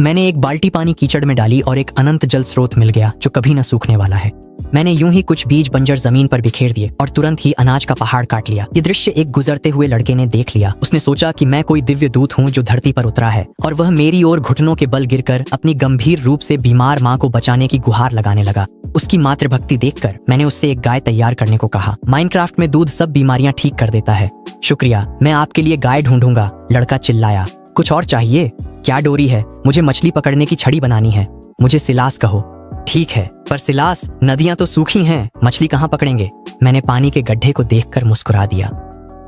मैंने एक बाल्टी पानी कीचड़ में डाली और एक अनंत जल स्रोत मिल गया जो कभी न सूखने वाला है। मैंने यूं ही कुछ बीज बंजर जमीन पर बिखेर दिए और तुरंत ही अनाज का पहाड़ काट लिया। ये दृश्य एक गुजरते हुए लड़के ने देख लिया। उसने सोचा कि मैं कोई दिव्य दूत हूँ जो धरती पर उतरा है और वह मेरी ओर घुटनों के बल गिरकर अपनी गंभीर रूप से बीमार माँ को बचाने की गुहार लगाने लगा। उसकी मातृभक्ति देखकर मैंने उससे एक गाय तैयार करने को कहा। माइनक्राफ्ट में दूध सब बीमारियां ठीक कर देता है। शुक्रिया, मैं आपके लिए गाय ढूंढूंगा, लड़का चिल्लाया। कुछ और चाहिए? क्या डोरी है? मुझे मछली पकड़ने की छड़ी बनानी है। मुझे सिलास कहो। ठीक है, पर सिलास, नदियां तो सूखी हैं, मछली कहाँ पकड़ेंगे? मैंने पानी के गड्ढे को देखकर मुस्कुरा दिया।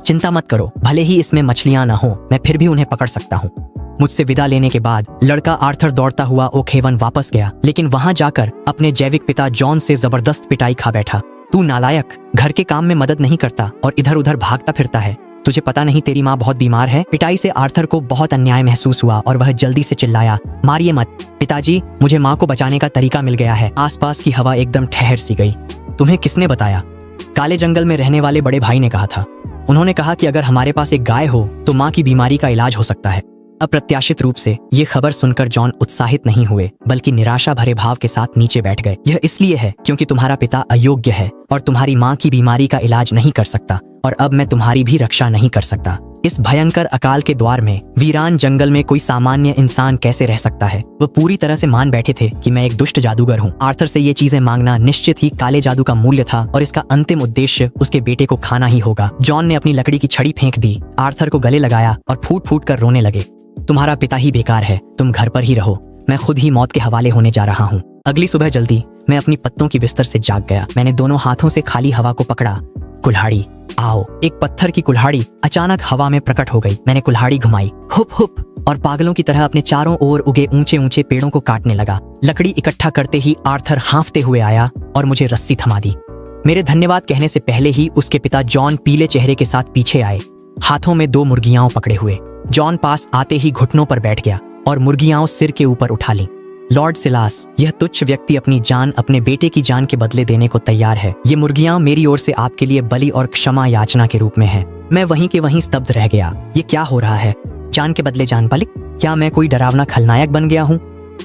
चिंता मत करो, भले ही इसमें मछलियां ना हो, मैं फिर भी उन्हें पकड़ सकता हूँ। मुझसे विदा लेने के बाद लड़का आर्थर दौड़ता हुआ ओक हेवन वापस गया, लेकिन वहां जाकर अपने जैविक पिता जॉन से जबरदस्त पिटाई खा बैठा। तू नालायक, घर के काम में मदद नहीं करता और इधर उधर भागता फिरता है। तुझे पता नहीं तेरी माँ बहुत बीमार है? पिटाई से आर्थर को बहुत अन्याय महसूस हुआ और वह जल्दी से चिल्लाया, मारिए मत। पिताजी, मुझे माँ को बचाने का तरीका मिल गया है। आसपास की हवा एकदम ठहर सी गई। तुम्हें किसने बताया? काले जंगल में रहने वाले बड़े भाई ने कहा था। उन्होंने कहा कि अगर हमारे पास एक गाय हो तो माँ की बीमारी का इलाज हो सकता है। अप्रत्याशित रूप से ये खबर सुनकर जॉन उत्साहित नहीं हुए, बल्कि निराशा भरे भाव के साथ नीचे बैठ गए। यह इसलिए है क्योंकि तुम्हारा पिता अयोग्य है और तुम्हारी माँ की बीमारी का इलाज नहीं कर सकता, और अब मैं तुम्हारी भी रक्षा नहीं कर सकता। इस भयंकर अकाल के द्वार में, वीरान जंगल में कोई सामान्य इंसान कैसे रह सकता है? वो पूरी तरह से मान बैठे थे कि मैं एक दुष्ट जादूगर हूँ। आर्थर से ये चीजें मांगना निश्चित ही काले जादू का मूल्य था और इसका अंतिम उद्देश्य उसके बेटे को खाना ही होगा। जॉन ने अपनी लकड़ी की छड़ी फेंक दी, आर्थर को गले लगाया और फूट फूट कर रोने लगे। तुम्हारा पिता ही बेकार है, तुम घर पर ही रहो, मैं खुद ही मौत के हवाले होने जा रहा हूँ। अगली सुबह जल्दी मैं अपनी पत्तों की बिस्तर से जाग गया। मैंने दोनों हाथों से खाली हवा को पकड़ा। कुल्हाड़ी, आओ। एक पत्थर की कुल्हाड़ी अचानक हवा में प्रकट हो गई। मैंने कुल्हाड़ी घुमाई, हुप हुप, और पागलों की तरह अपने चारों ओर उगे ऊंचे ऊंचे पेड़ों को काटने लगा। लकड़ी इकट्ठा करते ही आर्थर हांफते हुए आया और मुझे रस्सी थमा दी। मेरे धन्यवाद कहने से पहले ही उसके पिता जॉन पीले चेहरे के साथ पीछे आए, हाथों में 2 मुर्गियाओं पकड़े हुए। जॉन पास आते ही घुटनों पर बैठ गया और मुर्गियाओं सिर के ऊपर उठा ली। लॉर्ड सिलास, यह तुच्छ व्यक्ति अपनी जान अपने बेटे की जान के बदले देने को तैयार है। ये मुर्गियां मेरी ओर से आपके लिए बलि और क्षमा याचना के रूप में है। मैं वहीं के वहीं स्तब्ध रह गया। ये क्या हो रहा है? जान के बदले जान बलि? क्या मैं कोई डरावना खलनायक बन गया हूँ?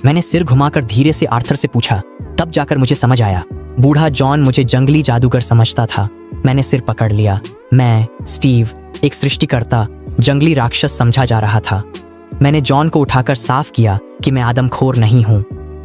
मैंने सिर घुमाकर धीरे से आर्थर से पूछा। तब जाकर मुझे समझ आया, बूढ़ा जॉन मुझे जंगली जादूगर समझता था। मैंने सिर पकड़ लिया। मैं स्टीव, एक सृष्टिकर्ता, जंगली राक्षस समझा जा रहा था। मैंने जॉन को उठाकर साफ किया कि मैं आदमखोर नहीं हूँ।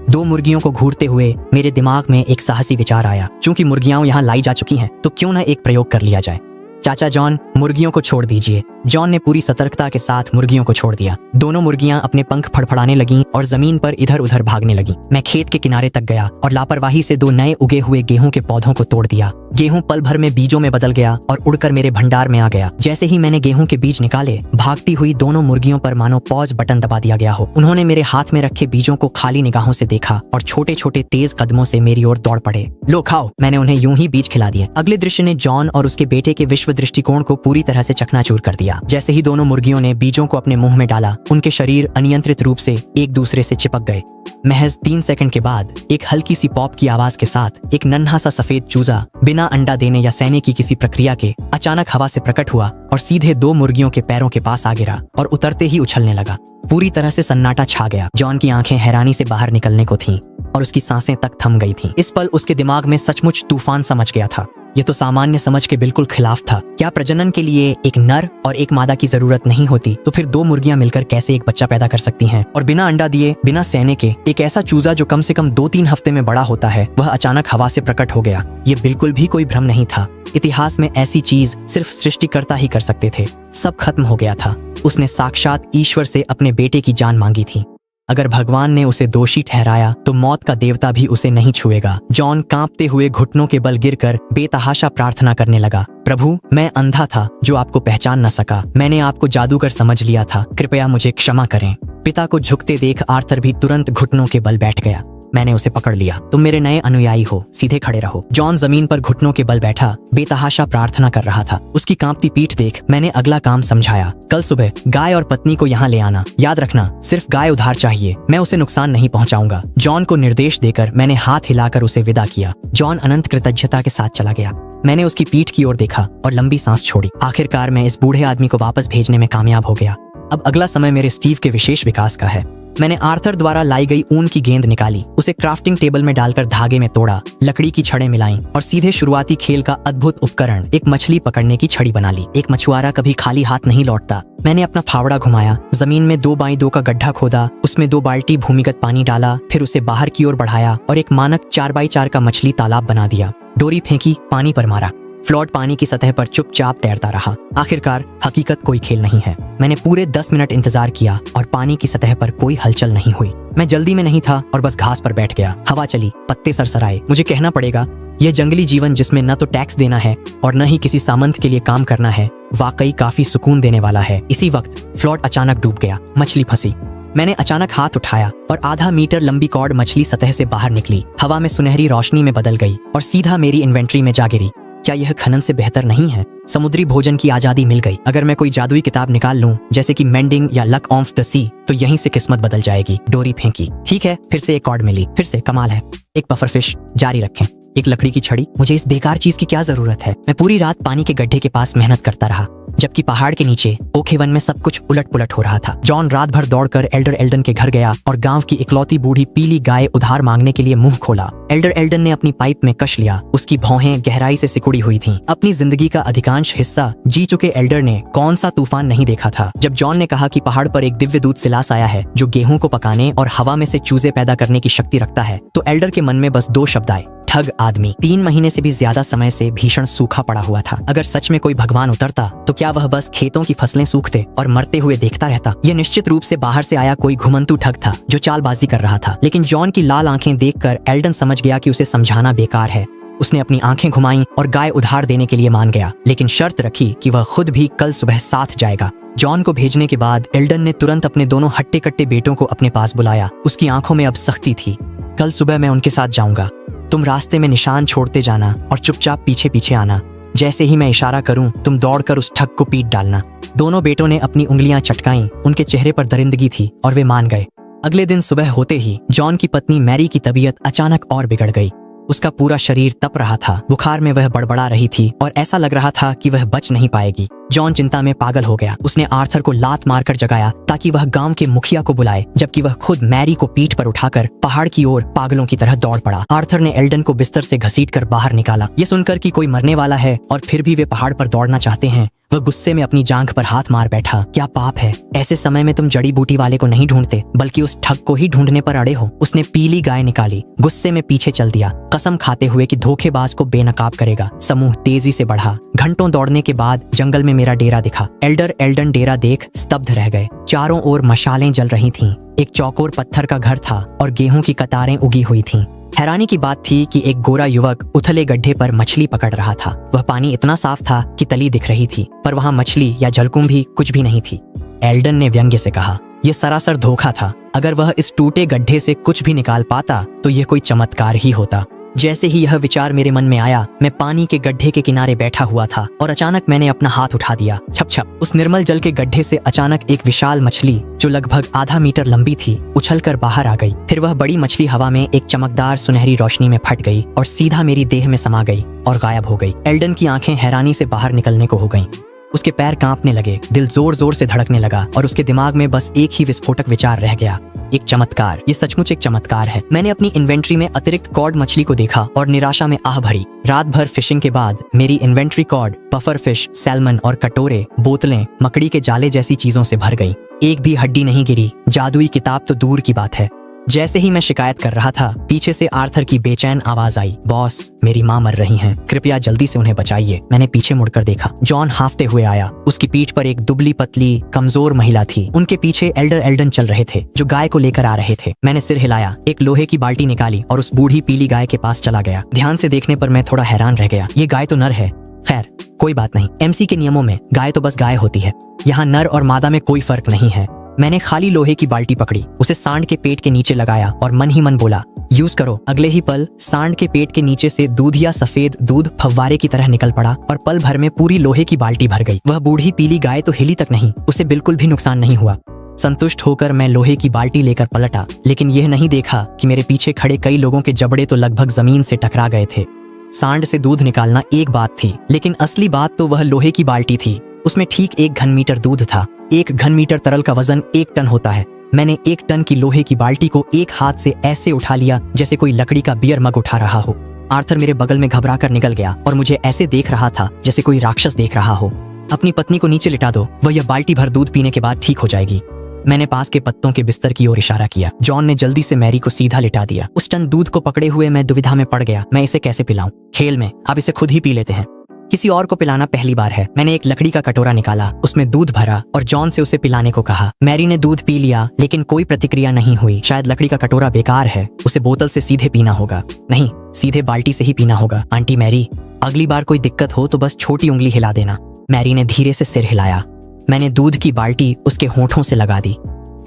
2 मुर्गियों को घूरते हुए मेरे दिमाग में एक साहसी विचार आया। चूंकि मुर्गियां यहाँ लाई जा चुकी हैं, तो क्यों न एक प्रयोग कर लिया जाए। चाचा जॉन, मुर्गियों को छोड़ दीजिए। जॉन ने पूरी सतर्कता के साथ मुर्गियों को छोड़ दिया। दोनों मुर्गियां अपने पंख फड़फड़ाने लगीं और जमीन पर इधर उधर भागने लगीं। मैं खेत के किनारे तक गया और लापरवाही से 2 नए उगे हुए गेहूं के पौधों को तोड़ दिया। गेहूं पल भर में बीजों में बदल गया और उड़कर मेरे भंडार में आ गया। जैसे ही मैंने गेहूं के बीज निकाले, भागती हुई दोनों मुर्गियों पर मानो पॉज बटन दबा दिया गया हो। उन्होंने मेरे हाथ में रखे बीजों को खाली निगाहों से देखा और छोटे छोटे तेज कदमों से मेरी ओर दौड़ पड़े। लो खाओ। मैंने उन्हें यूं ही बीज खिला दिए। अगले दृश्य ने जॉन और उसके बेटे के विश्व दृष्टिकोण को पूरी तरह से चकनाचूर कर दिया। जैसे ही दोनों मुर्गियों ने बीजों को अपने मुंह में डाला, उनके शरीर अनियंत्रित रूप से एक दूसरे से चिपक गए। महज 3 सेकंड के बाद एक हल्की सी पॉप की आवाज के साथ एक नन्हा सा सफेद चूजा बिना अंडा देने या सहने की किसी प्रक्रिया के अचानक हवा से प्रकट हुआ और सीधे 2 मुर्गियों के पैरों के पास आ गिरा और उतरते ही उछलने लगा। पूरी तरह से सन्नाटा छा गया। जॉन की आंखें हैरानी से बाहर निकलने को थीं और उसकी सांसें तक थम गई थीं। इस पल उसके दिमाग में सचमुच तूफान सा मच गया था। ये तो सामान्य समझ के बिल्कुल खिलाफ था। क्या प्रजनन के लिए एक नर और एक मादा की जरूरत नहीं होती? तो फिर 2 मुर्गियां मिलकर कैसे एक बच्चा पैदा कर सकती हैं? और बिना अंडा दिए, बिना सहने के एक ऐसा चूजा जो कम से कम 2-3 हफ्ते में बड़ा होता है, वह अचानक हवा से प्रकट हो गया। ये बिल्कुल भी कोई भ्रम नहीं था। इतिहास में ऐसी चीज सिर्फ सृष्टिकर्ता ही कर सकते थे। सब खत्म हो गया था। उसने साक्षात ईश्वर से अपने बेटे की जान मांगी थी। अगर भगवान ने उसे दोषी ठहराया तो मौत का देवता भी उसे नहीं छुएगा। जॉन कांपते हुए घुटनों के बल गिरकर बेतहाशा प्रार्थना करने लगा। प्रभु, मैं अंधा था जो आपको पहचान न सका। मैंने आपको जादूगर समझ लिया था। कृपया मुझे क्षमा करें। पिता को झुकते देख आर्थर भी तुरंत घुटनों के बल बैठ गया। मैंने उसे पकड़ लिया। तुम मेरे नए अनुयायी हो, सीधे खड़े रहो। जॉन जमीन पर घुटनों के बल बैठा बेतहाशा प्रार्थना कर रहा था। उसकी कांपती पीठ देख मैंने अगला काम समझाया। कल सुबह गाय और पत्नी को यहाँ ले आना। याद रखना, सिर्फ गाय उधार चाहिए। मैं उसे नुकसान नहीं पहुँचाऊंगा। जॉन को निर्देश देकर मैंने हाथ हिलाकर उसे विदा किया। जॉन अनंत कृतज्ञता के साथ चला गया। मैंने उसकी पीठ की ओर देखा और लंबी सांस छोड़ी। आखिरकार मैं इस बूढ़े आदमी को वापस भेजने में कामयाब हो गया। अब अगला समय मेरे स्टीव के विशेष विकास का है। मैंने आर्थर द्वारा लाई गई ऊन की गेंद निकाली, उसे क्राफ्टिंग टेबल में डालकर धागे में तोड़ा, लकड़ी की छड़ें मिलाई और सीधे शुरुआती खेल का अद्भुत उपकरण एक मछली पकड़ने की छड़ी बना ली। एक मछुआरा कभी खाली हाथ नहीं लौटता। मैंने अपना फावड़ा घुमाया, जमीन में 2x2 का गड्ढा खोदा, उसमें 2 बाल्टी भूमिगत पानी डाला, फिर उसे बाहर की ओर बढ़ाया और एक मानक 4x4 का मछली तालाब बना दिया। डोरी फेंकी, पानी पर मारा। फ्लोट पानी की सतह पर चुपचाप तैरता रहा। आखिरकार हकीकत कोई खेल नहीं है। मैंने पूरे 10 मिनट इंतजार किया और पानी की सतह पर कोई हलचल नहीं हुई। मैं जल्दी में नहीं था और बस घास पर बैठ गया। हवा चली, पत्ते सरसराए। मुझे कहना पड़ेगा, यह जंगली जीवन जिसमें न तो टैक्स देना है और न ही किसी सामंत के लिए काम करना है, वाकई काफी सुकून देने वाला है। इसी वक्त फ्लोट अचानक डूब गया। मछली फंसी। मैंने अचानक हाथ उठाया और आधा मीटर लंबी कॉर्ड मछली सतह से बाहर निकली, हवा में सुनहरी रोशनी में बदल गई और सीधा मेरी इन्वेंट्री में जा गिरी। क्या यह खनन से बेहतर नहीं है? समुद्री भोजन की आजादी मिल गई। अगर मैं कोई जादुई किताब निकाल लूं, जैसे कि मेंडिंग या लक ऑफ द सी, तो यहीं से किस्मत बदल जाएगी। डोरी फेंकी, ठीक है, फिर से एक कॉर्ड मिली। फिर से कमाल है। एक पफर फिश, जारी रखें। एक लकड़ी की छड़ी। मुझे इस बेकार चीज की क्या जरूरत है? मैं पूरी रात पानी के गड्ढे के पास मेहनत करता रहा, जबकि पहाड़ के नीचे ओक हेवन में सब कुछ उलट पुलट हो रहा था। जॉन रात भर दौड़कर एल्डर एल्डन के घर गया और गांव की इकलौती बूढ़ी पीली गाय उधार मांगने के लिए मुंह खोला। एल्डर एल्डन ने अपनी पाइप में कश लिया। उसकी भौहें गहराई से सिकुड़ी हुई थीं। अपनी जिंदगी का अधिकांश हिस्सा जी चुके एल्डर ने कौन सा तूफान नहीं देखा था। जब जॉन ने कहा कि पहाड़ पर एक दिव्य दूत सिलास आया है जो गेहूं को पकाने और हवा में से चूजे पैदा करने की शक्ति रखता है, तो एल्डर के मन में बस 2 शब्द आए, ठग आदमी। 3 महीने से भी ज्यादा समय से भीषण सूखा पड़ा हुआ था। अगर सच में कोई भगवान उतरता, तो क्या वह बस खेतों की फसलें सूखते और मरते हुए देखता रहता? यह निश्चित रूप से बाहर से आया कोई घुमंतू ठग था जो चालबाजी कर रहा था। लेकिन जॉन की लाल आंखें देखकर एल्डन समझ गया कि उसे समझाना बेकार है। उसने अपनी आंखें घुमाईं और गाय उधार देने के लिए मान गया, लेकिन शर्त रखी कि वह खुद भी कल सुबह साथ जाएगा। जॉन को भेजने के बाद एल्डन ने तुरंत अपने दोनों हट्टे कट्टे बेटों को अपने पास बुलाया। उसकी आंखों में अब सख्ती थी। कल सुबह मैं उनके साथ जाऊंगा। तुम रास्ते में निशान छोड़ते जाना और चुपचाप पीछे पीछे आना। जैसे ही मैं इशारा करूं, तुम दौड़कर उस ठग को पीट डालना। दोनों बेटों ने अपनी उंगलियां चटकाईं। उनके चेहरे पर दरिंदगी थी और वे मान गए। अगले दिन सुबह होते ही जॉन की पत्नी मैरी की तबीयत अचानक और बिगड़ गई। उसका पूरा शरीर तप रहा था। बुखार में वह बड़बड़ा रही थी और ऐसा लग रहा था कि वह बच नहीं पाएगी। जॉन चिंता में पागल हो गया। उसने आर्थर को लात मारकर जगाया ताकि वह गांव के मुखिया को बुलाए, जबकि वह खुद मैरी को पीठ पर उठाकर पहाड़ की ओर पागलों की तरह दौड़ पड़ा। आर्थर ने एल्डन को बिस्तर से घसीटकर बाहर निकाला। ये सुनकर कि कोई मरने वाला है और फिर भी वे पहाड़ पर दौड़ना चाहते हैं, वह गुस्से में अपनी जांघ पर हाथ मार बैठा। क्या पाप है? ऐसे समय में तुम जड़ी बूटी वाले को नहीं ढूंढते, बल्कि उस ठग को ही ढूंढने पर अड़े हो। उसने पीली गाय निकाली, गुस्से में पीछे चल दिया, कसम खाते हुए कि धोखेबाज को बेनकाब करेगा। समूह तेजी से बढ़ा। घंटों दौड़ने के बाद जंगल में मेरा डेरा दिखा। एल्डर एल्डन डेरा देख स्तब्ध रह गए। चारों ओर मशालें जल रही थीं। एक चौकोर पत्थर का घर था और गेहूं की कतारें उगी हुई थीं। हैरानी की बात थी कि एक गोरा युवक उथले गड्ढे पर मछली पकड़ रहा था। वह पानी इतना साफ था कि तली दिख रही थी, पर वहां मछली या जलकुंभी कुछ भी नहीं थी। एल्डन ने व्यंग्य से कहा, यह सरासर धोखा था। अगर वह इस टूटे गड्ढे से कुछ भी निकाल पाता तो यह कोई चमत्कार ही होता। जैसे ही यह विचार मेरे मन में आया, मैं पानी के गड्ढे के किनारे बैठा हुआ था और अचानक मैंने अपना हाथ उठा दिया। छप छप। उस निर्मल जल के गड्ढे से अचानक एक विशाल मछली जो लगभग आधा मीटर लंबी थी उछलकर बाहर आ गई। फिर वह बड़ी मछली हवा में एक चमकदार सुनहरी रोशनी में फट गई और सीधा मेरी देह में समा गई और गायब हो गई। एल्डन की आंखें हैरानी से बाहर निकलने को हो गईं। उसके पैर कांपने लगे, दिल जोर जोर से धड़कने लगा और उसके दिमाग में बस एक ही विस्फोटक विचार रह गया, एक चमत्कार। ये सचमुच एक चमत्कार है। मैंने अपनी इन्वेंट्री में अतिरिक्त कॉड मछली को देखा और निराशा में आह भरी। रात भर फिशिंग के बाद मेरी inventory cod, puffer fish, salmon और कटोरे, बोतलें, मकड़ी के जाले जैसी चीजों से भर गई। एक भी हड्डी नहीं गिरी। जादुई किताब तो दूर की बात है। जैसे ही मैं शिकायत कर रहा था, पीछे से आर्थर की बेचैन आवाज आई, बॉस, मेरी माँ मर रही हैं, कृपया जल्दी से उन्हें बचाइए। मैंने पीछे मुड़कर देखा। जॉन हांफते हुए आया। उसकी पीठ पर एक दुबली पतली कमजोर महिला थी। उनके पीछे एल्डर एल्डन चल रहे थे जो गाय को लेकर आ रहे थे। मैंने सिर हिलाया, एक लोहे की बाल्टी निकाली और उस बूढ़ी पीली गाय के पास चला गया। ध्यान से देखने पर मैं थोड़ा हैरान रह गया। ये गाय तो नर है। खैर, कोई बात नहीं। एमसी के नियमों में गाय तो बस गाय होती है। यहाँ नर और मादा में कोई फर्क नहीं है। मैंने खाली लोहे की बाल्टी पकड़ी, उसे सांड के पेट के नीचे लगाया और मन ही मन बोला, यूज करो। अगले ही पल सांड के पेट के नीचे से दूधिया सफेद दूध फव्वारे की तरह निकल पड़ा और पल भर में पूरी लोहे की बाल्टी भर गई। वह बूढ़ी पीली गाय तो हिली तक नहीं। उसे बिल्कुल भी नुकसान नहीं हुआ। संतुष्ट होकर मैं लोहे की बाल्टी लेकर पलटा, लेकिन यह नहीं देखा कि मेरे पीछे खड़े कई लोगों के जबड़े तो लगभग जमीन से टकरा गए थे। सांड से दूध निकालना एक बात थी, लेकिन असली बात तो वह लोहे की बाल्टी थी। उसमें ठीक 1 घन मीटर दूध था। 1 घन मीटर तरल का वजन 1 टन होता है। मैंने 1 टन की लोहे की बाल्टी को एक हाथ से ऐसे उठा लिया जैसे कोई लकड़ी का बियर मग उठा रहा हो। आर्थर मेरे बगल में घबरा कर निकल गया और मुझे ऐसे देख रहा था जैसे कोई राक्षस देख रहा हो। अपनी पत्नी को नीचे लिटा दो, वह यह बाल्टी भर दूध पीने के बाद ठीक हो जाएगी। मैंने पास के पत्तों के बिस्तर की ओर इशारा किया। जॉन ने जल्दी से मैरी को सीधा लिटा दिया। उस टन दूध को पकड़े हुए मैं दुविधा में पड़ गया। मैं इसे कैसे पिलाऊं? खेल में, आप इसे खुद ही पी लेते हैं। किसी और को पिलाना पहली बार है। मैंने एक लकड़ी का कटोरा निकाला, उसमें दूध भरा और जॉन से उसे पिलाने को कहा। मैरी ने दूध पी लिया, लेकिन कोई प्रतिक्रिया नहीं हुई। शायद लकड़ी का कटोरा बेकार है, उसे बोतल से सीधे पीना होगा। नहीं, सीधे बाल्टी से ही पीना होगा। आंटी मैरी, अगली बार कोई दिक्कत हो तो बस छोटी उंगली हिला देना। मैरी ने धीरे से सिर हिलाया। मैंने दूध की बाल्टी उसके होठों से लगा दी।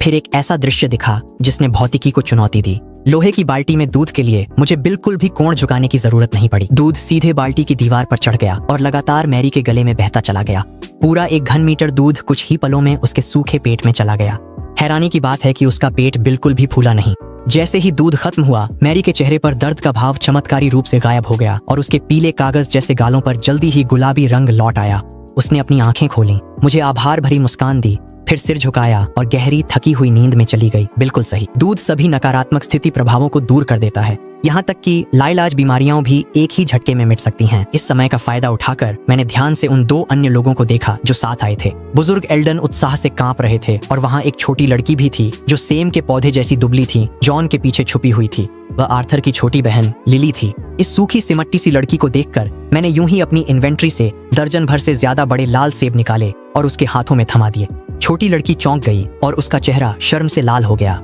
फिर एक ऐसा दृश्य दिखा जिसने भौतिकी को चुनौती दी। लोहे की बाल्टी में दूध के लिए मुझे बिल्कुल भी कोण झुकाने की जरूरत नहीं पड़ी। दूध सीधे बाल्टी की दीवार पर चढ़ गया और लगातार मैरी के गले में बहता चला गया। पूरा 1 घन मीटर दूध कुछ ही पलों में उसके सूखे पेट में चला गया। हैरानी की बात है कि उसका पेट बिल्कुल भी फूला नहीं। जैसे ही दूध खत्म हुआ, मैरी के चेहरे पर दर्द का भाव चमत्कारी रूप से गायब हो गया और उसके पीले कागज जैसे गालों पर जल्दी ही गुलाबी रंग लौट आया। उसने अपनी आंखें खोली, मुझे आभार भरी मुस्कान दी, फिर सिर झुकाया और गहरी थकी हुई नींद में चली गई। बिल्कुल सही, दूध सभी नकारात्मक स्थिति प्रभावों को दूर कर देता है, यहाँ तक कि लाइलाज बीमारियां भी एक ही झटके में मिट सकती हैं। इस समय का फायदा उठाकर मैंने ध्यान से उन 2 अन्य लोगों को देखा जो साथ आए थे। बुजुर्ग एल्डन उत्साह से कांप रहे थे और वहाँ एक छोटी लड़की भी थी जो सेम के पौधे जैसी दुबली थी, जॉन के पीछे छुपी हुई थी। वह आर्थर की छोटी बहन लिली थी। इस सूखी सिमट्टी सी लड़की को देखकर मैंने यूं ही अपनी इन्वेंट्री से दर्जन भर से ज्यादा बड़े लाल सेब निकाले और उसके हाथों में थमा दिए। छोटी लड़की चौंक गई और उसका चेहरा शर्म से लाल हो गया।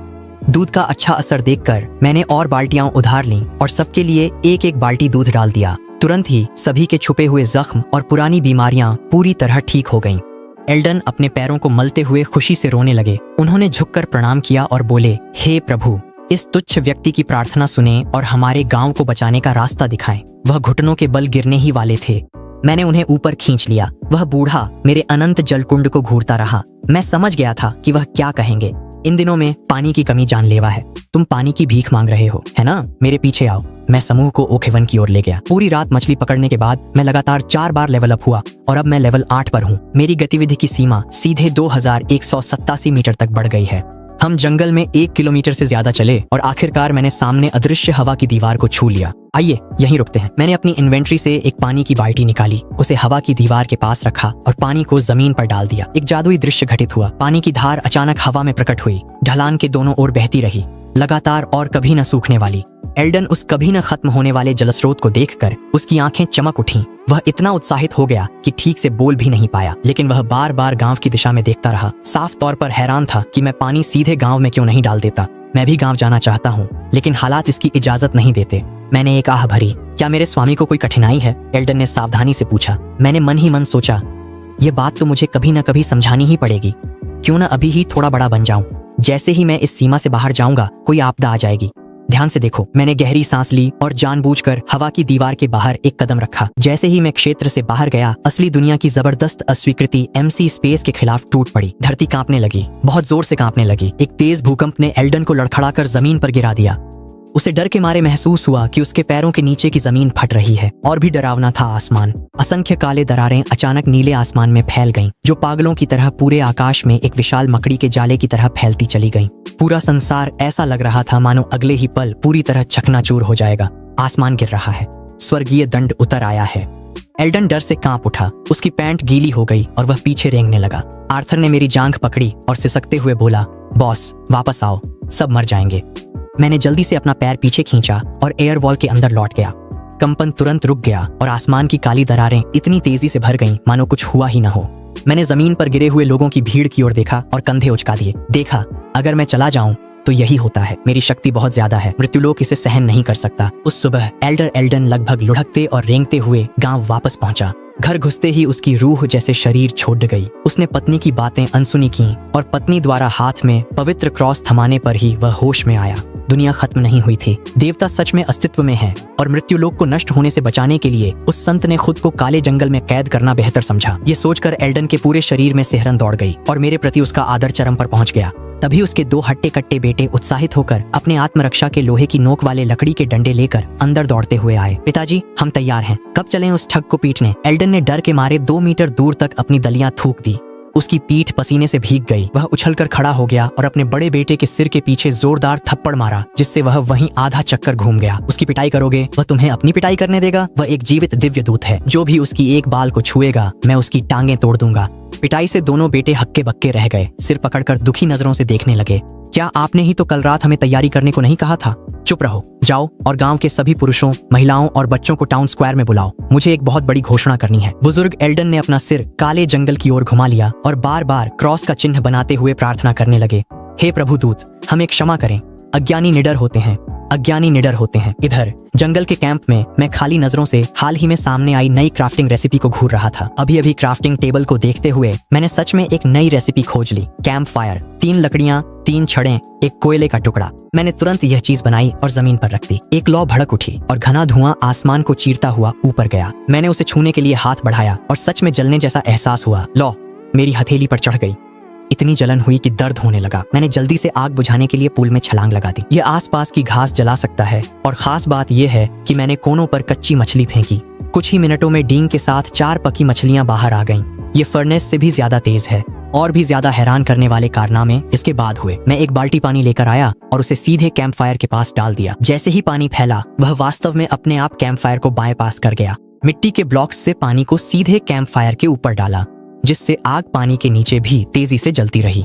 दूध का अच्छा असर देखकर मैंने और बाल्टियां उधार लीं और सबके लिए 1-1 बाल्टी दूध डाल दिया। तुरंत ही सभी के छुपे हुए जख्म और पुरानी बीमारियां पूरी तरह ठीक हो गईं। एल्डन अपने पैरों को मलते हुए खुशी से रोने लगे। उन्होंने झुककर प्रणाम किया और बोले, हे प्रभु, इस तुच्छ व्यक्ति की प्रार्थना सुने और हमारे गांव को बचाने का रास्ता दिखाएं। वह घुटनों के बल गिरने ही वाले थे। मैंने उन्हें ऊपर खींच लिया। वह बूढ़ा मेरे अनंत जलकुंड को घूरता रहा। मैं समझ गया था कि वह क्या कहेंगे। इन दिनों में पानी की कमी जानलेवा है। तुम पानी की भीख मांग रहे हो, है ना? मेरे पीछे आओ। मैं समूह को ओखेवन की ओर ले गया। पूरी रात मछली पकड़ने के बाद मैं लगातार 4 बार लेवल अप हुआ और अब मैं लेवल 8 पर हूँ। मेरी गतिविधि की सीमा सीधे 2187 मीटर तक बढ़ गई है। हम जंगल में 1 किलोमीटर से ज्यादा चले और आखिरकार मैंने सामने अदृश्य हवा की दीवार को छू लिया। आइए यहीं रुकते हैं। मैंने अपनी इन्वेंट्री से एक पानी की बाल्टी निकाली, उसे हवा की दीवार के पास रखा और पानी को जमीन पर डाल दिया। एक जादुई दृश्य घटित हुआ। पानी की धार अचानक हवा में प्रकट हुई, ढलान के दोनों ओर बहती रही, लगातार और कभी न सूखने वाली। एल्डन उस कभी न खत्म होने वाले जलस्रोत को देखकर उसकी आंखें चमक उठीं। वह इतना उत्साहित हो गया कि ठीक से बोल भी नहीं पाया, लेकिन वह बार बार गांव की दिशा में देखता रहा। साफ तौर पर हैरान था कि मैं पानी सीधे गांव में क्यों नहीं डाल देता। मैं भी गांव जाना चाहता हूँ, लेकिन हालात इसकी इजाजत नहीं देते। मैंने एक आह भरी, क्या मेरे स्वामी को कोई कठिनाई है? एल्डन ने सावधानी से पूछा। मैंने मन ही मन सोचा, ये बात तो मुझे कभी न कभी समझानी ही पड़ेगी। क्यों न अभी ही थोड़ा बड़ा बन जाऊं। जैसे ही मैं इस सीमा से बाहर जाऊंगा कोई आपदा आ जाएगी। ध्यान से देखो। मैंने गहरी सांस ली और जानबूझकर हवा की दीवार के बाहर एक कदम रखा। जैसे ही मैं क्षेत्र से बाहर गया, असली दुनिया की जबरदस्त अस्वीकृति MC स्पेस के खिलाफ टूट पड़ी। धरती कांपने लगी, बहुत जोर से कांपने लगी। एक तेज भूकंप ने एल्डन को लड़खड़ाकर जमीन पर गिरा दिया। उसे डर के मारे महसूस हुआ कि उसके पैरों के नीचे की जमीन फट रही है। और भी डरावना था आसमान। असंख्य काले दरारें अचानक नीले आसमान में फैल गईं, जो पागलों की तरह पूरे आकाश में एक विशाल मकड़ी के जाले की तरह फैलती चली गईं। पूरा संसार ऐसा लग रहा था मानो अगले ही पल पूरी तरह चकनाचूर हो जाएगा। आसमान गिर रहा है, स्वर्गीय दंड उतर आया है। एल्डन डर से कांप उठा। उसकी पैंट गीली हो गई और वह पीछे रेंगने लगा। आर्थर ने मेरी जांघ पकड़ी और सिसकते हुए बोला, बॉस वापस आओ, सब मर जाएंगे। मैंने जल्दी से अपना पैर पीछे खींचा और एयर वॉल के अंदर लौट गया। कंपन तुरंत रुक गया और आसमान की काली दरारें इतनी तेजी से भर गईं मानो कुछ हुआ ही न हो। मैंने जमीन पर गिरे हुए लोगों की भीड़ की ओर देखा और कंधे उचका दिए। देखा, अगर मैं चला जाऊं तो यही होता है। मेरी शक्ति बहुत ज्यादा है, मृत्युलोक इसे सहन नहीं कर सकता। उस सुबह एल्डर एल्डन लगभग लुढ़कते और रेंगते हुए गांव वापस पहुंचा। घर घुसते ही उसकी रूह जैसे शरीर छोड़ गई। उसने पत्नी की बातें अनसुनी की और पत्नी द्वारा हाथ में पवित्र क्रॉस थमाने पर ही वह होश में आया। दुनिया खत्म नहीं हुई थी। देवता सच में अस्तित्व में है और मृत्युलोक को नष्ट होने से बचाने के लिए उस संत ने खुद को काले जंगल में कैद करना बेहतर समझा। ये सोचकर एल्डन के पूरे शरीर में सिहरन दौड़ गई और मेरे प्रति उसका आदर चरम पर पहुंच गया। तभी उसके 2 हट्टे कट्टे बेटे उत्साहित होकर अपने आत्मरक्षा के लोहे की नोक वाले लकड़ी के डंडे लेकर अंदर दौड़ते हुए आए। पिताजी, हम तैयार हैं, कब चलें उस ठग को पीटने? एल्डन ने डर के मारे 2 मीटर दूर तक अपनी दलियां थूक दी। उसकी पीठ पसीने से भीग गई। वह उछलकर खड़ा हो गया और अपने बड़े बेटे के सिर के पीछे जोरदार थप्पड़ मारा, जिससे वह वहीं आधा चक्कर घूम गया। उसकी पिटाई करोगे? वह तुम्हें अपनी पिटाई करने देगा? वह एक जीवित दिव्य दूत है। जो भी उसकी एक बाल को छुएगा मैं उसकी टांगें तोड़ दूंगा। पिटाई से दोनों बेटे हक्के बक्के रह गए, सिर पकड़कर दुखी नजरों से देखने लगे। क्या आपने ही तो कल रात हमें तैयारी करने को नहीं कहा था? चुप रहो, जाओ और गांव के सभी पुरुषों, महिलाओं और बच्चों को टाउन स्क्वायर में बुलाओ। मुझे एक बहुत बड़ी घोषणा करनी है। बुजुर्ग एल्डन ने अपना सिर काले जंगल की ओर घुमा लिया और बार बार क्रॉस का चिन्ह बनाते हुए प्रार्थना करने लगे। हे प्रभु दूत, हमें क्षमा करें। अज्ञानी निडर होते हैं, अज्ञानी निडर होते हैं। इधर जंगल के कैंप में मैं खाली नजरों से हाल ही में सामने आई नई क्राफ्टिंग रेसिपी को घूर रहा था। अभी अभी क्राफ्टिंग टेबल को देखते हुए मैंने सच में एक नई रेसिपी खोज ली। कैंप फायर, 3 लकड़ियां, 3 छड़ें, एक कोयले का टुकड़ा। मैंने तुरंत यह चीज बनाई और जमीन पर रख दी। एक लौ भड़क उठी और घना धुआं आसमान को चीरता हुआ ऊपर गया। मैंने उसे छूने के लिए हाथ बढ़ाया और सच में जलने जैसा एहसास हुआ। लौ मेरी हथेली पर चढ़ गई। इतनी जलन हुई कि दर्द होने लगा। मैंने जल्दी से आग बुझाने के लिए पूल में छलांग लगा दी। यह आसपास की घास जला सकता है और खास बात यह है कि मैंने कोनों पर कच्ची मछली फेंकी। कुछ ही मिनटों में डींग के साथ 4 पकी मछलियां बाहर आ गईं। ये फर्नेस से भी ज्यादा तेज है। और भी ज्यादा हैरान करने वाले कारनामे इसके बाद हुए। मैं एक बाल्टी पानी लेकर आया और उसे सीधे कैंप फायर के पास डाल दिया। जैसे ही पानी फैला वह वास्तव में अपने आप कैंप फायर को बाएं पास कर गया। मिट्टी के ब्लॉक्स से पानी को सीधे कैंप फायर के ऊपर डाला, जिससे आग पानी के नीचे भी तेजी से जलती रही।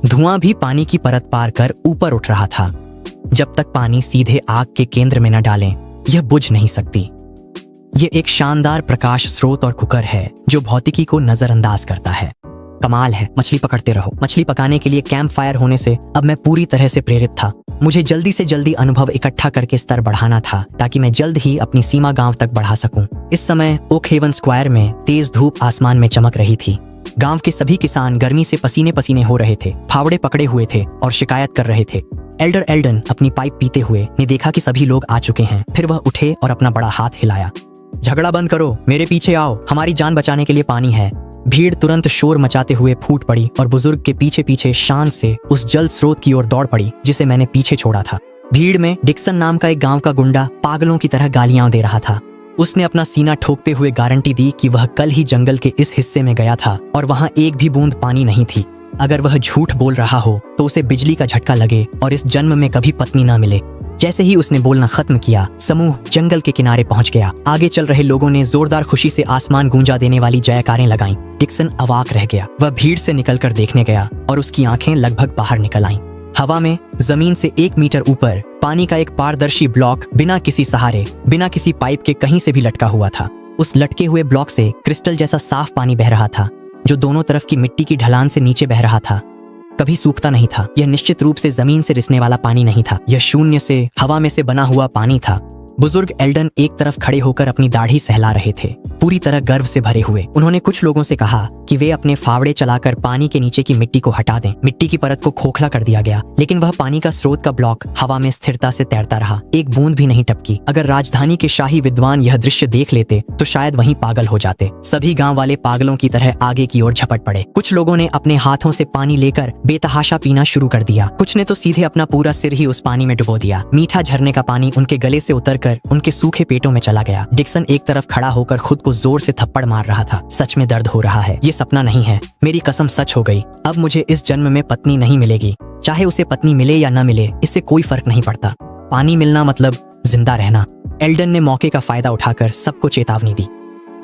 धुआं भी पानी की परत पार कर ऊपर उठ रहा था। जब तक पानी सीधे आग के केंद्र में न डालें, यह बुझ नहीं सकती। यह एक शानदार प्रकाश स्रोत और कुकर है जो भौतिकी को नजरअंदाज करता है। कमाल है। मछली पकड़ते रहो। मछली पकाने के लिए कैंप फायर होने से अब मैं पूरी तरह से प्रेरित था। मुझे जल्दी से जल्दी अनुभव इकट्ठा करके स्तर बढ़ाना था ताकि मैं जल्द ही अपनी सीमा गांव तक बढ़ा सकूं। इस समय ओक हेवन स्क्वायर में तेज धूप आसमान में चमक रही थी। गांव के सभी किसान गर्मी से पसीने पसीने हो रहे थे, फावड़े पकड़े हुए थे और शिकायत कर रहे थे। एल्डर एल्डन अपनी पाइप पीते हुए ने देखा कि सभी लोग आ चुके हैं। फिर वह उठे और अपना बड़ा हाथ हिलाया। झगड़ा बंद करो, मेरे पीछे आओ, हमारी जान बचाने के लिए पानी है। भीड़ तुरंत शोर मचाते हुए फूट पड़ी और बुजुर्ग के पीछे पीछे शान से उस जल स्रोत की ओर दौड़ पड़ी जिसे मैंने पीछे छोड़ा था। भीड़ में डिक्सन नाम का एक गांव का गुंडा पागलों की तरह गालियां दे रहा था। उसने अपना सीना ठोकते हुए गारंटी दी कि वह कल ही जंगल के इस हिस्से में गया था और वहां एक भी बूंद पानी नहीं थी। अगर वह झूठ बोल रहा हो तो उसे बिजली का झटका लगे और इस जन्म में कभी पत्नी ना मिले। जैसे ही उसने बोलना खत्म किया, समूह जंगल के किनारे पहुंच गया। आगे चल रहे लोगों ने जोरदार खुशी से आसमान गूंजा देने वाली जयकारें लगाईं। डिक्सन अवाक रह गया। वह भीड़ से निकलकर देखने गया और उसकी आंखें लगभग बाहर निकल आईं। हवा में जमीन से 1 मीटर ऊपर पानी का एक पारदर्शी ब्लॉक बिना किसी सहारे, बिना किसी पाइप के कहीं से भी लटका हुआ था। उस लटके हुए ब्लॉक से क्रिस्टल जैसा साफ पानी बह रहा था जो दोनों तरफ की मिट्टी की ढलान से नीचे बह रहा था। कभी सूखता नहीं था। यह निश्चित रूप से जमीन से रिसने वाला पानी नहीं था। यह शून्य से हवा में से बना हुआ पानी था। बुजुर्ग एल्डन एक तरफ खड़े होकर अपनी दाढ़ी सहला रहे थे, पूरी तरह गर्व से भरे हुए। उन्होंने कुछ लोगों से कहा कि वे अपने फावड़े चलाकर पानी के नीचे की मिट्टी को हटा दें। मिट्टी की परत को खोखला कर दिया गया, लेकिन वह पानी का स्रोत का ब्लॉक हवा में स्थिरता से तैरता रहा। एक बूंद भी नहीं टपकी। अगर राजधानी के शाही विद्वान यह दृश्य देख लेते तो शायद वहीं पागल हो जाते। सभी गांव वाले पागलों की तरह आगे की ओर झपट पड़े। कुछ लोगों ने अपने हाथों से पानी लेकर बेतहाशा पीना शुरू कर दिया। कुछ ने तो सीधे अपना पूरा सिर ही उस पानी में डुबो दिया। मीठा झरने का पानी उनके गले से उतरकर उनके सूखे पेटों में चला गया। डिक्सन एक तरफ खड़ा होकर खुद को जोर से थप्पड़ मार रहा था। सच में दर्द हो रहा है। ये सपना नहीं है। मेरी कसम सच हो गई। अब मुझे इस जन्म में पत्नी नहीं मिलेगी। चाहे उसे पत्नी मिले या न मिले, इससे कोई फर्क नहीं पड़ता। पानी मिलना मतलब जिंदा रहना। एल्डन ने मौके का फायदा उठाकर सबको चेतावनी दी।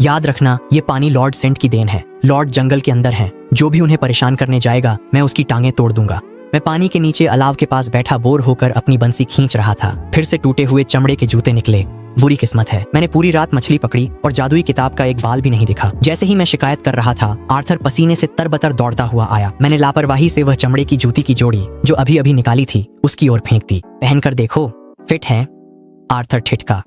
याद रखना, ये पानी लॉर्ड सेंट की देन है। लॉर्ड जंगल के अंदर है। जो भी उन्हें परेशान करने जाएगा मैं उसकी टांगें तोड़ दूंगा। मैं पानी के नीचे अलाव के पास बैठा बोर होकर अपनी बंसी खींच रहा था। फिर से टूटे हुए चमड़े के जूते निकले। बुरी किस्मत है, मैंने पूरी रात मछली पकड़ी और जादुई किताब का एक बाल भी नहीं दिखा। जैसे ही मैं शिकायत कर रहा था, आर्थर पसीने से तरबतर दौड़ता हुआ आया। मैंने लापरवाही से वह चमड़े की जूती की जोड़ी जो अभी अभी निकाली थी उसकी ओर फेंक दी। पहनकर देखो, फिट है। आर्थर ठिठका।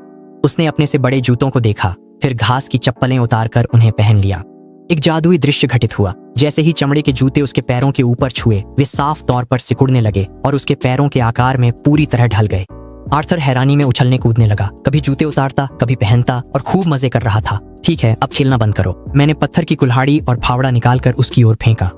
उसने अपने से बड़े जूतों को देखा, फिर घास की चप्पलें उतारकर उन्हें पहन लिया। एक जादुई दृश्य घटित हुआ। जैसे ही चमड़े के जूते उसके पैरों के ऊपर छुए, वे साफ तौर पर सिकुड़ने लगे और उसके पैरों के आकार में पूरी तरह ढल गए। आर्थर हैरानी में उछलने कूदने लगा। कभी जूते उतारता, कभी पहनता और खूब मजे कर रहा था। ठीक है, अब खेलना बंद करो। मैंने पत्थर की कुल्हाड़ी और फावड़ा निकालकर उसकी ओर फेंका।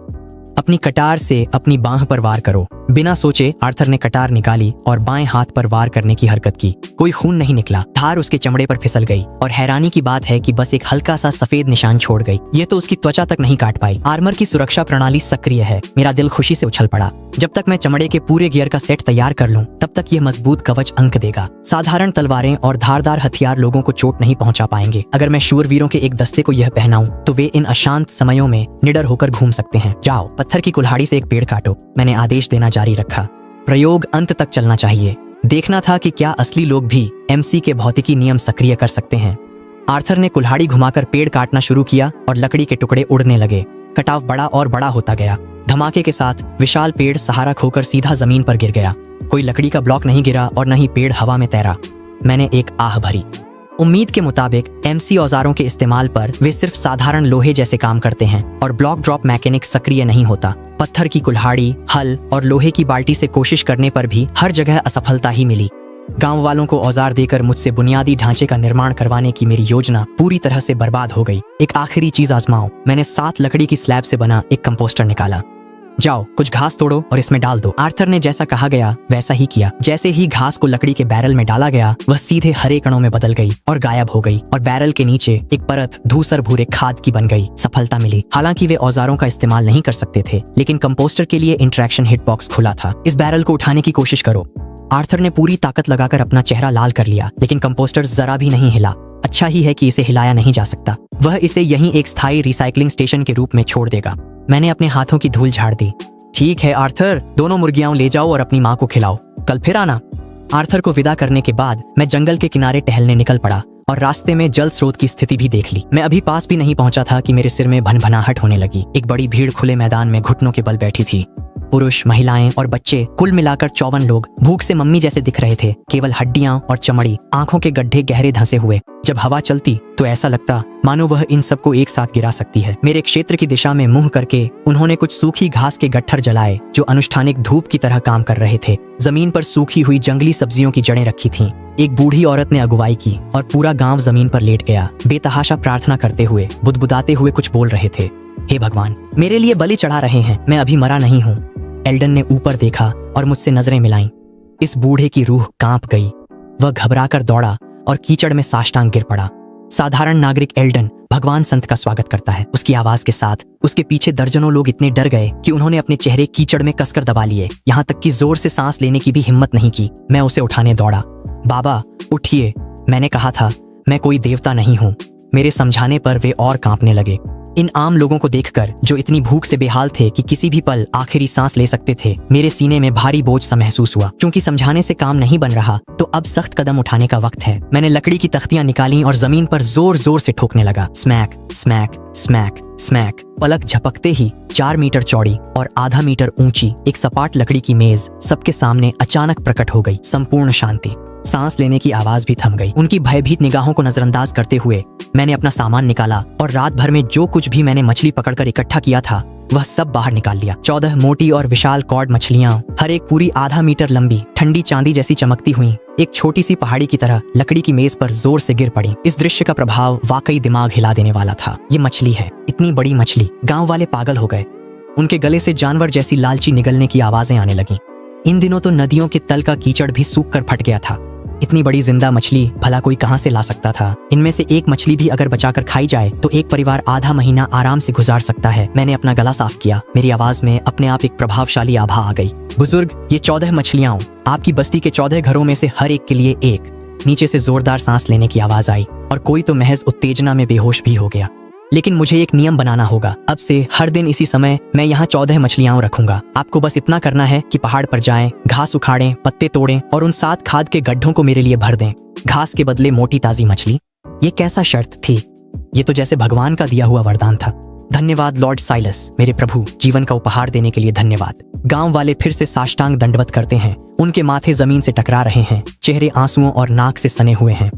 अपनी कटार से अपनी बांह पर वार करो। बिना सोचे आर्थर ने कटार निकाली और बाएं हाथ पर वार करने की हरकत की। कोई खून नहीं निकला। धार उसके चमड़े पर फिसल गई और हैरानी की बात है कि बस एक हल्का सा सफेद निशान छोड़ गई। ये तो उसकी त्वचा तक नहीं काट पाई। आर्मर की सुरक्षा प्रणाली सक्रिय है। मेरा दिल खुशी से उछल पड़ा। जब तक मैं चमड़े के पूरे गियर का सेट तैयार कर लूं, तब तक यह मजबूत कवच अंक देगा। साधारण तलवारें और धारदार हथियार लोगों को चोट नहीं पहुंचा पाएंगे। अगर मैं शूरवीरों के एक दस्ते को यह पहनाऊं, तो वे इन अशांत समयों में निडर होकर घूम सकते हैं। जाओ, पत्थर की कुल्हाड़ी से एक पेड़ काटो। मैंने आदेश देना जारी रखा। प्रयोग अंत तक चलना चाहिए। देखना था कि क्या असली लोग भी MC के भौतिकी नियम सक्रिय कर सकते हैं। आर्थर ने कुल्हाड़ी घुमाकर पेड़ काटना शुरू किया और लकड़ी के टुकड़े उड़ने लगे। कटाव बड़ा और बड़ा होता गया। धमाके के साथ विशाल पेड़ सहारा खोकर सीधा जमीन पर गिर गया। कोई लकड़ी का ब्लॉक नहीं गिरा और न ही पेड़ हवा में तैरा। मैंने एक आह भरी। उम्मीद के मुताबिक MC औजारों के इस्तेमाल पर वे सिर्फ साधारण लोहे जैसे काम करते हैं और ब्लॉक ड्रॉप मैकेनिक सक्रिय नहीं होता। पत्थर की कुल्हाड़ी, हल और लोहे की बाल्टी से कोशिश करने पर भी हर जगह असफलता ही मिली। गांव वालों को औजार देकर मुझसे बुनियादी ढांचे का निर्माण करवाने की मेरी योजना पूरी तरह से बर्बाद हो गई। एक आखिरी चीज आजमाओ। मैंने 7 लकड़ी की स्लैब से बना एक कंपोस्टर निकाला। जाओ, कुछ घास तोड़ो और इसमें डाल दो। आर्थर ने जैसा कहा गया वैसा ही किया। जैसे ही घास को लकड़ी के बैरल में डाला गया, वह सीधे हरे कणों में बदल गई और गायब हो गई और बैरल के नीचे एक परत धूसर भूरे खाद की बन गई। सफलता मिली। हालांकि वे औजारों का इस्तेमाल नहीं कर सकते थे, लेकिन कंपोस्टर के लिए इंटरेक्शन हिट बॉक्स खुला था। इस बैरल को उठाने की कोशिश करो। आर्थर ने पूरी ताकत लगाकर अपना चेहरा लाल कर लिया, लेकिन कंपोस्टर जरा भी नहीं हिला। अच्छा ही है कि इसे हिलाया नहीं जा सकता। वह इसे यहीं एक स्थायी रिसाइकलिंग स्टेशन के रूप में छोड़ देगा। मैंने अपने हाथों की धूल झाड़ दी। ठीक है आर्थर, दोनों मुर्गियां ले जाओ और अपनी माँ को खिलाओ। कल फिर आना। आर्थर को विदा करने के बाद मैं जंगल के किनारे टहलने निकल पड़ा और रास्ते में जल स्रोत की स्थिति भी देख ली। मैं अभी पास भी नहीं पहुंचा था कि मेरे सिर में भनभनाहट होने लगी। एक बड़ी भीड़ खुले मैदान में घुटनों के बल बैठी थी। पुरुष, महिलाएं और बच्चे, कुल मिलाकर 54 लोग भूख से मम्मी जैसे दिख रहे थे। केवल हड्डियां और चमड़ी, आंखों के गड्ढे गहरे धंसे हुए। जब हवा चलती तो ऐसा लगता मानो वह इन सबको एक साथ गिरा सकती है। मेरे क्षेत्र की दिशा में मुंह करके उन्होंने कुछ सूखी घास के गट्ठर जलाए जो अनुष्ठानिक धूप की तरह काम कर रहे थे। जमीन पर सूखी हुई जंगली सब्जियों की जड़ें रखी थीं। एक बूढ़ी औरत ने अगुवाई की और पूरा गांव जमीन पर लेट गया, बेतहाशा प्रार्थना करते हुए, बुदबुदाते हुए कुछ बोल रहे थे। हे भगवान, मेरे लिए बलि चढ़ा रहे हैं, मैं अभी मरा नहीं हूँ। एल्डन ने ऊपर देखा और मुझसे नजरें मिलाईं। इस बूढ़े की रूह कांप गई। वह घबराकर दौड़ा और कीचड़ में साष्टांग गिर पड़ा। साधारण नागरिक एल्डन भगवान संत का स्वागत करता है। उसकी आवाज के साथ उसके पीछे दर्जनों लोग इतने डर गए कि उन्होंने अपने चेहरे कीचड़ में कसकर दबा लिए। यहाँ तक कि जोर से सांस लेने की भी हिम्मत नहीं की। मैं उसे उठाने दौड़ा। बाबा उठिए, मैंने कहा था। मैं कोई देवता नहीं हूँ। मेरे समझाने पर वे और कांपने लगे। इन आम लोगों को देखकर जो इतनी भूख से बेहाल थे कि किसी भी पल आखिरी सांस ले सकते थे, मेरे सीने में भारी बोझ सा महसूस हुआ। क्योंकि समझाने से काम नहीं बन रहा, तो अब सख्त कदम उठाने का वक्त है। मैंने लकड़ी की तख्तियां निकाली और जमीन पर जोर जोर से ठोकने लगा। Smack smack smack smack. पलक झपकते ही 4 मीटर चौड़ी और आधा मीटर ऊंची एक सपाट लकड़ी की मेज सबके सामने अचानक प्रकट हो गई। संपूर्ण शांति। सांस लेने की आवाज भी थम गई। उनकी भयभीत निगाहों को नजरअंदाज करते हुए मैंने अपना सामान निकाला और रात भर में जो कुछ भी मैंने मछली पकड़कर इकट्ठा किया था, वह सब बाहर निकाल लिया। 14 मोटी और विशाल कॉर्ड मछलियां, हर एक पूरी आधा मीटर लंबी, ठंडी चांदी जैसी चमकती हुई, एक छोटी सी पहाड़ी की तरह लकड़ी की मेज पर जोर से गिर पड़ी। इस दृश्य का प्रभाव वाकई दिमाग हिला देने वाला था। ये मछली है, इतनी बड़ी मछली। गांव वाले पागल हो गए। उनके गले से जानवर जैसी लालची निगलने की आवाजें आने लगी। इन दिनों तो नदियों के तल का कीचड़ भी सूख कर फट गया था। इतनी बड़ी जिंदा मछली भला कोई कहां से ला सकता था? इनमें से एक मछली भी अगर बचाकर खाई जाए तो एक परिवार आधा महीना आराम से गुजार सकता है। मैंने अपना गला साफ किया। मेरी आवाज में अपने आप एक प्रभावशाली आभा आ गई। बुजुर्ग, ये 14 मछलियां आपकी बस्ती के 14 घरों में से हर एक के लिए एक। नीचे से जोरदार सांस लेने की आवाज आई और कोई तो महज उत्तेजना में बेहोश भी हो गया। लेकिन मुझे एक नियम बनाना होगा। अब से हर दिन इसी समय मैं यहाँ 14 मछलियां रखूंगा। आपको बस इतना करना है कि पहाड़ पर जाएं, घास उखाड़ें, पत्ते तोड़ें और उन 7 खाद के गड्ढों को मेरे लिए भर दें। घास के बदले मोटी ताजी मछली। ये कैसा शर्त थी? ये तो जैसे भगवान का दिया हुआ वरदान था। धन्यवाद लॉर्ड साइलस, मेरे प्रभु, जीवन का उपहार देने के लिए धन्यवाद। गांव वाले फिर से साष्टांग दंडवत करते हैं। उनके माथे जमीन से टकरा रहे हैं, चेहरे आंसुओं और नाक से सने हुए हैं।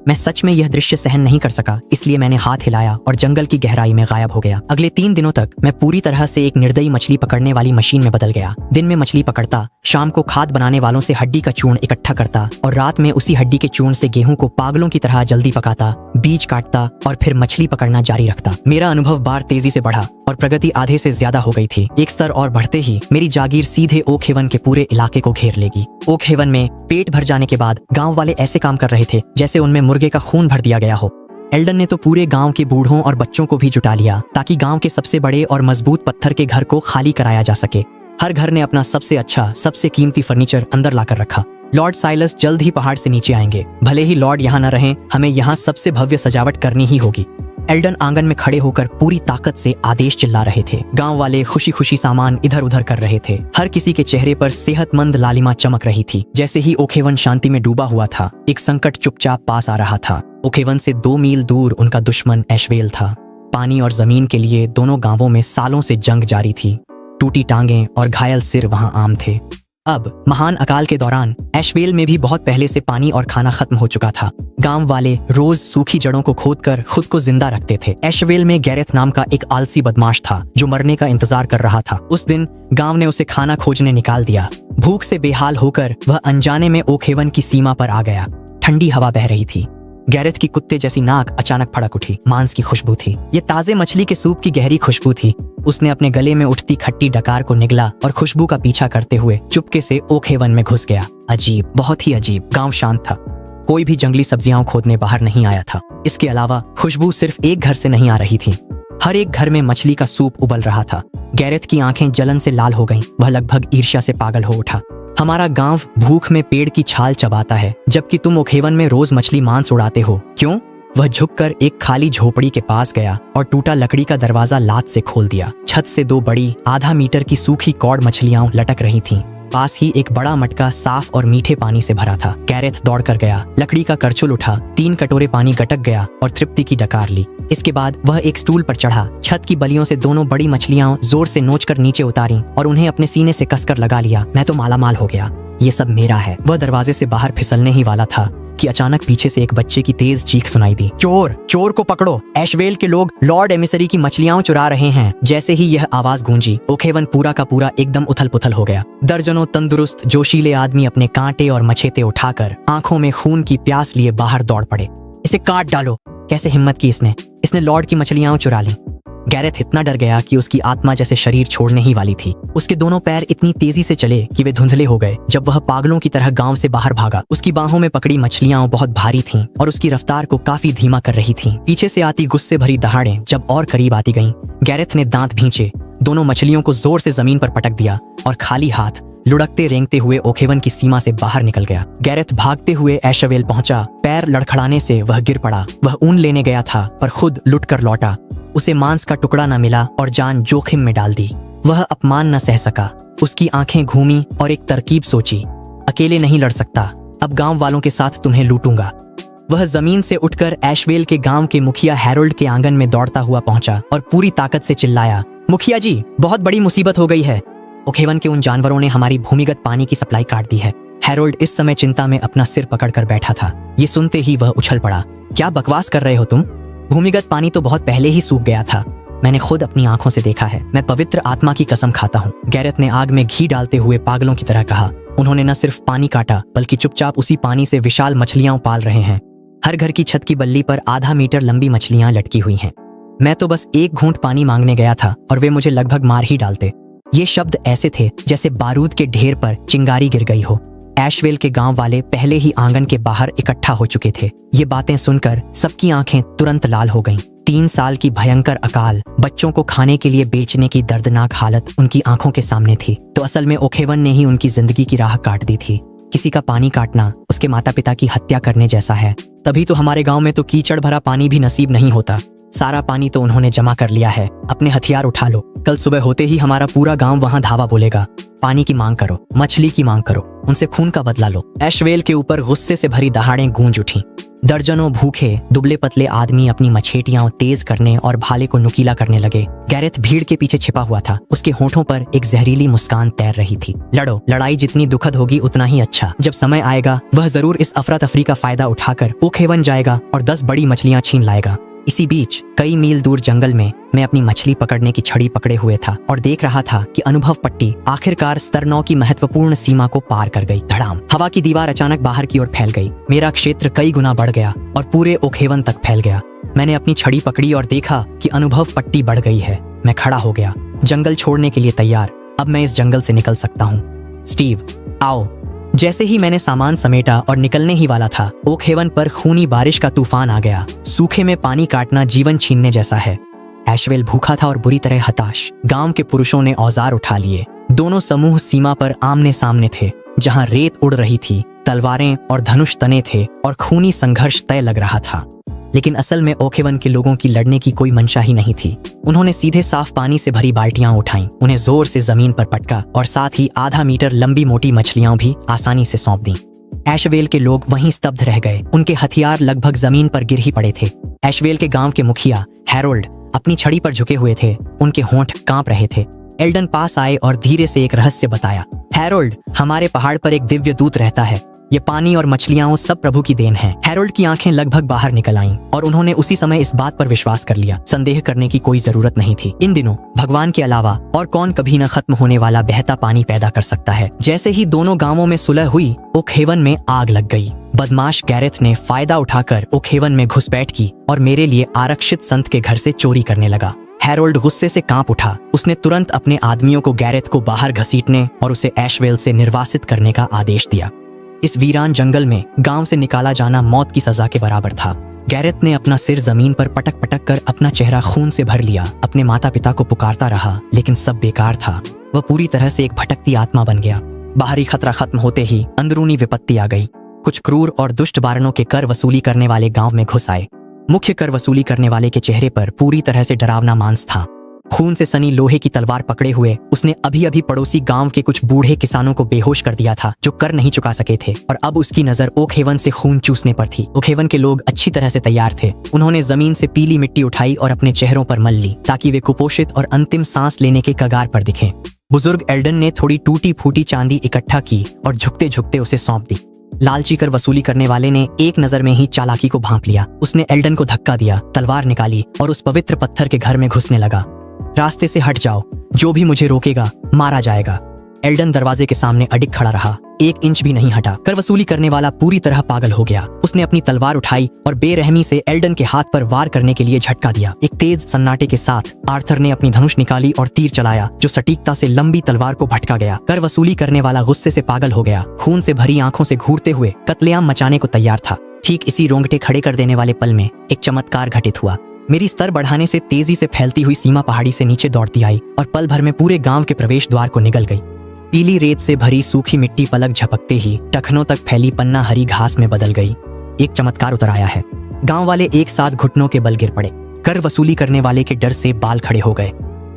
मैं सच में यह दृश्य सहन नहीं कर सका, इसलिए मैंने हाथ हिलाया और जंगल की गहराई में गायब हो गया। अगले 3 दिनों तक मैं पूरी तरह से एक निर्दयी मछली पकड़ने वाली मशीन में बदल गया। दिन में मछली पकड़ता, शाम को खाद बनाने वालों से हड्डी का चूर्ण इकट्ठा करता और रात में उसी हड्डी के चूर्ण से गेहूं को पागलों की तरह जल्दी पकाता, बीज काटता और फिर मछली पकड़ना जारी रखता। मेरा अनुभव बार तेजी से बढ़ा और प्रगति आधे से ज्यादा हो गई थी। एक स्तर और बढ़ते ही मेरी जागीर सीधे ओक हेवन के पूरे इलाके को घेर लेगी। ओक हेवन में पेट भर जाने के बाद गांव वाले ऐसे काम कर रहे थे जैसे उनमें मुर्गे का खून भर दिया गया हो। एल्डन ने तो पूरे गांव के बूढ़ों और बच्चों को भी जुटा लिया ताकि गांव के सबसे बड़े और मजबूत पत्थर के घर को खाली कराया जा सके। हर घर ने अपना सबसे अच्छा, सबसे कीमती फर्नीचर अंदर लाकर रखा। लॉर्ड साइलस जल्द ही पहाड़ से नीचे आएंगे। भले ही लॉर्ड यहाँ न रहें, हमें यहाँ सबसे भव्य सजावट करनी ही होगी। एल्डन आंगन में खड़े होकर पूरी ताकत से आदेश चिल्ला रहे थे। गांव वाले खुशी खुशी सामान इधर उधर कर रहे थे। हर किसी के चेहरे पर सेहतमंद लालिमा चमक रही थी। जैसे ही ओक हेवन शांति में डूबा हुआ था, एक संकट चुपचाप पास आ रहा था। ओक हेवन से 2 मील दूर उनका दुश्मन एशवेल था। पानी और जमीन के लिए दोनों गांवों में सालों से जंग जारी थी। टूटी टांगें और घायल सिर वहां आम थे। अब महान अकाल के दौरान एशवेल में भी बहुत पहले से पानी और खाना खत्म हो चुका था। गांव वाले रोज सूखी जड़ों को खोदकर खुद को जिंदा रखते थे। एशवेल में गैरेथ नाम का एक आलसी बदमाश था जो मरने का इंतजार कर रहा था। उस दिन गांव ने उसे खाना खोजने निकाल दिया। भूख से बेहाल होकर वह अनजाने में ओक हेवन की सीमा पर आ गया। ठंडी हवा बह रही थी। गैरेथ की कुत्ते जैसी नाक अचानक फड़क उठी। मांस की खुशबू थी। ये ताजे मछली के सूप की गहरी खुशबू थी। उसने अपने गले में उठती खट्टी डकार को निगला और खुशबू का पीछा करते हुए चुपके से ओक हेवन में घुस गया। अजीब, बहुत ही अजीब। गांव शांत था। कोई भी जंगली सब्जियां खोदने बाहर नहीं आया था। इसके अलावा खुशबू सिर्फ एक घर से नहीं आ रही थी। हर एक घर में मछली का सूप उबल रहा था। गैरेथ की आंखें जलन से लाल हो गईं। वह लगभग ईर्ष्या से पागल हो उठा। हमारा गांव भूख में पेड़ की छाल चबाता है, जबकि तुम ओक हेवन में रोज मछली मांस उड़ाते हो, क्यों? वह झुककर एक खाली झोपड़ी के पास गया और टूटा लकड़ी का दरवाजा लात से खोल दिया। छत से 2 बड़ी आधा मीटर की सूखी कॉड मछलियां लटक रही थीं। पास ही एक बड़ा मटका साफ और मीठे पानी से भरा था। गैरेथ दौड़ कर गया, लकड़ी का करछुल उठा, 3 कटोरे पानी गटक गया और तृप्ति की डकार ली। इसके बाद वह एक स्टूल पर चढ़ा, छत की बलियों से दोनों बड़ी मछलियां जोर से नोचकर नीचे उतारी और उन्हें अपने सीने से कसकर लगा लिया। मैं तो मालामाल हो गया। ये सब मेरा है। वह दरवाजे से बाहर फिसलने ही वाला था कि अचानक पीछे से एक बच्चे की तेज चीख सुनाई दी। चोर, चोर को पकड़ो! एशवेल के लोग लॉर्ड एमिसरी की मछलियां चुरा रहे हैं। जैसे ही यह आवाज गूंजी, ओक हेवन पूरा का पूरा एकदम उथल पुथल हो गया। दर्जनों तंदुरुस्त जोशीले आदमी अपने कांटे और मछेते उठाकर आंखों में खून की प्यास लिए बाहर दौड़ पड़े। इसे काट डालो! कैसे हिम्मत की इसने लॉर्ड की मछलियां चुरा ली। गैरेथ इतना डर गया कि उसकी आत्मा जैसे शरीर छोड़ने ही वाली थी। उसके दोनों पैर इतनी तेजी से चले कि वे धुंधले हो गए जब वह पागलों की तरह गांव से बाहर भागा। उसकी बाहों में पकड़ी मछलियां बहुत भारी थीं और उसकी रफ्तार को काफी धीमा कर रही थीं। पीछे से आती गुस्से भरी दहाड़ें जब और करीब आती गईं, गैरेथ ने दांत भींचे, दोनों मछलियों को जोर से जमीन पर पटक दिया और खाली हाथ लुढ़कते रेंगते हुए ओक हेवन की सीमा से बाहर निकल गया। गैरेथ भागते हुए एशवेल पहुंचा। पैर लड़खड़ाने से वह गिर पड़ा। वह ऊन लेने गया था पर खुद लुटकर लौटा। उसे मांस का टुकड़ा न मिला और जान जोखिम में डाल दी। वह अपमान न सह सका। उसकी आंखें घूमी और एक तरकीब सोची। अकेले नहीं लड़ सकता, अब गांव वालों के साथ तुम्हें लूटूंगा। वह जमीन से उठकर एशवेल के गांव के मुखिया हैरोल्ड के आंगन में दौड़ता हुआ पहुंचा और पूरी ताकत से चिल्लाया, मुखिया जी, बहुत बड़ी मुसीबत हो गई है। ओक हेवन के उन जानवरों ने हमारी भूमिगत पानी की सप्लाई काट दी है। हैरोल्ड इस समय चिंता में अपना सिर पकड़कर बैठा था। ये सुनते ही वह उछल पड़ा। क्या बकवास कर रहे हो तुम? भूमिगत पानी तो बहुत पहले ही सूख गया था। मैंने खुद अपनी आंखों से देखा है। मैं पवित्र आत्मा की कसम खाता हूँ। गैरेथ ने आग में घी डालते हुए पागलों की तरह कहा। उन्होंने न सिर्फ पानी काटा बल्कि चुपचाप उसी पानी से विशाल मछलियां पाल रहे हैं। हर घर की छत की बल्ली पर आधा मीटर लंबी मछलियां लटकी हुई हैं। मैं तो बस एक घूंट पानी मांगने गया था और वे मुझे लगभग मार ही डालते। ये शब्द ऐसे थे जैसे बारूद के ढेर पर चिंगारी गिर गई हो। एशवेल के गांव वाले पहले ही आंगन के बाहर इकट्ठा हो चुके थे। ये बातें सुनकर सबकी आंखें तुरंत लाल हो गईं। 3 साल की भयंकर अकाल, बच्चों को खाने के लिए बेचने की दर्दनाक हालत उनकी आंखों के सामने थी। तो असल में ओक हेवन ने ही उनकी जिंदगी की राह काट दी थी। किसी का पानी काटना उसके माता पिता की हत्या करने जैसा है। तभी तो हमारे गांव में तो कीचड़ भरा पानी भी नसीब नहीं होता। सारा पानी तो उन्होंने जमा कर लिया है। अपने हथियार उठा लो, कल सुबह होते ही हमारा पूरा गांव वहां धावा बोलेगा। पानी की मांग करो, मछली की मांग करो, उनसे खून का बदला लो। एशवेल के ऊपर गुस्से से भरी दहाड़ें गूंज उठीं। दर्जनों भूखे दुबले पतले आदमी अपनी मछेटियां तेज करने और भाले को नुकीला करने लगे। गैरेथ भीड़ के पीछे छिपा हुआ था। उसके होठों पर एक जहरीली मुस्कान तैर रही थी। लड़ो, लड़ाई जितनी दुखद होगी उतना ही अच्छा। जब समय आएगा वह जरूर इस अफरा तफरी का फायदा उठाकर ओकहेवन जाएगा और 10 बड़ी मछलियां छीन लाएगा। इसी बीच कई मील दूर जंगल में मैं अपनी मछली पकड़ने की छड़ी पकड़े हुए था और देख रहा था कि अनुभव पट्टी आखिरकार स्तर 9 की महत्वपूर्ण सीमा को पार कर गई। धड़ाम, हवा की दीवार अचानक बाहर की ओर फैल गई। मेरा क्षेत्र कई गुना बढ़ गया और पूरे ओकहेवन तक फैल गया। मैंने अपनी छड़ी पकड़ी और देखा कि अनुभव पट्टी बढ़ गई है। मैं खड़ा हो गया, जंगल छोड़ने के लिए तैयार। अब मैं इस जंगल से निकल सकता हूँ। स्टीव, आओ। जैसे ही मैंने सामान समेटा और निकलने ही वाला था, ओकहेवन पर खूनी बारिश का तूफान आ गया। सूखे में पानी काटना जीवन छीनने जैसा है। एशवेल भूखा था और बुरी तरह हताश। गांव के पुरुषों ने औजार उठा लिए। दोनों समूह सीमा पर आमने सामने थे, जहां रेत उड़ रही थी, तलवारें और धनुष तने थे और खूनी संघर्ष तय लग रहा था। लेकिन असल में ओकहेवन के लोगों की लड़ने की कोई मंशा ही नहीं थी। उन्होंने सीधे साफ पानी से भरी बाल्टियां उठाईं, उन्हें जोर से जमीन पर पटका और साथ ही आधा मीटर लंबी मोटी मछलियां भी आसानी से सौंप दी। एशवेल के लोग वहीं स्तब्ध रह गए। उनके हथियार लगभग जमीन पर गिर ही पड़े थे। एशवेल के गांव के मुखिया हैरोल्ड अपनी छड़ी पर झुके हुए थे। उनके होंठ कांप रहे थे। एल्डन पास आए और धीरे से एक रहस्य बताया। हैरोल्ड, हमारे पहाड़ पर एक दिव्य दूत रहता है। ये पानी और मछलियां सब प्रभु की देन है। हैरोल्ड की आंखें लगभग बाहर निकल आईं और उन्होंने उसी समय इस बात पर विश्वास कर लिया। संदेह करने की कोई जरूरत नहीं थी। इन दिनों भगवान के अलावा और कौन कभी न खत्म होने वाला बहता पानी पैदा कर सकता है। जैसे ही दोनों गांवों में सुलह हुई, ओकहेवन में आग लग गई। बदमाश गैरेथ ने फायदा उठाकर ओकहेवन में घुसपैठ की और मेरे लिए आरक्षित संत के घर से चोरी करने लगा। हैरोल्ड गुस्से से कांप उठा। उसने तुरंत अपने आदमियों को गैरेथ को बाहर घसीटने और उसे एशवेल से निर्वासित करने का आदेश दिया। इस वीरान जंगल में गांव से निकाला जाना मौत की सजा के बराबर था। गैरेथ ने अपना सिर जमीन पर पटक पटक कर अपना चेहरा खून से भर लिया। अपने माता पिता को पुकारता रहा, लेकिन सब बेकार था। वह पूरी तरह से एक भटकती आत्मा बन गया। बाहरी खतरा खत्म होते ही अंदरूनी विपत्ति आ गई। कुछ क्रूर और दुष्ट बारनों के कर वसूली करने वाले गांव में घुस आए। मुख्य कर वसूली करने वाले के चेहरे पर पूरी तरह से डरावना मांस था। खून से सनी लोहे की तलवार पकड़े हुए उसने अभी अभी पड़ोसी गांव के कुछ बूढ़े किसानों को बेहोश कर दिया था, जो कर नहीं चुका सके थे, और अब उसकी नजर ओकहेवन से खून चूसने पर थी। ओकहेवन के लोग अच्छी तरह से तैयार थे। उन्होंने जमीन से पीली मिट्टी उठाई और अपने चेहरों पर मल ली, ताकि वे कुपोषित और अंतिम सांस लेने के कगार पर दिखें। बुजुर्ग एल्डन ने थोड़ी टूटी फूटी चांदी इकट्ठा की और झुकते झुकते उसे सौंप दी। लालची कर वसूली करने वाले ने एक नजर में ही चालाकी को भांप लिया। उसने एल्डन को धक्का दिया, तलवार निकाली और उस पवित्र पत्थर के घर में घुसने लगा। रास्ते से हट जाओ, जो भी मुझे रोकेगा मारा जाएगा। एल्डन दरवाजे के सामने अडिग खड़ा रहा, 1 इंच भी नहीं हटा। कर वसूली करने वाला पूरी तरह पागल हो गया। उसने अपनी तलवार उठाई और बेरहमी से एल्डन के हाथ पर वार करने के लिए झटका दिया। एक तेज सन्नाटे के साथ आर्थर ने अपनी धनुष निकाली और तीर चलाया, जो सटीकता से लंबी तलवार को भटका गया। कर वसूली करने वाला गुस्से से पागल हो गया। खून से भरी आंखों से घूरते हुए कत्लेआम मचाने को तैयार था। ठीक इसी रोंगटे खड़े कर देने वाले पल में एक चमत्कार घटित हुआ। मेरी स्तर बढ़ाने से तेजी से फैलती हुई सीमा पहाड़ी से नीचे दौड़ती आई और पल भर में पूरे गांव के प्रवेश द्वार को निगल गई। पीली रेत से भरी सूखी मिट्टी पलक झपकते ही टखनों तक फैली पन्ना हरी घास में बदल गई। एक चमत्कार उतर आया है। गांव वाले एक साथ घुटनों के बल गिर पड़े। कर वसूली करने वाले के डर से बाल खड़े हो गए।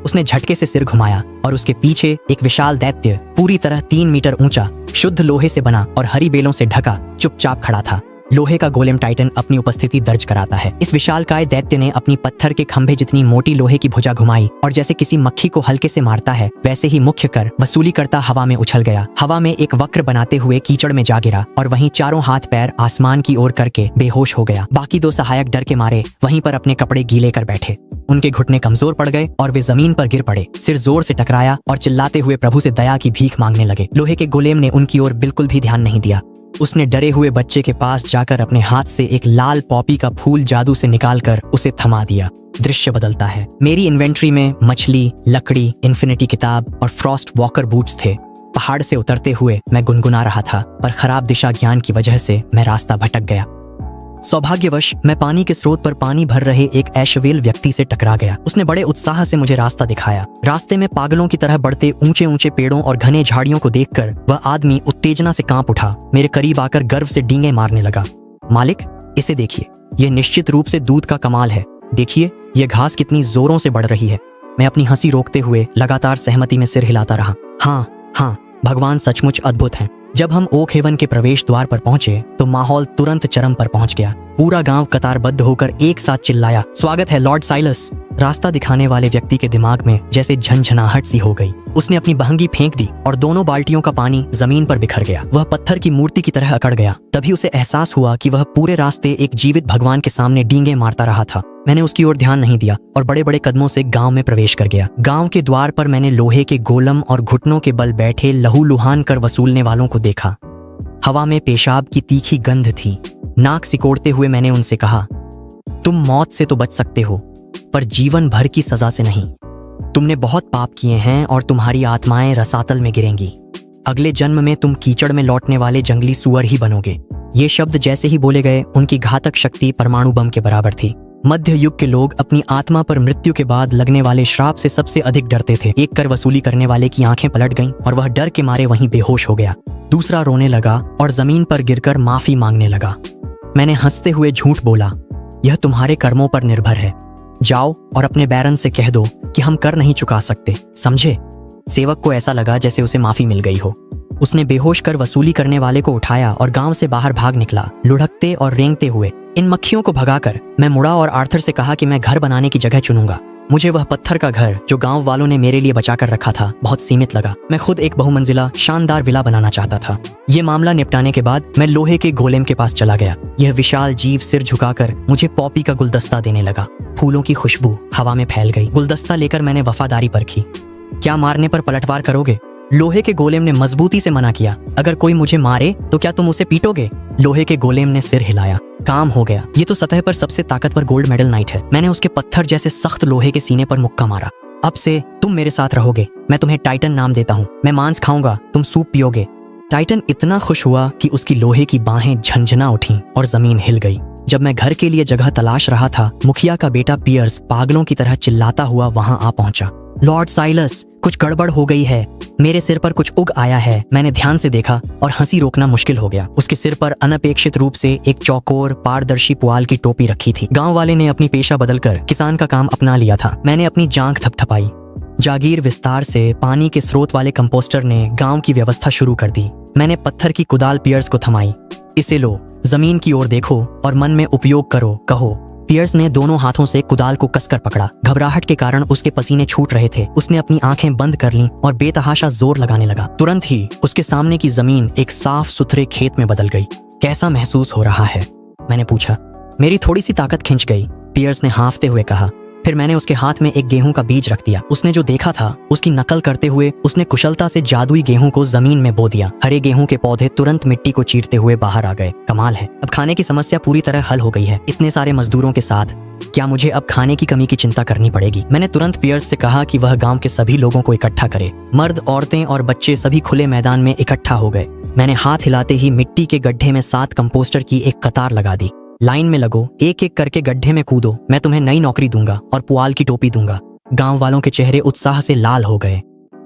उसने झटके से सिर घुमाया और उसके पीछे एक विशाल दैत्य, पूरी तरह 3 मीटर ऊंचा, शुद्ध लोहे से बना और हरी बेलों से ढका, चुपचाप खड़ा था। लोहे का गोलेम टाइटन अपनी उपस्थिति दर्ज कराता है। इस विशालकाय दैत्य ने अपनी पत्थर के खंभे जितनी मोटी लोहे की भुजा घुमाई और जैसे किसी मक्खी को हल्के से मारता है, वैसे ही मुख्य कर वसूली करता हवा में उछल गया। हवा में एक वक्र बनाते हुए कीचड़ में जा गिरा और वहीं चारों हाथ पैर आसमान की ओर करके बेहोश हो गया। बाकी 2 सहायक डर के मारे वहीं पर अपने कपड़े गीले कर बैठे। उनके घुटने कमजोर पड़ गए और वे जमीन पर गिर पड़े। सिर जोर से टकराया और चिल्लाते हुए प्रभु से दया की भीख मांगने लगे। लोहे के गोलेम ने उनकी ओर बिल्कुल भी ध्यान नहीं दिया। उसने डरे हुए बच्चे के पास जाकर अपने हाथ से एक लाल पॉपी का फूल जादू से निकालकर उसे थमा दिया। दृश्य बदलता है। मेरी इन्वेंट्री में मछली, लकड़ी, इन्फिनिटी किताब और फ्रॉस्ट वॉकर बूट्स थे। पहाड़ से उतरते हुए मैं गुनगुना रहा था, पर खराब दिशा ज्ञान की वजह से मैं रास्ता भटक गया। सौभाग्यवश मैं पानी के स्रोत पर पानी भर रहे एक एशवेल व्यक्ति से टकरा गया। उसने बड़े उत्साह से मुझे रास्ता दिखाया। रास्ते में पागलों की तरह बढ़ते ऊंचे ऊंचे पेड़ों और घने झाड़ियों को देखकर वह आदमी उत्तेजना से कांप उठा। मेरे करीब आकर गर्व से डींगे मारने लगा। मालिक, इसे देखिए, यह निश्चित रूप से दूध का कमाल है। देखिए, यह घास कितनी जोरों से बढ़ रही है। मैं अपनी हंसी रोकते हुए लगातार सहमति में सिर हिलाता रहा। हाँ, भगवान सचमुच अद्भुत हैं। जब हम ओक हेवन के प्रवेश द्वार पर पहुंचे तो माहौल तुरंत चरम पर पहुंच गया। पूरा गांव कतारबद्ध होकर एक साथ चिल्लाया, स्वागत है लॉर्ड साइलस। रास्ता दिखाने वाले व्यक्ति के दिमाग में जैसे झंझनाहट सी हो गई। उसने अपनी बहंगी फेंक दी और दोनों बाल्टियों का पानी जमीन पर बिखर गया। वह पत्थर की मूर्ति की तरह अकड़ गया। तभी उसे एहसास हुआ कि वह पूरे रास्ते एक जीवित भगवान के सामने डींगे मारता रहा था। मैंने उसकी ओर ध्यान नहीं दिया और बड़े बड़े कदमों से गांव में प्रवेश कर गया। गांव के द्वार पर मैंने लोहे के गोलम और घुटनों के बल बैठे लहूलुहान कर वसूलने वालों को देखा। हवा में पेशाब की तीखी गंध थी। नाक सिकोड़ते हुए मैंने उनसे कहा, तुम मौत से तो बच सकते हो, पर जीवन भर की सजा से नहीं। तुमने बहुत पाप किए हैं और तुम्हारी आत्माएं रसातल में गिरेंगी। अगले जन्म में तुम कीचड़ में लौटने वाले जंगली सुअर ही बनोगे। ये शब्द जैसे ही बोले गए, उनकी घातक शक्ति परमाणु बम के बराबर थी। मध्य युग के लोग अपनी आत्मा पर मृत्यु के बाद लगने वाले श्राप से सबसे अधिक डरते थे। एक कर वसूली करने वाले की आंखें पलट गईं और वह डर के मारे वहीं बेहोश हो गया। दूसरा रोने लगा और जमीन पर गिरकर माफी मांगने लगा। मैंने हंसते हुए झूठ बोला, यह तुम्हारे कर्मों पर निर्भर है। जाओ और अपने बैरन से कह दो कि हम कर नहीं चुका सकते, समझे? सेवक को ऐसा लगा जैसे उसे माफी मिल गई हो। उसने बेहोश कर वसूली करने वाले को उठाया और गांव से बाहर भाग निकला, लुढ़कते और रेंगते हुए। इन मक्खियों को भगाकर मैं मुड़ा और आर्थर से कहा कि मैं घर बनाने की जगह चुनूंगा। मुझे वह पत्थर का घर जो गांव वालों ने मेरे लिए बचा कर रखा था बहुत सीमित लगा। मैं खुद एक बहुमंजिला शानदार विला बनाना चाहता था। ये मामला निपटाने के बाद मैं लोहे के गोलेम के पास चला गया। यह विशाल जीव सिर झुकाकर मुझे पॉपी का गुलदस्ता देने लगा। फूलों की खुशबू हवा में फैल गई। गुलदस्ता लेकर मैंने वफादारी परखी। क्या मारने पर पलटवार करोगे? लोहे के गोलेम ने मजबूती से मना किया। अगर कोई मुझे मारे तो क्या तुम उसे पीटोगे? लोहे के गोलेम ने सिर हिलाया। काम हो गया। ये तो सतह पर सबसे ताकतवर गोल्ड मेडल नाइट है। मैंने उसके पत्थर जैसे सख्त लोहे के सीने पर मुक्का मारा। अब से तुम मेरे साथ रहोगे। मैं तुम्हें टाइटन नाम देता हूँ। मैं मांस खाऊंगा, तुम सूप पियोगे। टाइटन इतना खुश हुआ कि उसकी लोहे की बाहें झंझना उठी और जमीन हिल गई। जब मैं घर के लिए जगह तलाश रहा था, मुखिया का बेटा पियर्स पागलों की तरह चिल्लाता हुआ वहां आ पहुंचा। लॉर्ड साइलस, कुछ गड़बड़ हो गई है। मेरे सिर पर कुछ उग आया है। मैंने ध्यान से देखा और हंसी रोकना मुश्किल हो गया। उसके सिर पर अनपेक्षित रूप से एक चौकोर पारदर्शी पुआल की टोपी रखी थी। गांव वाले ने अपनी पेशा बदलकर किसान का काम अपना लिया था। मैंने अपनी जांघ थपथपाई। जागीर विस्तार से पानी के स्रोत वाले कंपोस्टर ने गांव की व्यवस्था शुरू कर दी। मैंने पत्थर की कुदाल पियर्स को थमाई। इसे लो, जमीन की ओर देखो और मन में उपयोग करो, कहो। पियर्स ने दोनों हाथों से कुदाल को कसकर पकड़ा। घबराहट के कारण उसके पसीने छूट रहे थे। उसने अपनी आंखें बंद कर लीं और बेतहाशा जोर लगाने लगा। तुरंत ही उसके सामने की जमीन एक साफ सुथरे खेत में बदल गई। कैसा महसूस हो रहा है? मैंने पूछा। मेरी थोड़ी सी ताकत खिंच गई, पियर्स ने हाँफते हुए कहा। फिर मैंने उसके हाथ में एक गेहूं का बीज रख दिया। उसने जो देखा था उसकी नकल करते हुए उसने कुशलता से जादुई गेहूं को जमीन में बो दिया। हरे गेहूं के पौधे तुरंत मिट्टी को चीरते हुए बाहर आ गए। कमाल है, अब खाने की समस्या पूरी तरह हल हो गई है। इतने सारे मजदूरों के साथ क्या मुझे अब खाने की कमी की चिंता करनी पड़ेगी? मैंने तुरंत पियर्स से कहा कि वह गांव के सभी लोगों को इकट्ठा करे। मर्द, औरतें और बच्चे सभी खुले मैदान में इकट्ठा हो गए। मैंने हाथ हिलाते ही मिट्टी के गड्ढे में 7 कंपोस्टर की एक कतार लगा दी। लाइन में लगो, एक एक करके गड्ढे में कूदो। मैं तुम्हें नई नौकरी दूंगा और पुआल की टोपी दूंगा। गांव वालों के चेहरे उत्साह से लाल हो गए।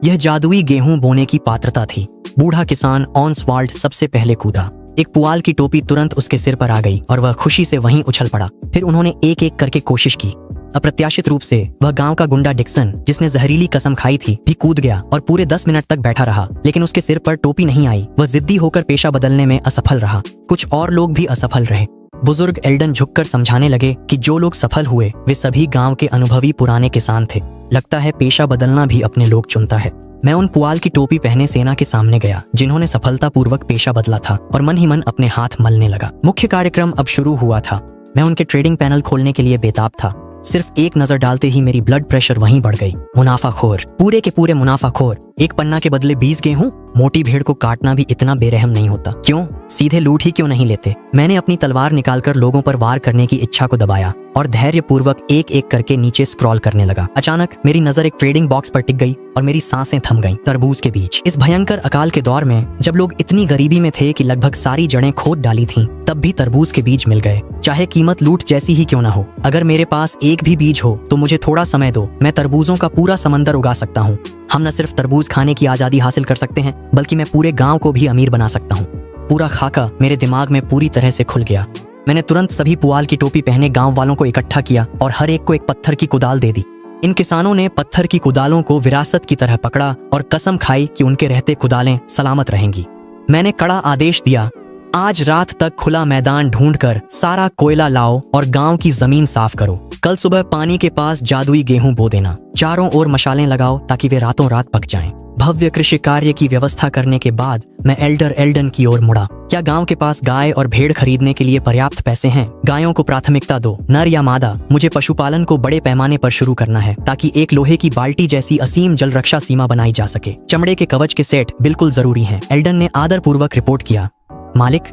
यह जादुई गेहूं बोने की पात्रता थी। बूढ़ा किसान ऑन्सवाल्ड सबसे पहले कूदा। एक पुआल की टोपी तुरंत उसके सिर पर आ गई और वह खुशी से वहीं उछल पड़ा। फिर उन्होंने एक एक करके कोशिश की। अप्रत्याशित रूप से वह गांव का गुंडा डिक्सन, जिसने जहरीली कसम खाई थी, भी कूद गया और पूरे 10 मिनट तक बैठा रहा। लेकिन उसके सिर पर टोपी नहीं आई। वह जिद्दी होकर पेशा बदलने में असफल रहा। कुछ और लोग भी असफल रहे। बुजुर्ग एल्डन झुककर समझाने लगे कि जो लोग सफल हुए वे सभी गांव के अनुभवी पुराने किसान थे। लगता है पेशा बदलना भी अपने लोग चुनता है। मैं उन पुआल की टोपी पहने सेना के सामने गया जिन्होंने सफलतापूर्वक पेशा बदला था और मन ही मन अपने हाथ मलने लगा। मुख्य कार्यक्रम अब शुरू हुआ था। मैं उनके ट्रेडिंग पैनल खोलने के लिए बेताब था। सिर्फ एक नजर डालते ही मेरी ब्लड प्रेशर वहीं बढ़ गई। मुनाफाखोर, पूरे के पूरे मुनाफाखोर। एक पन्ना के बदले 20 गेहूं। मोटी भेड़ को काटना भी इतना बेरहम नहीं होता। क्यों सीधे लूट ही क्यों नहीं लेते? मैंने अपनी तलवार निकालकर लोगों पर वार करने की इच्छा को दबाया और धैर्यपूर्वक एक एक करके नीचे स्क्रॉल करने लगा। अचानक मेरी नजर एक ट्रेडिंग बॉक्स पर टिक गई और मेरी सांसें थम गईं। तरबूज के बीज। इस भयंकर अकाल के दौर में जब लोग इतनी गरीबी में थे कि लगभग सारी जड़ें खोद डाली थीं, तब भी तरबूज के बीज मिल गए। चाहे कीमत लूट जैसी ही क्यों ना हो, अगर मेरे पास एक भी बीज हो तो मुझे थोड़ा समय दो। मैं तरबूजों का पूरा समंदर उगा सकता हूँ। हम न सिर्फ तरबूज खाने की आजादी हासिल कर सकते हैं, बल्कि मैं पूरे गांव को भी अमीर बना सकता हूँ। पूरा खाका मेरे दिमाग में पूरी तरह से खुल गया। मैंने तुरंत सभी पुआल की टोपी पहने गांव वालों को इकट्ठा किया और हर एक को एक पत्थर की कुदाल दे दी। इन किसानों ने पत्थर की कुदालों को विरासत की तरह पकड़ा और कसम खाई कि उनके रहते कुदालें सलामत रहेंगी। मैंने कड़ा आदेश दिया, आज रात तक खुला मैदान ढूंढकर सारा कोयला लाओ और गांव की जमीन साफ करो। कल सुबह पानी के पास जादुई गेहूं बो देना। चारों ओर मशालें लगाओ ताकि वे रातों रात पक जाएं। भव्य कृषि कार्य की व्यवस्था करने के बाद मैं एल्डर एल्डन की ओर मुड़ा। क्या गांव के पास गाय और भेड़ खरीदने के लिए पर्याप्त पैसे हैं? गायों को प्राथमिकता दो, नर या मादा। मुझे पशुपालन को बड़े पैमाने पर शुरू करना है ताकि एक लोहे की बाल्टी जैसी असीम जल रक्षा सीमा बनाई जा सके। चमड़े के कवच के सेट बिल्कुल जरूरी हैं। एल्डन ने आदरपूर्वक रिपोर्ट किया, मालिक,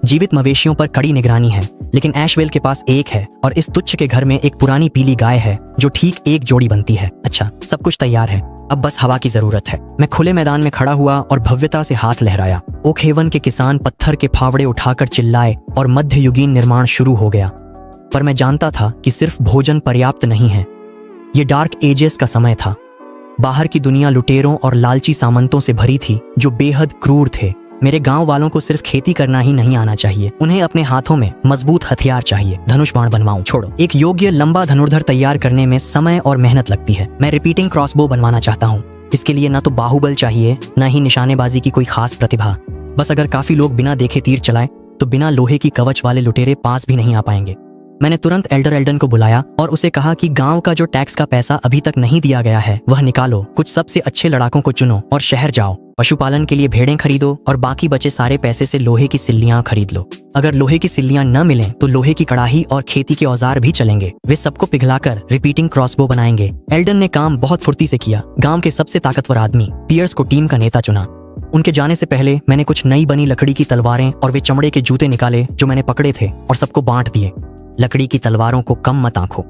जीवित मवेशियों पर कड़ी निगरानी है, लेकिन ऐशवेल के पास एक है और इस तुच्छ के घर में एक पुरानी पीली गाय है जो ठीक एक जोड़ी बनती है। अच्छा, सब कुछ तैयार है, अब बस हवा की जरूरत है। मैं खुले मैदान में खड़ा हुआ और भव्यता से हाथ लहराया। ओक हेवन के किसान पत्थर के फावड़े उठाकर चिल्लाए और मध्ययुगीन निर्माण शुरू हो गया। पर मैं जानता था कि सिर्फ भोजन पर्याप्त नहीं है। ये डार्क एजेस का समय था। बाहर की दुनिया लुटेरों और लालची सामंतों से भरी थी जो बेहद क्रूर थे। मेरे गांव वालों को सिर्फ खेती करना ही नहीं आना चाहिए, उन्हें अपने हाथों में मजबूत हथियार चाहिए। धनुष बाण बनवाऊं? छोड़ो, एक योग्य लंबा धनुर्धर तैयार करने में समय और मेहनत लगती है। मैं रिपीटिंग क्रॉसबो बनवाना चाहता हूँ। इसके लिए न तो बाहुबल चाहिए, न ही निशानेबाजी की कोई खास प्रतिभा। बस अगर काफी लोग बिना देखे तीर चलाएं तो बिना लोहे की कवच वाले लुटेरे पास भी नहीं आ पाएंगे। मैंने तुरंत एल्डर एल्डन को बुलाया और उसे कहा कि गांव का जो टैक्स का पैसा अभी तक नहीं दिया गया है वह निकालो। कुछ सबसे अच्छे लड़ाकों को चुनो और शहर जाओ। पशुपालन के लिए भेड़ें खरीदो और बाकी बचे सारे पैसे से लोहे की सिल्लियां खरीद लो। अगर लोहे की सिल्लियां न मिलें तो लोहे की कड़ाही और खेती के औजार भी चलेंगे। वे सबको पिघलाकर रिपीटिंग क्रॉसबो बनाएंगे। एल्डन ने काम बहुत फुर्ती से किया। गांव के सबसे ताकतवर आदमी पियर्स को टीम का नेता चुना। उनके जाने से पहले मैंने कुछ नई बनी लकड़ी की तलवारें और वे चमड़े के जूते निकाले जो मैंने पकड़े थे और सबको बांट दिए। लकड़ी की तलवारों को कम मत आंखो।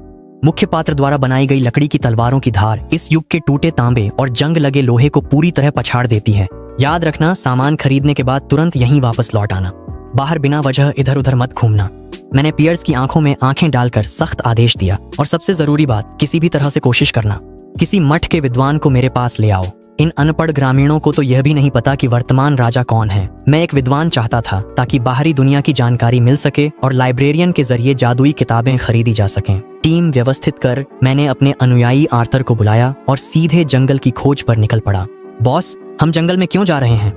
मुख्य पात्र द्वारा बनाई गई लकड़ी की तलवारों की धार इस युग के टूटे तांबे और जंग लगे लोहे को पूरी तरह पछाड़ देती है। याद रखना, सामान खरीदने के बाद तुरंत यहीं वापस लौट आना। बाहर बिना वजह इधर उधर मत घूमना। मैंने पियर्स की आंखों में आंखें डालकर सख्त आदेश दिया। और सबसे जरूरी बात, किसी भी तरह से कोशिश करना, किसी मठ के विद्वान को मेरे पास ले आओ। इन अनपढ़ ग्रामीणों को तो यह भी नहीं पता कि वर्तमान राजा कौन है। मैं एक विद्वान चाहता था ताकि बाहरी दुनिया की जानकारी मिल सके और लाइब्रेरियन के जरिए जादुई किताबें खरीदी जा सकें। टीम व्यवस्थित कर मैंने अपने अनुयायी आर्थर को बुलाया और सीधे जंगल की खोज पर निकल पड़ा। बॉस, हम जंगल में क्यों जा रहे हैं?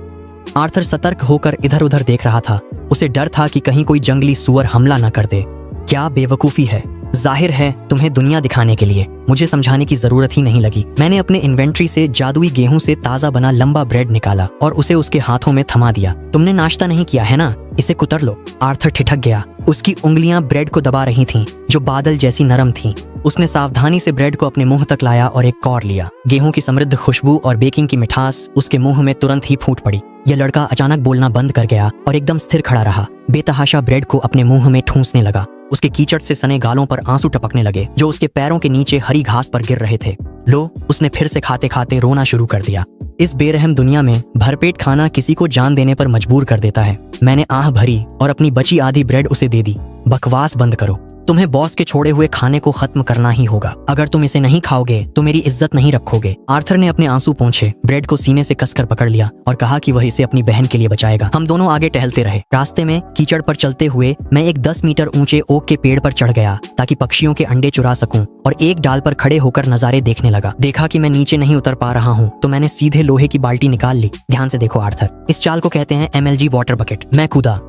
आर्थर सतर्क होकर इधर उधर देख रहा था। उसे डर था कि कहीं कोई जंगली सुअर हमला न कर दे। क्या बेवकूफी है, जाहिर है तुम्हें दुनिया दिखाने के लिए। मुझे समझाने की जरूरत ही नहीं लगी। मैंने अपने इन्वेंट्री से जादुई गेहूं से ताजा बना लंबा ब्रेड निकाला और उसे उसके हाथों में थमा दिया। तुमने नाश्ता नहीं किया है ना, इसे कुतर लो। आर्थर ठिठक गया। उसकी उंगलियां ब्रेड को दबा रही थीं, जो बादल जैसी नरम थीं। उसने सावधानी से ब्रेड को अपने मुंह तक लाया और एक कौर लिया। गेहूं की समृद्ध खुशबू और बेकिंग की मिठास उसके मुंह में तुरंत ही फूट पड़ी। यह लड़का अचानक बोलना बंद कर गया और एकदम स्थिर खड़ा रहा। बेतहाशा ब्रेड को अपने मुंह में ठूंसने लगा। उसके कीचड़ से सने गालों पर आंसू टपकने लगे जो उसके पैरों के नीचे हरी घास पर गिर रहे थे। लो, उसने फिर से खाते खाते रोना शुरू कर दिया। इस बेरहम दुनिया में भरपेट खाना किसी को जान देने पर मजबूर कर देता है। मैंने आह भरी और अपनी बची आधी ब्रेड उसे दे दी। बकवास बंद करो, तुम्हें बॉस के छोड़े हुए खाने को खत्म करना ही होगा। अगर तुम इसे नहीं खाओगे तो मेरी इज्जत नहीं रखोगे। आर्थर ने अपने आंसू पोंछे, ब्रेड को सीने से कसकर पकड़ लिया और कहा कि वह इसे अपनी बहन के लिए बचाएगा। हम दोनों आगे टहलते रहे। रास्ते में कीचड़ पर चलते हुए मैं एक 10 मीटर ऊंचे ओक के पेड़ पर चढ़ गया ताकि पक्षियों के अंडे चुरा सकूं और एक डाल पर खड़े होकर नजारे देखने लगा। देखा कि मैं नीचे नहीं उतर पा रहा हूँ तो मैंने सीधे लोहे की बाल्टी निकाल ली। ध्यान से देखो आर्थर, इस चाल को कहते हैं MLG वाटर बकेट। मैं कूदा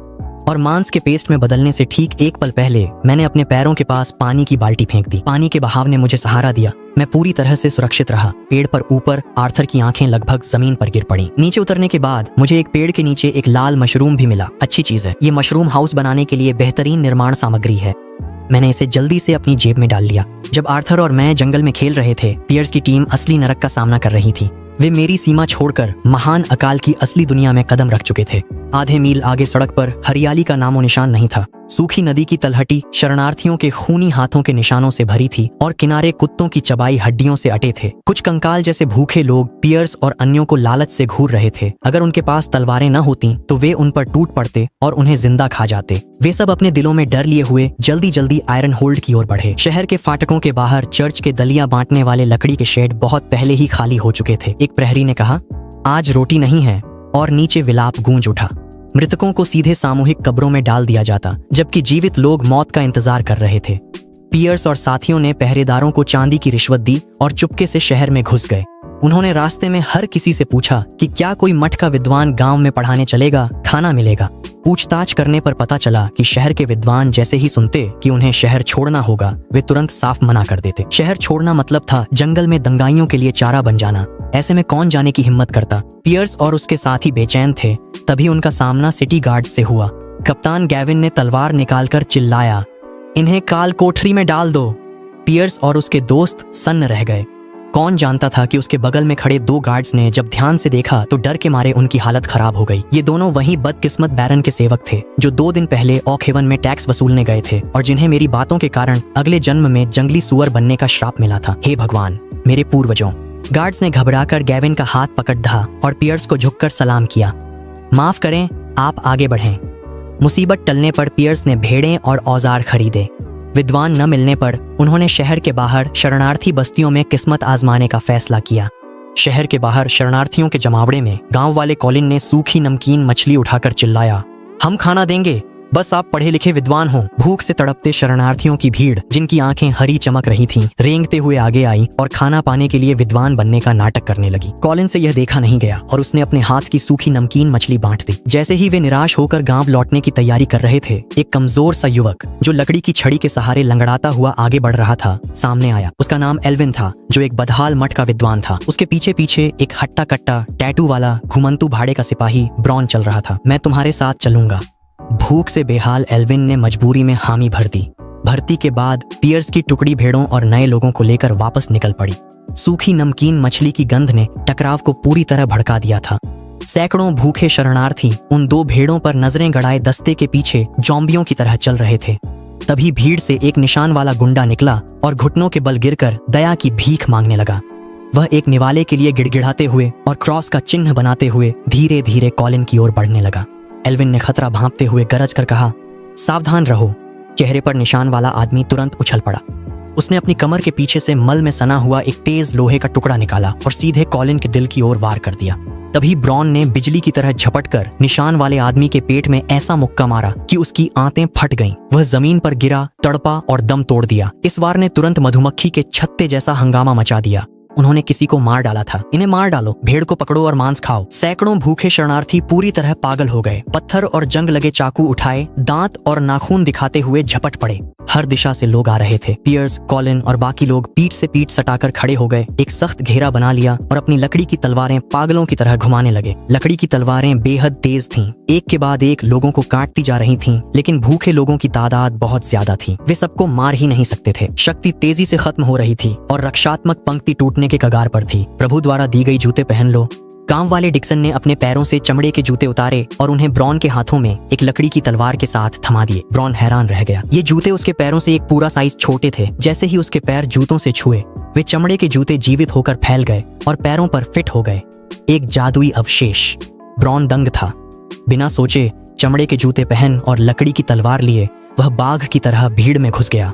और मांस के पेस्ट में बदलने से ठीक एक पल पहले मैंने अपने पैरों के पास पानी की बाल्टी फेंक दी। पानी के बहाव ने मुझे सहारा दिया। मैं पूरी तरह से सुरक्षित रहा। पेड़ पर ऊपर आर्थर की आंखें लगभग जमीन पर गिर पड़ी। नीचे उतरने के बाद मुझे एक पेड़ के नीचे एक लाल मशरूम भी मिला। अच्छी चीज है, ये मशरूम हाउस बनाने के लिए बेहतरीन निर्माण सामग्री है। मैंने इसे जल्दी से अपनी जेब में डाल लिया। जब आर्थर और मैं जंगल में खेल रहे थे, पियर्स की टीम असली नरक का सामना कर रही थी। वे मेरी सीमा छोड़कर महान अकाल की असली दुनिया में कदम रख चुके थे। आधे मील आगे सड़क पर हरियाली का नामो निशान नहीं था। सूखी नदी की तलहटी शरणार्थियों के खूनी हाथों के निशानों से भरी थी और किनारे कुत्तों की चबाई हड्डियों से अटे थे। कुछ कंकाल जैसे भूखे लोग पियर्स और अन्यों को लालच से घूर रहे थे। अगर उनके पास तलवारें न होती तो वे उन पर टूट पड़ते और उन्हें जिंदा खा जाते। वे सब अपने दिलों में डर लिए हुए जल्दी जल्दी आयरन होल्ड की ओर बढ़े। शहर के फाटकों के बाहर चर्च के दलिया बांटने वाले लकड़ी के शेड बहुत पहले ही खाली हो चुके थे। एक प्रहरी ने कहा, आज रोटी नहीं है, और नीचे विलाप गूंज उठा। मृतकों को सीधे सामूहिक कब्रों में डाल दिया जाता, जबकि जीवित लोग मौत का इंतजार कर रहे थे। पियर्स और साथियों ने पहरेदारों को चांदी की रिश्वत दी और चुपके से शहर में घुस गए। उन्होंने रास्ते में हर किसी से पूछा कि क्या कोई मठ का विद्वान गांव में पढ़ाने चलेगा, खाना मिलेगा। पूछताछ करने पर पता चला कि शहर के विद्वान जैसे ही सुनते कि उन्हें शहर छोड़ना होगा, वे तुरंत साफ मना कर देते। शहर छोड़ना मतलब था जंगल में दंगाइयों के लिए चारा बन जाना। ऐसे में कौन जाने की हिम्मत करता। पियर्स और उसके साथी बेचैन थे। तभी उनका सामना सिटी गार्ड से हुआ। कप्तान गैविन ने तलवार निकालकर चिल्लाया, इन्हें काल कोठरी में डाल दो। पियर्स और उसके दोस्त सन्न रह गए। कौन जानता था कि उसके बगल में खड़े 2 गार्ड्स ने जब ध्यान से देखा तो डर के मारे उनकी हालत खराब हो गई। ये दोनों वही बदकिस्मत बैरन के सेवक थे जो 2 दिन पहले ऑक हेवन में टैक्स वसूलने गए थे और जिन्हें मेरी बातों के कारण अगले जन्म में जंगली सुअर बनने का श्राप मिला था। हे भगवान, मेरे पूर्वजों। गार्ड्स ने घबराकर गैविन का हाथ पकड़ धा और पियर्स को झुककर सलाम किया। माफ करें, आप आगे बढ़ें। मुसीबत टलने पर पियर्स ने भेड़ें और औजार खरीदे। विद्वान न मिलने पर उन्होंने शहर के बाहर शरणार्थी बस्तियों में किस्मत आजमाने का फैसला किया। शहर के बाहर शरणार्थियों के जमावड़े में गांव वाले कॉलिन ने सूखी नमकीन मछली उठाकर चिल्लाया, हम खाना देंगे, बस आप पढ़े लिखे विद्वान हो। भूख से तड़पते शरणार्थियों की भीड़, जिनकी आंखें हरी चमक रही थीं, रेंगते हुए आगे आई और खाना पाने के लिए विद्वान बनने का नाटक करने लगी। कॉलिन से यह देखा नहीं गया और उसने अपने हाथ की सूखी नमकीन मछली बांट दी। जैसे ही वे निराश होकर गांव लौटने की तैयारी कर रहे थे, एक कमजोर सा युवक जो लकड़ी की छड़ी के सहारे लंगड़ाता हुआ आगे बढ़ रहा था, सामने आया। उसका नाम एल्विन था, जो एक बदहाल मठ का विद्वान था। उसके पीछे पीछे एक हट्टा कट्टा टैटू वाला घुमंतू भाड़े का सिपाही ब्रॉन चल रहा था। मैं तुम्हारे साथ चलूंगा। भूख से बेहाल एल्विन ने मजबूरी में हामी भर दी। भर्ती के बाद पियर्स की टुकड़ी भेड़ों और नए लोगों को लेकर वापस निकल पड़ी। सूखी नमकीन मछली की गंध ने टकराव को पूरी तरह भड़का दिया था। सैकड़ों भूखे शरणार्थी उन 2 भेड़ों पर नजरें गड़ाए दस्ते के पीछे जॉम्बियों की तरह चल रहे थे। तभी भीड़ से एक निशान वाला गुंडा निकला और घुटनों के बल गिरकर दया की भीख मांगने लगा। वह एक निवाले के लिए गिड़गिड़ाते हुए और क्रॉस का चिन्ह बनाते हुए धीरे धीरे कॉलिन की ओर बढ़ने लगा। एल्विन ने खतरा भांपते हुए गरज कर कहा, सावधान रहो। चेहरे पर निशान वाला आदमी तुरंत उछल पड़ा। उसने अपनी कमर के पीछे से मल में सना हुआ एक तेज लोहे का टुकड़ा निकाला और सीधे कॉलिन के दिल की ओर वार कर दिया। तभी ब्रॉन ने बिजली की तरह झपटकर निशान वाले आदमी के पेट में ऐसा मुक्का मारा कि उसकी आंतें फट गईं। वह जमीन पर गिरा, तड़पा और दम तोड़ दिया। इस वार ने तुरंत मधुमक्खी के छत्ते जैसा हंगामा मचा दिया। उन्होंने किसी को मार डाला था। इन्हें मार डालो, भेड़ को पकड़ो और मांस खाओ। सैकड़ों भूखे शरणार्थी पूरी तरह पागल हो गए। पत्थर और जंग लगे चाकू उठाए, दांत और नाखून दिखाते हुए झपट पड़े। हर दिशा से लोग आ रहे थे। पियर्स, कॉलिन और बाकी लोग पीठ से पीठ सटाकर खड़े हो गए, एक सख्त घेरा बना लिया और अपनी लकड़ी की तलवारें पागलों की तरह घुमाने लगे। लकड़ी की तलवारें बेहद तेज थीं, एक के बाद एक लोगों को काटती जा रही थीं, लेकिन भूखे लोगों की तादाद बहुत ज्यादा थी। वे सबको मार ही नहीं सकते थे। शक्ति तेजी से खत्म हो रही थी और रक्षात्मक पंक्ति टूटने के कगार पर थी। प्रभु द्वारा दी गई जूते पहन लो। गांव वाले डिक्सन ने अपने पैरों से चमड़े के जूते उतारे और उन्हें ब्रॉन के हाथों में एक लकड़ी की तलवार के साथ थमा दिए। ब्रॉन हैरान रह गया। ये जूते उसके पैरों से एक पूरा साइज छोटे थे। जैसे ही उसके पैर जूतों से छुए, वे चमड़े के जूते जीवित होकर फैल गए और पैरों पर फिट हो गए। एक जादुई अवशेष। ब्रॉन दंग था। बिना सोचे चमड़े के जूते पहन और लकड़ी की तलवार लिए वह बाघ की तरह भीड़ में घुस गया।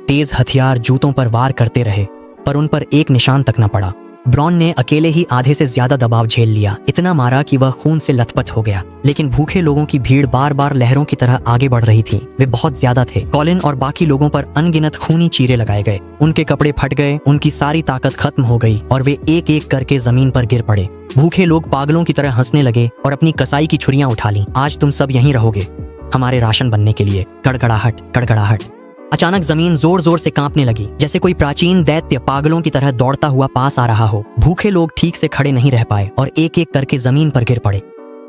तेज हथियार जूतों पर वार करते रहे, पर उन पर एक निशान तक न पड़ा। ब्रॉन ने अकेले ही आधे से ज्यादा दबाव झेल लिया। इतना मारा कि वह खून से लथपथ हो गया। लेकिन भूखे लोगों की भीड़ बार बार लहरों की तरह आगे बढ़ रही थी। वे बहुत ज्यादा थे। कॉलिन और बाकी लोगों पर अनगिनत खूनी चीरे लगाए गए। उनके कपड़े फट गए, उनकी सारी ताकत खत्म हो गई और वे एक एक करके जमीन पर गिर पड़े। भूखे लोग पागलों की तरह हंसने लगे और अपनी कसाई की छुरियां उठा लीं। आज तुम सब यहीं रहोगे, हमारे राशन बनने के लिए। कड़कड़ाहट, कड़कड़ाहट। अचानक जमीन जोर जोर से कांपने लगी, जैसे कोई प्राचीन दैत्य पागलों की तरह दौड़ता हुआ पास आ रहा हो। भूखे लोग ठीक से खड़े नहीं रह पाए और एक एक करके जमीन पर गिर पड़े।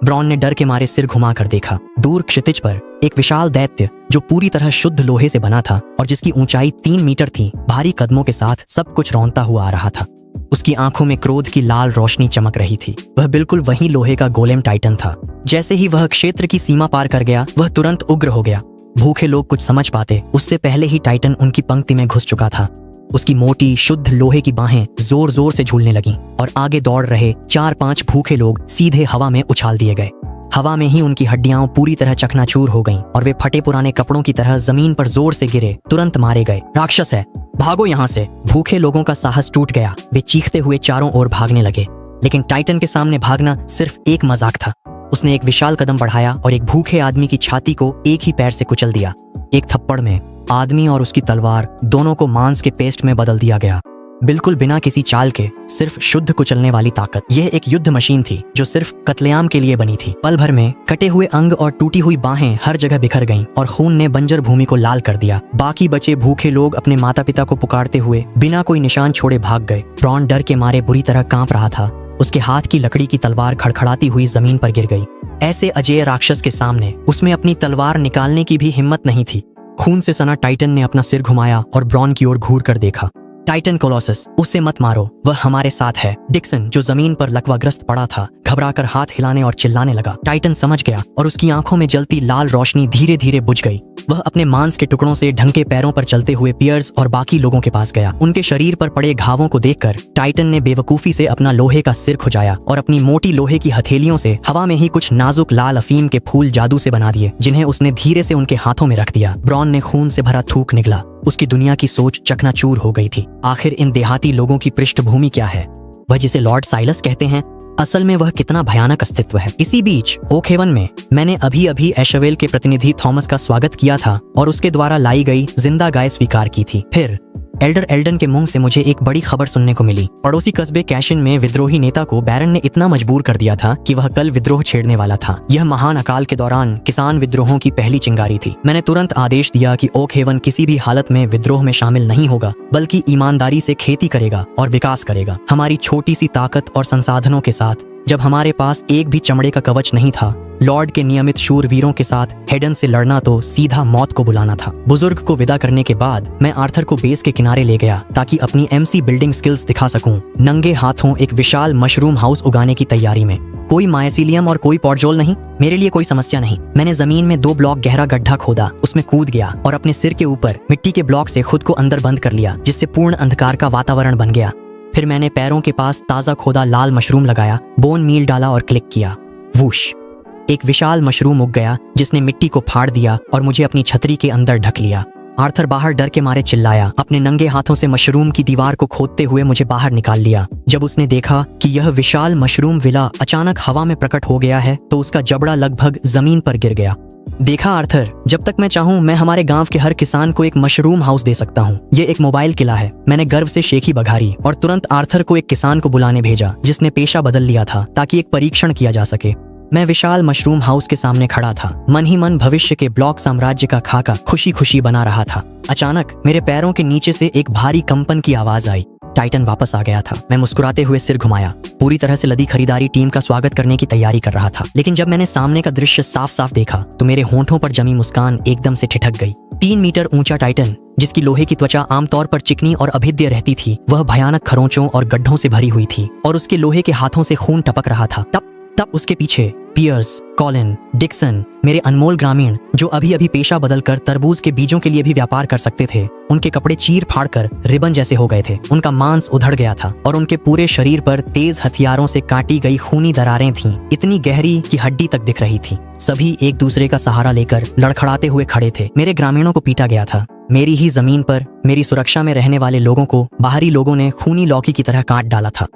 ब्रॉन ने डर के मारे सिर घुमाकर देखा। दूर क्षितिज पर एक विशाल दैत्य जो पूरी तरह शुद्ध लोहे से बना था और जिसकी ऊंचाई 3 मीटर थी, भारी कदमों के साथ सब कुछ रौंदता हुआ आ रहा था। उसकी आंखों में क्रोध की लाल रोशनी चमक रही थी। वह बिल्कुल वही लोहे का गोलेम टाइटन था। जैसे ही वह क्षेत्र की सीमा पार कर गया, वह तुरंत उग्र हो गया। भूखे लोग कुछ समझ पाते उससे पहले ही टाइटन उनकी पंक्ति में घुस चुका था। उसकी मोटी शुद्ध लोहे की बाहें जोर जोर से झूलने लगीं और आगे दौड़ रहे 4-5 भूखे लोग सीधे हवा में उछाल दिए गए। हवा में ही उनकी हड्डियां पूरी तरह चकनाचूर हो गईं और वे फटे पुराने कपड़ों की तरह जमीन पर जोर से गिरे, तुरंत मारे गए। राक्षस है, भागो यहाँ से। भूखे लोगों का साहस टूट गया। वे चीखते हुए चारों ओर भागने लगे, लेकिन टाइटन के सामने भागना सिर्फ एक मजाक था। उसने एक विशाल कदम बढ़ाया और एक भूखे आदमी की छाती को एक ही पैर से कुचल दिया। एक थप्पड़ में आदमी और उसकी तलवार दोनों को मांस के पेस्ट में बदल दिया गया। बिल्कुल बिना किसी चाल के, सिर्फ शुद्ध कुचलने वाली ताकत। यह एक युद्ध मशीन थी जो सिर्फ कत्लेआम के लिए बनी थी। पल भर में कटे हुए अंग और टूटी हुई बाहें हर जगह बिखर गईं और खून ने बंजर भूमि को लाल कर दिया। बाकी बचे भूखे लोग अपने माता पिता को पुकारते हुए बिना कोई निशान छोड़े भाग गए। ब्रॉन डर के मारे बुरी तरह कांप रहा था। उसके हाथ की लकड़ी की तलवार खड़खड़ाती हुई जमीन पर गिर गई। ऐसे अजेय राक्षस के सामने उसमें अपनी तलवार निकालने की भी हिम्मत नहीं थी। खून से सना टाइटन ने अपना सिर घुमाया और ब्रॉन की ओर घूर कर देखा। टाइटन कोलोसस, उसे मत मारो, वह हमारे साथ है। डिक्सन, जो जमीन पर लकवाग्रस्त पड़ा था, घबराकर हाथ हिलाने और चिल्लाने लगा। टाइटन समझ गया और उसकी आंखों में जलती लाल रोशनी धीरे धीरे बुझ गई। वह अपने मांस के टुकड़ों से ढंके पैरों पर चलते हुए पियर्स और बाकी लोगों के पास गया। उनके शरीर पर पड़े घावों को देखकर टाइटन ने बेवकूफी से अपना लोहे का सिर खुजाया और अपनी मोटी लोहे की हथेलियों से हवा में ही कुछ नाजुक लाल अफीम के फूल जादू से बना दिए, जिन्हें उसने धीरे से उनके हाथों में रख दिया। ब्रॉन ने खून से भरा थूक निगला। उसकी दुनिया की सोच चकनाचूर हो गई थी। आखिर इन देहाती लोगों की पृष्ठभूमि क्या है? वह जिसे लॉर्ड साइलस कहते हैं, असल में वह कितना भयानक अस्तित्व है। इसी बीच ओक हेवन में मैंने अभी अभी एशवेल के प्रतिनिधि थॉमस का स्वागत किया था और उसके द्वारा लाई गई जिंदा गाय स्वीकार की थी। फिर एल्डर एल्डन के मुंह से मुझे एक बड़ी खबर सुनने को मिली। पड़ोसी कस्बे कैशिन में विद्रोही नेता को बैरन ने इतना मजबूर कर दिया था कि वह कल विद्रोह छेड़ने वाला था। यह महान अकाल के दौरान किसान विद्रोहों की पहली चिंगारी थी। मैंने तुरंत आदेश दिया कि ओक हेवन किसी भी हालत में विद्रोह में शामिल नहीं होगा, बल्कि ईमानदारी से खेती करेगा और विकास करेगा। हमारी छोटी सी ताकत और संसाधनों के साथ, जब हमारे पास एक भी चमड़े का कवच नहीं था, लॉर्ड के नियमित शूरवीरों के साथ हेडन से लड़ना तो सीधा मौत को बुलाना था। बुजुर्ग को विदा करने के बाद मैं आर्थर को बेस के किनारे ले गया ताकि अपनी एमसी बिल्डिंग स्किल्स दिखा सकूं। नंगे हाथों एक विशाल मशरूम हाउस उगाने की तैयारी में। कोई मायसीलियम और कोई पॉटजोल नहीं, मेरे लिए कोई समस्या नहीं। मैंने जमीन में 2 ब्लॉक गहरा गड्ढा खोदा, उसमें कूद गया और अपने सिर के ऊपर मिट्टी के ब्लॉक से खुद को अंदर बंद कर लिया, जिससे पूर्ण अंधकार का वातावरण बन गया। फिर मैंने पैरों के पास ताजा खोदा लाल मशरूम लगाया, बोन मील डाला और क्लिक किया। वूश! एक विशाल मशरूम उग गया जिसने मिट्टी को फाड़ दिया और मुझे अपनी छतरी के अंदर ढक लिया। आर्थर बाहर डर के मारे चिल्लाया। अपने नंगे हाथों से मशरूम की दीवार को खोदते हुए मुझे बाहर निकाल लिया। जब उसने देखा कि यह विशाल मशरूम विला अचानक हवा में प्रकट हो गया है, तो उसका जबड़ा लगभग जमीन पर गिर गया। देखा आर्थर, जब तक मैं चाहूँ मैं हमारे गांव के हर किसान को एक मशरूम हाउस दे सकता हूँ। ये एक मोबाइल किला है। मैंने गर्व से शेखी बघारी और तुरंत आर्थर को एक किसान को बुलाने भेजा जिसने पेशा बदल लिया था ताकि एक परीक्षण किया जा सके। मैं विशाल मशरूम हाउस के सामने खड़ा था, मन ही मन भविष्य के ब्लॉक साम्राज्य का खाका खुशी खुशी बना रहा था। अचानक मेरे पैरों के नीचे से एक भारी कंपन की आवाज आई। टाइटन वापस आ गया था। मैं मुस्कुराते हुए सिर घुमाया। पूरी तरह से लदी खरीदारी टीम का स्वागत करने की तैयारी कर रहा था, लेकिन जब मैंने सामने का दृश्य साफ साफ देखा तो मेरे होंठों पर जमी मुस्कान एकदम से ठिठक गई। 3 मीटर ऊंचा टाइटन, जिसकी लोहे की त्वचा आमतौर पर चिकनी और अभेद्य रहती थी, वह भयानक खरोंचों और गड्ढों से भरी हुई थी और उसके लोहे के हाथों से खून टपक रहा था। तब उसके पीछे पियर्स, कॉलिन, डिक्सन, मेरे अनमोल ग्रामीण, जो अभी अभी पेशा बदलकर तरबूज के बीजों के लिए भी व्यापार कर सकते थे। उनके कपड़े चीर फाड़ कर रिबन जैसे हो गए थे। उनका मांस उधड़ गया था और उनके पूरे शरीर पर तेज हथियारों से काटी गई खूनी दरारें थीं, इतनी गहरी कि हड्डी तक दिख रही थी। सभी एक दूसरे का सहारा लेकर लड़खड़ाते हुए खड़े थे। मेरे ग्रामीणों को पीटा गया था। मेरी ही जमीन पर मेरी सुरक्षा में रहने वाले लोगों को बाहरी लोगों ने खूनी लौकी की तरह काट डाला था।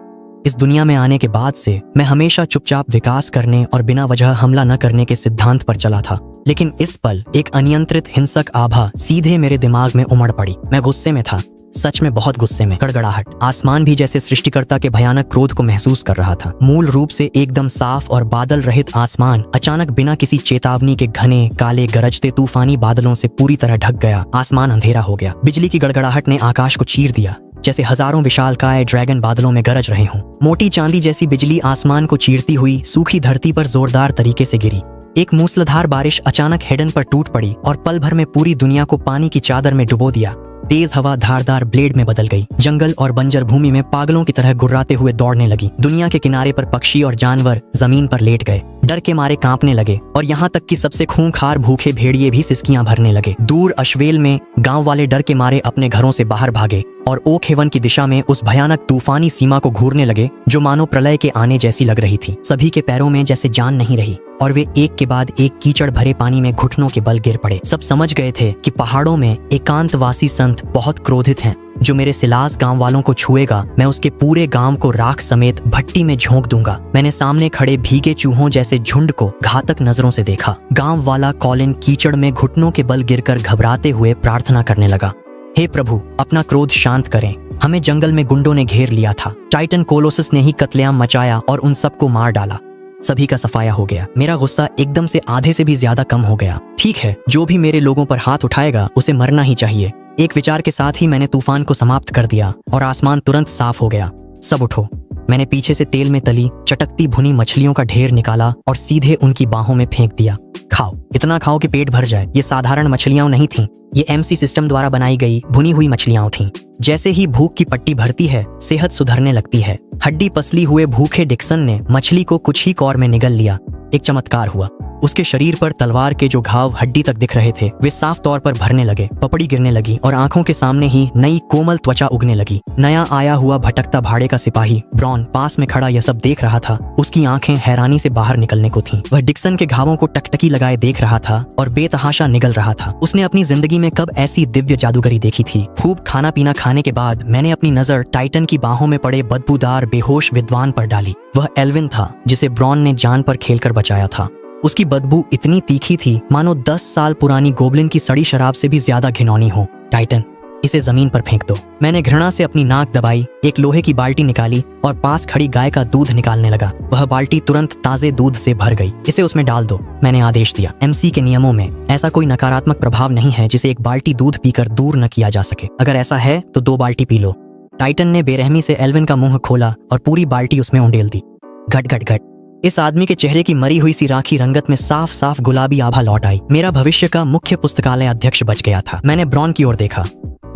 इस दुनिया में आने के बाद से मैं हमेशा चुपचाप विकास करने और बिना वजह हमला न करने के सिद्धांत पर चला था, लेकिन इस पल एक अनियंत्रित हिंसक आभा सीधे मेरे दिमाग में उमड़ पड़ी। मैं गुस्से में था, सच में बहुत गुस्से में। गड़गड़ाहट। आसमान भी जैसे सृष्टिकर्ता के भयानक क्रोध को महसूस कर रहा था। मूल रूप से एकदम साफ और बादल रहित आसमान अचानक बिना किसी चेतावनी के घने काले गरजते तूफानी बादलों से पूरी तरह ढक गया। आसमान अंधेरा हो गया। बिजली की गड़गड़ाहट ने आकाश को चीर दिया, जैसे हजारों विशालकाय ड्रैगन बादलों में गरज रहे हों। मोटी चांदी जैसी बिजली आसमान को चीरती हुई सूखी धरती पर जोरदार तरीके से गिरी। एक मूसलाधार बारिश अचानक हेडन पर टूट पड़ी और पल भर में पूरी दुनिया को पानी की चादर में डुबो दिया। तेज हवा धारदार ब्लेड में बदल गई। जंगल और बंजर भूमि में पागलों की तरह गुर्राते हुए दौड़ने लगी। दुनिया के किनारे पर पक्षी और जानवर जमीन पर लेट गए, डर के मारे कांपने लगे और यहाँ तक कि सबसे खूंखार भूखे भेड़िए भी सिसकियां भरने लगे। दूर अश्वेल में गांव वाले डर के मारे अपने घरों से बाहर भागे और ओक हेवन की दिशा में उस भयानक तूफानी सीमा को घूरने लगे जो मानो प्रलय के आने जैसी लग रही थी। सभी के पैरों में जैसे जान नहीं रही और वे एक के बाद एक कीचड़ भरे पानी में घुटनों के बल गिर पड़े। सब समझ गए थे कि पहाड़ों में एकांतवासी संत बहुत क्रोधित हैं। जो मेरे सिलास गांव वालों को छुएगा, मैं उसके पूरे गांव को राख समेत भट्टी में झोंक दूंगा। मैंने सामने खड़े भीगे चूहों जैसे झुंड को घातक नजरों से देखा। गांव वाला कॉलिन कीचड़ में घुटनों के बल गिरकर घबराते हुए प्रार्थना करने लगा, हे प्रभु, अपना क्रोध शांत करें। हमें जंगल में गुंडों ने घेर लिया था। टाइटन कोलोसस ने ही कत्लेआम मचाया और उन सबको मार डाला। सभी का सफाया हो गया। मेरा गुस्सा एकदम से आधे से भी ज्यादा कम हो गया। ठीक है, जो भी मेरे लोगों पर हाथ उठाएगा उसे मरना ही चाहिए। एक विचार के साथ ही मैंने तूफान को समाप्त कर दिया और आसमान तुरंत साफ हो गया। सब उठो। मैंने पीछे से तेल में तली चटकती भुनी मछलियों का ढेर निकाला और सीधे उनकी बाहों में फेंक दिया। खाओ, इतना खाओ कि पेट भर जाए। ये साधारण मछलियां नहीं थीं, ये एमसी सिस्टम द्वारा बनाई गई भुनी हुई मछलियां थीं। जैसे ही भूख की पट्टी भरती है, सेहत सुधरने लगती है। हड्डी पसली हुए भूखे डिक्सन ने मछली को कुछ ही कौर में निगल लिया। एक चमत्कार हुआ। उसके शरीर पर तलवार के जो घाव हड्डी तक दिख रहे थे वे साफ तौर पर भरने लगे, पपड़ी गिरने लगी और आंखों के सामने ही नई कोमल त्वचा उगने लगी। नया आया हुआ भटकता भाड़े का सिपाही ब्रॉन पास में खड़ा यह सब देख रहा था। उसकी आंखें हैरानी से बाहर निकलने को थीं। वह डिक्सन के घावों को टकटकी लगाए देख रहा था और बेतहाशा निगल रहा था। उसने अपनी जिंदगी में कब ऐसी दिव्य जादूगरी देखी थी। खूब खाना पीना खाने के बाद मैंने अपनी नजर टाइटन की बाहों में पड़े बदबूदार बेहोश विद्वान पर डाली। वह एल्विन था जिसे ब्रॉन ने जान पर खेलकर बचाया था। उसकी बदबू इतनी तीखी थी मानो 10 साल पुरानी गोबलिन की सड़ी शराब से भी ज्यादा घिनौनी हो। टाइटन, इसे जमीन पर फेंक दो। मैंने घृणा से अपनी नाक दबाई, एक लोहे की बाल्टी निकाली और पास खड़ी गाय का दूध निकालने लगा। वह बाल्टी तुरंत ताजे दूध से भर गई। इसे उसमें डाल दो, मैंने आदेश दिया। एमसी के नियमों में ऐसा कोई नकारात्मक प्रभाव नहीं है जिसे एक बाल्टी दूध पीकर दूर न किया जा सके। अगर ऐसा है तो 2 बाल्टी पी लो। टाइटन ने बेरहमी से एल्विन का मुंह खोला और पूरी बाल्टी उसमें उंडेल दी। घट घट घट। इस आदमी के चेहरे की मरी हुई सी राखी रंगत में साफ साफ गुलाबी आभा लौट आई। मेरा भविष्य का मुख्य पुस्तकालय अध्यक्ष बच गया था। मैंने ब्रॉन की ओर देखा।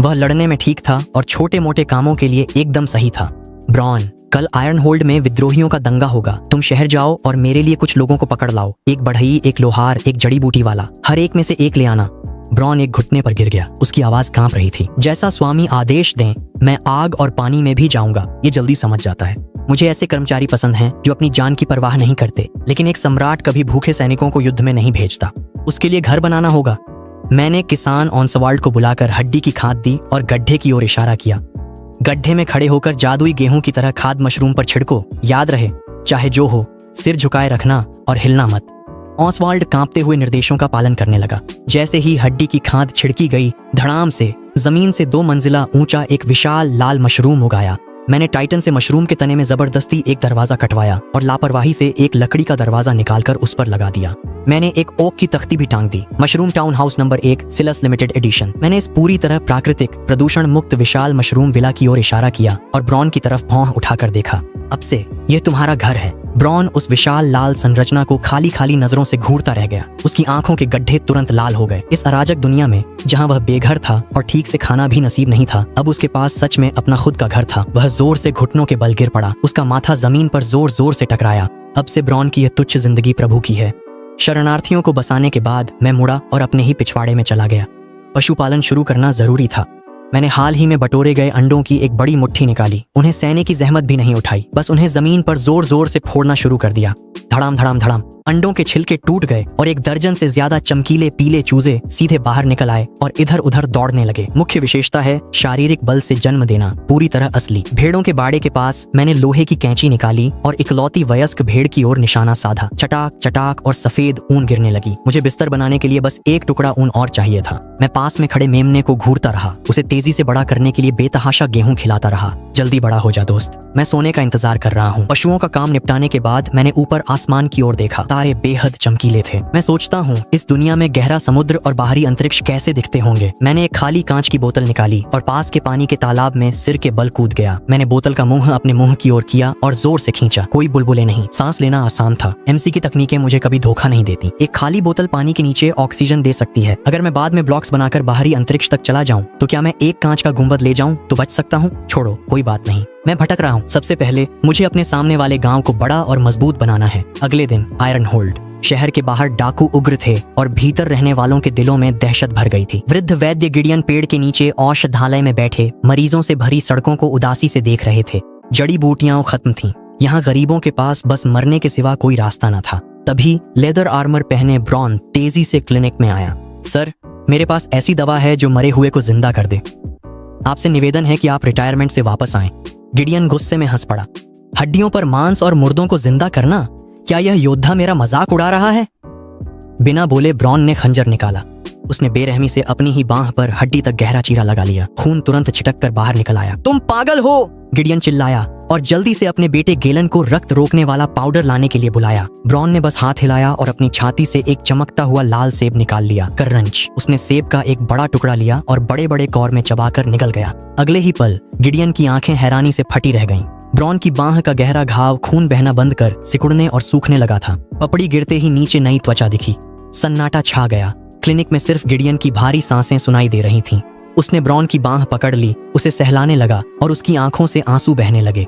वह लड़ने में ठीक था और छोटे मोटे कामों के लिए एकदम सही था। ब्रॉन, कल आयरन होल्ड में विद्रोहियों का दंगा होगा। तुम शहर जाओ और मेरे लिए कुछ लोगों को पकड़ लाओ। एक बढ़ई, एक लोहार, एक जड़ी बूटी वाला, हर एक में से एक ले आना। ब्रॉन एक घुटने पर गिर गया। उसकी आवाज कांप रही थी। जैसा स्वामी आदेश दें, मैं आग और पानी में भी जाऊंगा। ये जल्दी समझ जाता है। मुझे ऐसे कर्मचारी पसंद हैं जो अपनी जान की परवाह नहीं करते। लेकिन एक सम्राट कभी भूखे सैनिकों को युद्ध में नहीं भेजता। उसके लिए घर बनाना होगा। मैंने किसान ऑन्सवाल्ड को बुलाकर हड्डी की खाद दी और गड्ढे की ओर इशारा किया। गड्ढे में खड़े होकर जादुई गेहूं की तरह खाद मशरूम पर छिड़को। याद रहे, चाहे जो हो, सिर झुकाए रखना और हिलना मत। ऑसवाल्ड कांपते हुए निर्देशों का पालन करने लगा। जैसे ही हड्डी की खाद छिड़की गई, धड़ाम से जमीन से 2 मंजिला ऊंचा एक विशाल लाल मशरूम उगाया। मैंने टाइटन से मशरूम के तने में जबरदस्ती एक दरवाजा कटवाया और लापरवाही से एक लकड़ी का दरवाजा निकालकर उस पर लगा दिया। मैंने एक ओक की तख्ती भी टांग दी। Mushroom town house number 1, Silas limited edition. मैंने इस पूरी तरह प्राकृतिक, प्रदूषण मुक्त विशाल मशरूम विला की ओर इशारा किया और ब्रॉन की तरफ भौं उठाकर देखा। अब से यह तुम्हारा घर है। ब्रॉन उस विशाल लाल संरचना को खाली खाली नजरों से घूरता रह गया। उसकी आंखों के गड्ढे तुरंत लाल हो गए। इस अराजक दुनिया में जहां वह बेघर था और ठीक से खाना भी नसीब नहीं था, अब उसके पास सच में अपना खुद का घर था। वह जोर से घुटनों के बल गिर पड़ा। उसका माथा जमीन पर जोर जोर से टकराया। अब से ब्रॉन की यह तुच्छ जिंदगी प्रभु की है। शरणार्थियों को बसाने के बाद मैं मुड़ा और अपने ही पिछवाड़े में चला गया। पशुपालन शुरू करना जरूरी था। मैंने हाल ही में बटोरे गए अंडों की एक बड़ी मुट्ठी निकाली। उन्हें सहने की जहमत भी नहीं उठाई, बस उन्हें जमीन पर जोर जोर से फोड़ना शुरू कर दिया। धड़ाम धड़ाम धड़ाम अंडों के छिलके टूट गए और 1 दर्जन से ज्यादा चमकीले पीले चूजे सीधे बाहर निकल आए और इधर उधर दौड़ने लगे। मुख्य विशेषता है शारीरिक बल से जन्म देना, पूरी तरह असली। भेड़ों के बाड़े के पास मैंने लोहे की कैंची निकाली और इकलौती वयस्क भेड़ की ओर निशाना साधा। चटाक चटाक और सफेद ऊन गिरने लगी। मुझे बिस्तर बनाने के लिए बस 1 टुकड़ा ऊन और चाहिए था। मैं पास में खड़े मेमने को घूरता रहा। उसे तेजी से बड़ा करने के लिए बेतहाशा गेहूं खिलाता रहा। जल्दी बड़ा हो जा दोस्त, मैं सोने का इंतजार कर रहा हूँ। पशुओं का काम निपटाने के बाद मैंने ऊपर आसमान की ओर देखा। तारे बेहद चमकीले थे। मैं सोचता हूँ इस दुनिया में गहरा समुद्र और बाहरी अंतरिक्ष कैसे दिखते होंगे। मैंने एक खाली कांच की बोतल निकाली और पास के पानी के तालाब में सिर के बल कूद गया। मैंने बोतल का मुंह अपने मुंह की ओर किया और जोर से खींचा। कोई बुलबुले नहीं। सांस लेना आसान था। एमसी की तकनीकें मुझे कभी धोखा नहीं देती। एक खाली बोतल पानी के नीचे ऑक्सीजन दे सकती है। अगर मैं बाद में ब्लॉक्स बनाकर बाहरी अंतरिक्ष तक चला जाऊं तो क्या मैं एक कांच का गुंबद ले जाऊं तो बच सकता हूं? छोड़ो, कोई बात नहीं, मैं भटक रहा हूं। सबसे पहले मुझे अपने सामने वाले गांव को बड़ा और मजबूत बनाना है। अगले दिन आयरन होल्ड। शहर के बाहर डाकू उग्र थे और भीतर रहने वालों के दिलों में दहशत भर गई थी। वृद्ध वैद्य गिडियन पेड़ के नीचे औषधालय में बैठे मरीजों से भरी सड़कों को उदासी से देख रहे थे। जड़ी बूटियां खत्म थीं। यहाँ गरीबों के पास बस मरने के सिवा कोई रास्ता न था। तभी लेदर आर्मर पहने ब्रॉन तेजी से क्लिनिक में आया। सर, मेरे पास ऐसी दवा है जो मरे हुए को जिंदा कर दे। आपसे निवेदन है कि आप रिटायरमेंट से वापस आएं। गिडियन गुस्से में हंस पड़ा। हड्डियों पर मांस और मुर्दों को जिंदा करना? क्या यह योद्धा मेरा मजाक उड़ा रहा है? बिना बोले ब्रॉन ने खंजर निकाला। उसने बेरहमी से अपनी ही बांह पर हड्डी तक गहरा चीरा लगा लिया। खून तुरंत छिटक कर बाहर निकल आया। तुम पागल हो, गिडियन चिल्लाया और जल्दी से अपने बेटे गेलन को रक्त रोकने वाला पाउडर लाने के लिए बुलाया। ब्रॉन ने बस हाथ हिलाया और अपनी छाती से एक चमकता हुआ लाल सेब निकाल लिया। करंच। उसने सेब का एक बड़ा टुकड़ा लिया और बड़े बड़े कौर में चबाकर निकल गया। अगले ही पल गिडियन की आंखें हैरानी से फटी रह गईं। ब्रॉन की बांह का गहरा घाव खून बहना बंद कर सिकुड़ने और सूखने लगा था। पपड़ी गिरते ही नीचे नई त्वचा दिखी। सन्नाटा छा गया। क्लिनिक में सिर्फ गिडियन की भारी सांसें सुनाई दे रही थीं। उसने ब्रॉन की बांह पकड़ ली, उसे सहलाने लगा और उसकी आंखों से आंसू बहने लगे।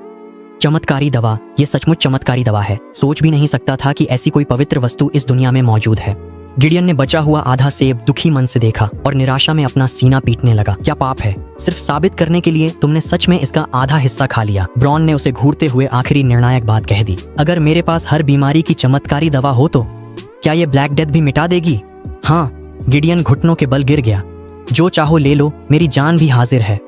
चमत्कारी दवा, ये सचमुच चमत्कारी दवा है। सोच भी नहीं सकता था कि ऐसी कोई पवित्र वस्तु इस दुनिया में मौजूद है। गिडियन ने बचा हुआ आधा सेब दुखी मन से देखा और निराशा में अपना सीना पीटने लगा। क्या पाप है? सिर्फ साबित करने के लिए तुमने सच में इसका आधा हिस्सा खा लिया। ब्रॉन ने उसे घूरते हुए आखिरी निर्णायक बात कह दी। अगर मेरे पास हर बीमारी की चमत्कारी दवा हो तो क्या ये ब्लैक डेथ भी मिटा देगी? हाँ। गिडियन घुटनों के बल गिर गया। जो चाहो ले लो, मेरी जान भी हाजिर है।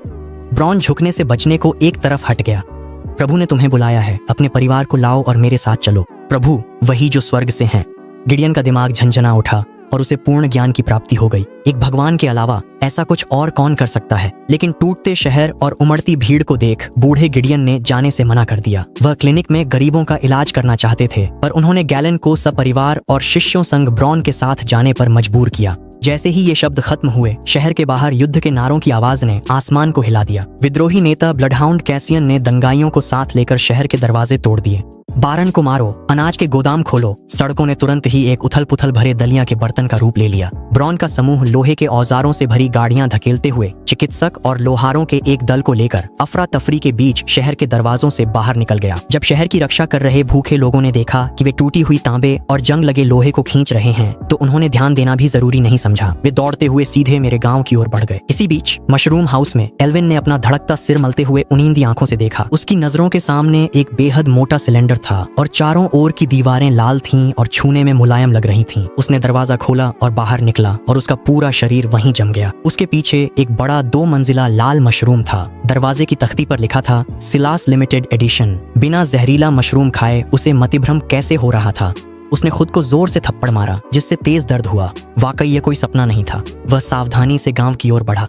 ब्रॉन झुकने से बचने को एक तरफ हट गया। प्रभु ने तुम्हें बुलाया है, अपने परिवार को लाओ और मेरे साथ चलो। प्रभु, वही जो स्वर्ग से हैं। गिडियन का दिमाग झंझना उठा और उसे पूर्ण ज्ञान की प्राप्ति हो गई। एक भगवान के अलावा ऐसा कुछ और कौन कर सकता है? लेकिन टूटते शहर और उमड़ती भीड़ को देख बूढ़े गिडियन ने जाने से मना कर दिया। वह क्लिनिक में गरीबों का इलाज करना चाहते थे, पर उन्होंने गैलन को सपरिवार और शिष्यों संग ब्रॉन के साथ जाने पर मजबूर किया। जैसे ही ये शब्द खत्म हुए, शहर के बाहर युद्ध के नारों की आवाज ने आसमान को हिला दिया। विद्रोही नेता ब्लडहाउंड कैसियन ने दंगाइयों को साथ लेकर शहर के दरवाजे तोड़ दिए। बारन को मारो, अनाज के गोदाम खोलो। सड़कों ने तुरंत ही एक उथल पुथल भरे दलिया के बर्तन का रूप ले लिया। ब्रॉन का समूह लोहे के औजारों से भरी गाड़ियां धकेलते हुए चिकित्सक और लोहारों के एक दल को लेकर अफरा तफरी के बीच शहर के दरवाजों से बाहर निकल गया। जब शहर की रक्षा कर रहे भूखे लोगों ने देखा कि वे टूटी हुई तांबे और जंग लगे लोहे को खींच रहे हैं, तो उन्होंने ध्यान देना भी जरूरी नहीं समझा। वे दौड़ते हुए सीधे मेरे गांव की ओर बढ़ गए। इसी बीच मशरूम हाउस में एल्विन ने अपना धड़कता सिर मलते हुए उनींदी आंखों से देखा। उसकी नजरों के सामने एक बेहद मोटा सिलेंडर था और चारों ओर की दीवारें लाल थीं और छूने में मुलायम लग रही थीं। उसने दरवाजा खोला और बाहर निकला और उसका पूरा शरीर वहीं जम गया। उसके पीछे एक बड़ा 2 मंजिला लाल मशरूम था। दरवाजे की तख्ती पर लिखा था सिलास लिमिटेड एडिशन। बिना जहरीला मशरूम खाए उसे मतिभ्रम कैसे हो रहा था? उसने खुद को जोर से थप्पड़ मारा, जिससे तेज दर्द हुआ। वाकई ये कोई सपना नहीं था। वह सावधानी से गांव की ओर बढ़ा।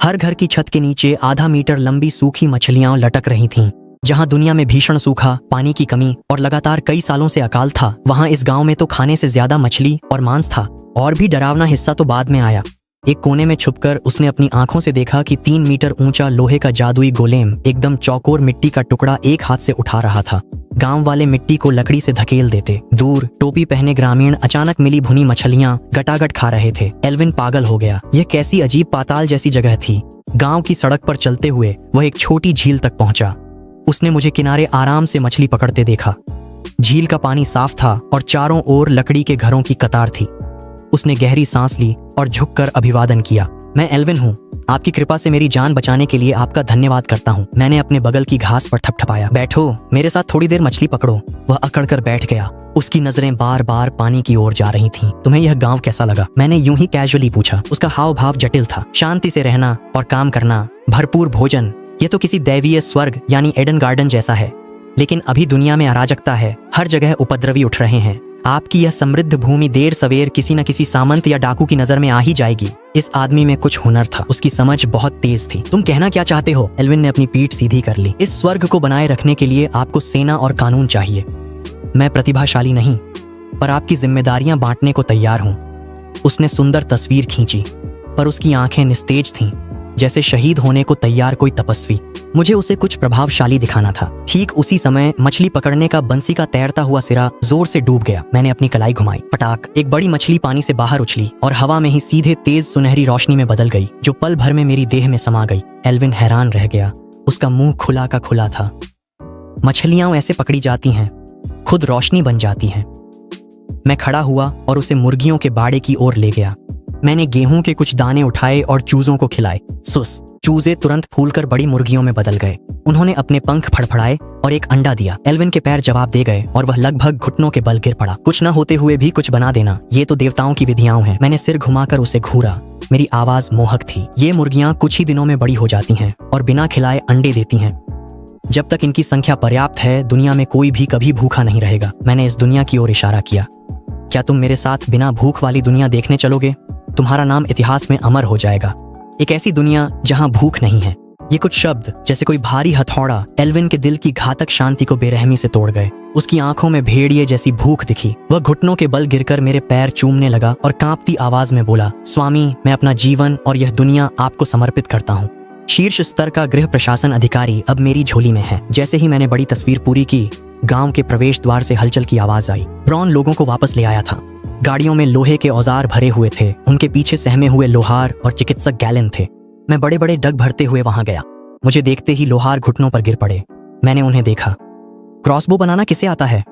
हर घर की छत के नीचे आधा मीटर लंबी सूखी मछलियां लटक रही थीं। जहां दुनिया में भीषण सूखा, पानी की कमी और लगातार कई सालों से अकाल था, वहां इस गांव में तो खाने से ज्यादा मछली और मांस था। और भी डरावना हिस्सा तो बाद में आया। एक कोने में छुपकर उसने अपनी आंखों से देखा कि 3 मीटर ऊंचा लोहे का जादुई गोलेम एकदम चौकोर मिट्टी का टुकड़ा एक हाथ से उठा रहा था। गांव वाले मिट्टी को लकड़ी से धकेल देते। दूर टोपी पहने ग्रामीण अचानक मिली भुनी मछलियां गटागट खा रहे थे। एल्विन पागल हो गया। यह कैसी अजीब पाताल जैसी जगह थी। गांव की सड़क पर चलते हुए वह एक छोटी झील तक पहुंचा। उसने मुझे किनारे आराम से मछली पकड़ते देखा। झील का पानी साफ था और चारों ओर लकड़ी के घरों की कतार थी। उसने गहरी सांस ली और झुककर अभिवादन किया। मैं एल्विन हूँ। आपकी कृपा से मेरी जान बचाने के लिए आपका धन्यवाद करता हूँ। मैंने अपने बगल की घास पर थपथपाया। बैठो, मेरे साथ थोड़ी देर मछली पकड़ो। वह अकड़कर बैठ गया। उसकी नजरें बार बार पानी की ओर जा रही थीं। तुम्हें यह गांव कैसा लगा? मैंने यूं ही कैजुअली पूछा। उसका हाव भाव जटिल था। शांति से रहना और काम करना, भरपूर भोजन, ये तो किसी दैवीय स्वर्ग यानी एडन गार्डन जैसा है। लेकिन अभी दुनिया में अराजकता है। हर जगह उपद्रवी उठ रहे हैं। आपकी यह समृद्ध भूमि देर सवेर किसी न किसी सामंत या डाकू की नजर में आ ही जाएगी। इस आदमी में कुछ हुनर था। उसकी समझ बहुत तेज थी। तुम कहना क्या चाहते हो? एल्विन ने अपनी पीठ सीधी कर ली। इस स्वर्ग को बनाए रखने के लिए आपको सेना और कानून चाहिए। मैं प्रतिभाशाली नहीं, पर आपकी जिम्मेदारियां बांटने को तैयार हूं। उसने सुंदर तस्वीर खींची, पर उसकी आंखें निस्तेज थीं, जैसे शहीद होने को तैयार कोई तपस्वी। मुझे उसे कुछ प्रभावशाली दिखाना था। ठीक उसी समय मछली पकड़ने का बंसी का तैरता हुआ सिरा जोर से डूब गया। मैंने अपनी कलाई घुमाई। पटाक, एक बड़ी मछली पानी से बाहर उछली और हवा में ही सीधे तेज सुनहरी रोशनी में बदल गई, जो पल भर में मेरी देह में समा गई। एल्विन हैरान रह गया। उसका मुंह खुला का खुला था। मछलियां ऐसे पकड़ी जाती हैं, खुद रोशनी बन जाती हैं। मैं खड़ा हुआ और उसे मुर्गियों के बाड़े की ओर ले गया। मैंने गेहूं के कुछ दाने उठाए और चूजों को खिलाए। सुस, चूजे तुरंत फूलकर बड़ी मुर्गियों में बदल गए। उन्होंने अपने पंख फड़फड़ाए और एक अंडा दिया। एल्विन के पैर जवाब दे गए और वह लगभग घुटनों के बल गिर पड़ा। कुछ न होते हुए भी कुछ बना देना, ये तो देवताओं की विधियां हैं। मैंने सिर घुमाकर उसे घूरा। मेरी आवाज मोहक थी। ये मुर्गियां कुछ ही दिनों में बड़ी हो जाती हैं और बिना खिलाए अंडे देती हैं। जब तक इनकी संख्या पर्याप्त है, दुनिया में कोई भी कभी भूखा नहीं रहेगा। मैंने इस दुनिया की ओर इशारा किया। क्या तुम मेरे साथ बिना भूख वाली दुनिया देखने चलोगे? तुम्हारा नाम इतिहास में अमर हो जाएगा। एक ऐसी दुनिया जहां भूख नहीं है। ये कुछ शब्द जैसे कोई भारी हथौड़ा एल्विन के दिल की घातक शांति को बेरहमी से तोड़ गए। उसकी आंखों में भेड़िए जैसी भूख दिखी। वह घुटनों के बल गिरकर मेरे पैर चूमने लगा और कांपती आवाज में बोला, स्वामी, मैं अपना जीवन और यह दुनिया आपको समर्पित करता हूँ। शीर्ष स्तर का गृह प्रशासन अधिकारी अब मेरी झोली में है। जैसे ही मैंने बड़ी तस्वीर पूरी की, गांव के प्रवेश द्वार से हलचल की आवाज आई। ब्रॉन लोगों को वापस ले आया था। गाड़ियों में लोहे के औजार भरे हुए थे। उनके पीछे सहमे हुए लोहार और चिकित्सक गैलन थे। मैं बड़े बड़े डग भरते हुए वहां गया। मुझे देखते ही लोहार घुटनों पर गिर पड़े। मैंने उन्हें देखा। क्रॉसबो बनाना किसे आता है?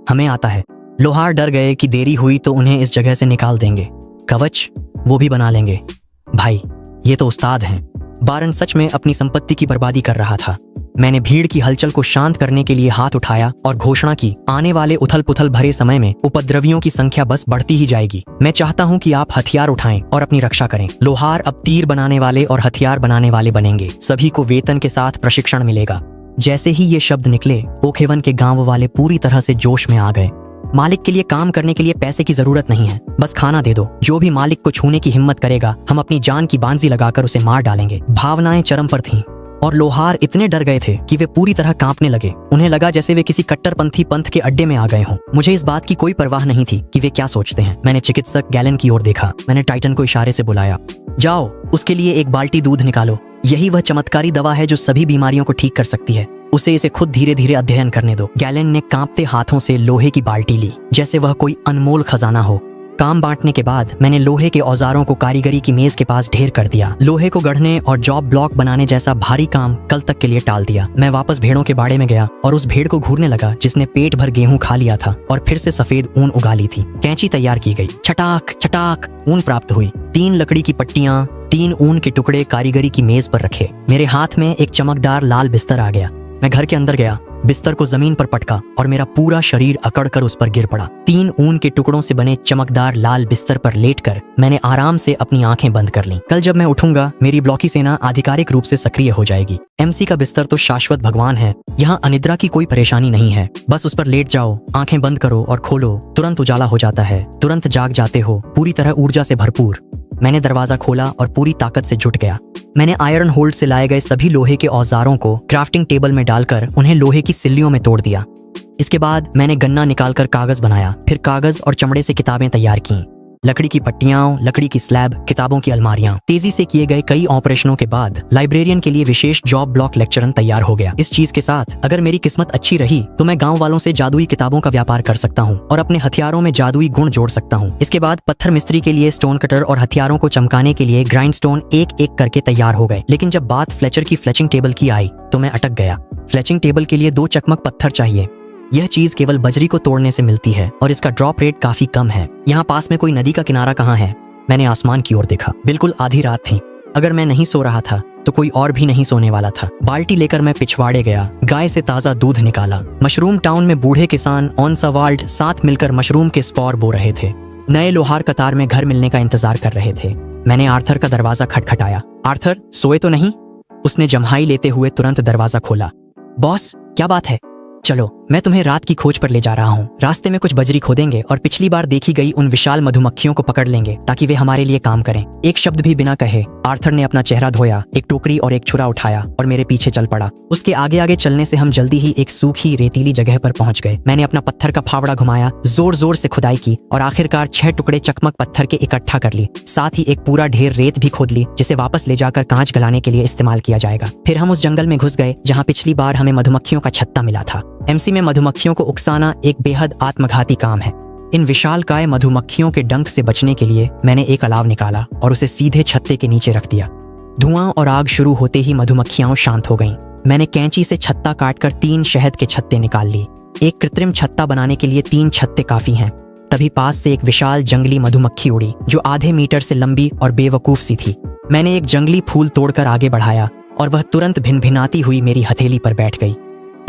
हमें आता है। लोहार डर गए कि देरी हुई तो उन्हें इस जगह से निकाल देंगे। कवच वो भी बना लेंगे। भाई, ये तो उस्ताद हैं। बारन सच में अपनी संपत्ति की बर्बादी कर रहा था। मैंने भीड़ की हलचल को शांत करने के लिए हाथ उठाया और घोषणा की, आने वाले उथल पुथल भरे समय में उपद्रवियों की संख्या बस बढ़ती ही जाएगी। मैं चाहता हूं कि आप हथियार उठाएं और अपनी रक्षा करें। लोहार अब तीर बनाने वाले और हथियार बनाने वाले बनेंगे। सभी को वेतन के साथ प्रशिक्षण मिलेगा। जैसे ही ये शब्द निकले, ओकहेवन के गांव वाले पूरी तरह से जोश में आ गए। मालिक के लिए काम करने के लिए पैसे की जरूरत नहीं है, बस खाना दे दो। जो भी मालिक को छूने की हिम्मत करेगा, हम अपनी जान की बांजी लगाकर उसे मार डालेंगे। भावनाएं चरम पर थीं और लोहार इतने डर गए थे कि वे पूरी तरह कांपने लगे। उन्हें लगा जैसे वे किसी कट्टरपंथी पंथ के अड्डे में आ गए हों। मुझे इस बात की कोई परवाह नहीं थी कि वे क्या सोचते हैं। मैंने चिकित्सक गैलन की ओर देखा। मैंने टाइटन को इशारे से बुलाया, जाओ उसके लिए एक बाल्टी दूध निकालो। यही वह चमत्कारी दवा है जो सभी बीमारियों को ठीक कर सकती है। उसे इसे खुद धीरे धीरे अध्ययन करने दो। गैलन ने कांपते हाथों से लोहे की बाल्टी ली, जैसे वह कोई अनमोल खजाना हो। काम बांटने के बाद मैंने लोहे के औजारों को कारीगरी की मेज के पास ढेर कर दिया। लोहे को गढ़ने और जॉब ब्लॉक बनाने जैसा भारी काम कल तक के लिए टाल दिया। मैं वापस भेड़ों के बाड़े में गया और उस भेड़ को घूरने लगा जिसने पेट भर गेहूं खा लिया था और फिर से सफेद ऊन उगा ली थी। कैंची तैयार की गई। छटाक छटाक ऊन प्राप्त हुई। 3 लकड़ी की पट्टियां, 3 ऊन के टुकड़े कारीगरी की मेज पर रखे। मेरे हाथ में एक चमकदार लाल बिस्तर आ गया। मैं घर के अंदर गया, बिस्तर को जमीन पर पटका और मेरा पूरा शरीर अकड़कर उस पर गिर पड़ा। 3 ऊन के टुकड़ों से बने चमकदार लाल बिस्तर पर लेटकर मैंने आराम से अपनी आंखें बंद कर लीं। कल जब मैं उठूंगा, मेरी ब्लॉकी सेना आधिकारिक रूप से सक्रिय हो जाएगी। एमसी का बिस्तर तो शाश्वत भगवान है। यहाँ अनिद्रा की कोई परेशानी नहीं है। बस उस पर लेट जाओ, आंखें बंद करो और खोलो, तुरंत उजाला हो जाता है। तुरंत जाग जाते हो, पूरी तरह ऊर्जा से भरपूर। मैंने दरवाजा खोला और पूरी ताकत से जुट गया। मैंने आयरन होल्ड से लाए गए सभी लोहे के औजारों को क्राफ्टिंग टेबल में डालकर उन्हें लोहे की सिल्लियों में तोड़ दिया। इसके बाद मैंने गन्ना निकालकर कागज बनाया। फिर कागज और चमड़े से किताबें तैयार की। लकड़ी की पट्टियां, लकड़ी की स्लैब, किताबों की अलमारियां। तेजी से किए गए कई ऑपरेशनों के बाद लाइब्रेरियन के लिए विशेष जॉब ब्लॉक लेक्चरन तैयार हो गया। इस चीज के साथ अगर मेरी किस्मत अच्छी रही तो मैं गांव वालों से जादुई किताबों का व्यापार कर सकता हूं और अपने हथियारों में जादुई गुण जोड़ सकता हूं। इसके बाद पत्थर मिस्त्री के लिए स्टोन कटर और हथियारों को चमकाने के लिए ग्राइंड स्टोन एक एक करके तैयार हो गए। लेकिन जब बात फ्लेचर की फ्लेचिंग टेबल की आई तो मैं अटक गया। फ्लेचिंग टेबल के लिए 2 चकमक पत्थर चाहिए। यह चीज केवल बजरी को तोड़ने से मिलती है और इसका ड्रॉप रेट काफी कम है। यहाँ पास में कोई नदी का किनारा कहाँ है? मैंने आसमान की ओर देखा। बिल्कुल आधी रात थी। अगर मैं नहीं सो रहा था तो कोई और भी नहीं सोने वाला था। बाल्टी लेकर मैं पिछवाड़े गया। गाय से ताजा दूध निकाला। मशरूम टाउन में बूढ़े किसान ऑनसावाल्ड साथ मिलकर मशरूम के स्पॉर बो रहे थे। नए लोहार कतार में घर मिलने का इंतजार कर रहे थे। मैंने आर्थर का दरवाजा खटखटाया। आर्थर, सोए तो नहीं? उसने जम्हाई लेते हुए तुरंत दरवाजा खोला। बॉस, क्या बात है? चलो, मैं तुम्हें रात की खोज पर ले जा रहा हूँ। रास्ते में कुछ बजरी खोदेंगे और पिछली बार देखी गई उन विशाल मधुमक्खियों को पकड़ लेंगे ताकि वे हमारे लिए काम करें। एक शब्द भी बिना कहे आर्थर ने अपना चेहरा धोया, एक टोकरी और एक छुरा उठाया और मेरे पीछे चल पड़ा। उसके आगे आगे चलने से हम जल्दी ही एक सूखी रेतीली जगह पर पहुंच गए। मैंने अपना पत्थर का फावड़ा घुमाया, जोर जोर से खुदाई की और आखिरकार 6 टुकड़े चकमक पत्थर के इकट्ठा कर ली। साथ ही एक पूरा ढेर रेत भी खोद ली जिसे वापस ले जाकर कांच गलाने के लिए इस्तेमाल किया जाएगा। फिर हम उस जंगल में घुस गए जहाँ पिछली बार हमें मधुमक्खियों का छत्ता मिला था। एमसी में मधुमक्खियों को उकसाना एक बेहद आत्मघाती काम है। इन विशालकाय मधुमक्खियों के डंक से बचने के लिए मैंने एक अलाव निकाला और उसे सीधे छत्ते के नीचे रख दिया। धुआं और आग शुरू होते ही मधुमक्खियां शांत हो गईं। मैंने कैंची से छत्ता काटकर 3 शहद के छत्ते निकाल लिए। एक कृत्रिम छत्ता बनाने के लिए 3 छत्ते काफी हैं। तभी पास से एक विशाल जंगली मधुमक्खी उड़ी जो आधे मीटर से लंबी और बेवकूफ सी थी। मैंने एक जंगली फूल तोड़कर आगे बढ़ाया और वह तुरंत भिनभिनाती हुई मेरी हथेली पर बैठ गई।